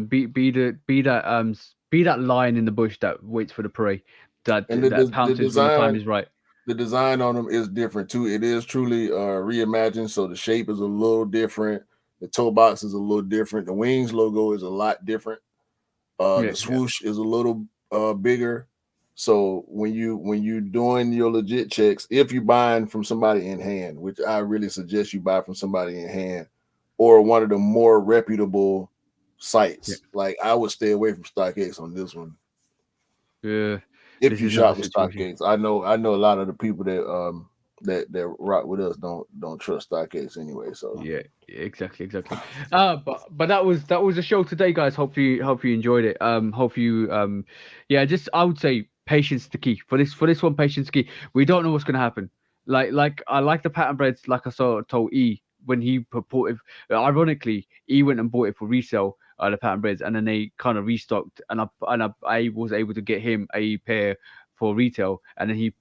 Be that lion in the bush that waits for the prey. And That pounces when the time is right. the design on them is different too. It is truly reimagined, so the shape is a little different. The toe box is a little different. The wings logo is a lot different. Yeah. The swoosh is a little bigger. So when you doing your legit checks, if you're buying from somebody in hand, which I really suggest you buy from somebody in hand, or one of the more reputable sites. Like I would stay away from StockX on this one. Yeah. If This you is another shop with situation. StockX, I know a lot of the people that rock with us don't trust StockX anyway. So Yeah, exactly. But that was the show today, guys. Hope you enjoyed it. Hope you yeah, just I would say patience is the key for this one. Patience is key. We don't know what's gonna happen. Like I like the pattern breads. Like I told E when he purported. Ironically, E went and bought it for resale. The pattern breads, and then they kind of restocked, and I was able to get him a pair for retail, and then he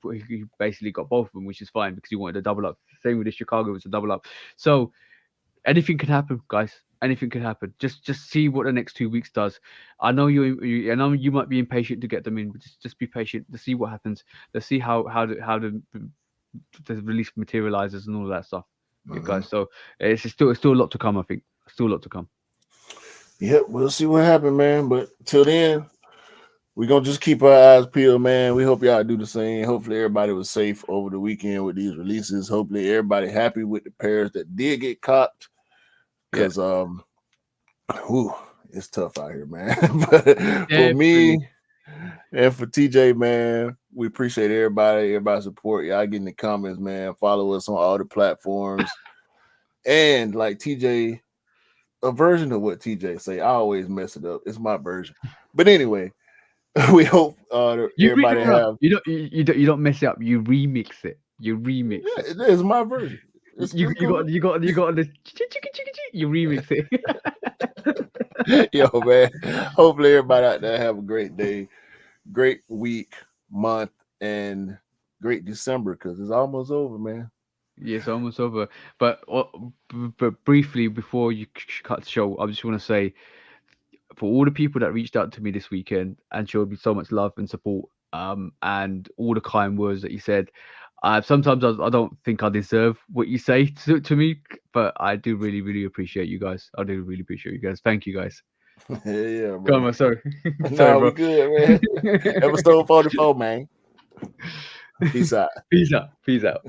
basically got both of them, which is fine because he wanted to double up. Same with the Chicago, it's a double up. So anything can happen, guys. Anything can happen. Just see what the next 2 weeks does. I know I know you might be impatient to get them in, but just be patient to see what happens. Let's see how the release materializes and all of that stuff, you guys. So it's still a lot to come. I think still a lot to come. yep, we'll see what happens, man. But till then, we're gonna just keep our eyes peeled, man. We hope y'all do the same. Hopefully, everybody was safe over the weekend with these releases. Hopefully, everybody happy with the pairs that did get copped. Because it's tough out here, man. But for me and for TJ, man, we appreciate everybody's support. Y'all get in the comments, man. Follow us on all the platforms. And like TJ, a version of what TJ say. I always mess it up. It's my version. But anyway, we hope everybody have. You don't mess it up. You remix it. You remix Yeah, it. it is my version. It's You cool. got the you remix Yo, man. Hopefully everybody out there have a great day, great week, month, and great December because it's almost over, man. Yes, almost over. But briefly before you cut the show, I just want to say for all the people that reached out to me this weekend and showed me so much love and support, and all the kind words that you said. Sometimes I don't think I deserve what you say to me, but I do really, really appreciate you guys. I do really appreciate you guys. Thank you, guys. Yeah, bro. Come on, sorry. No, Sorry, we bro. good, man. Episode 44, man. Peace out. Peace out. Peace out.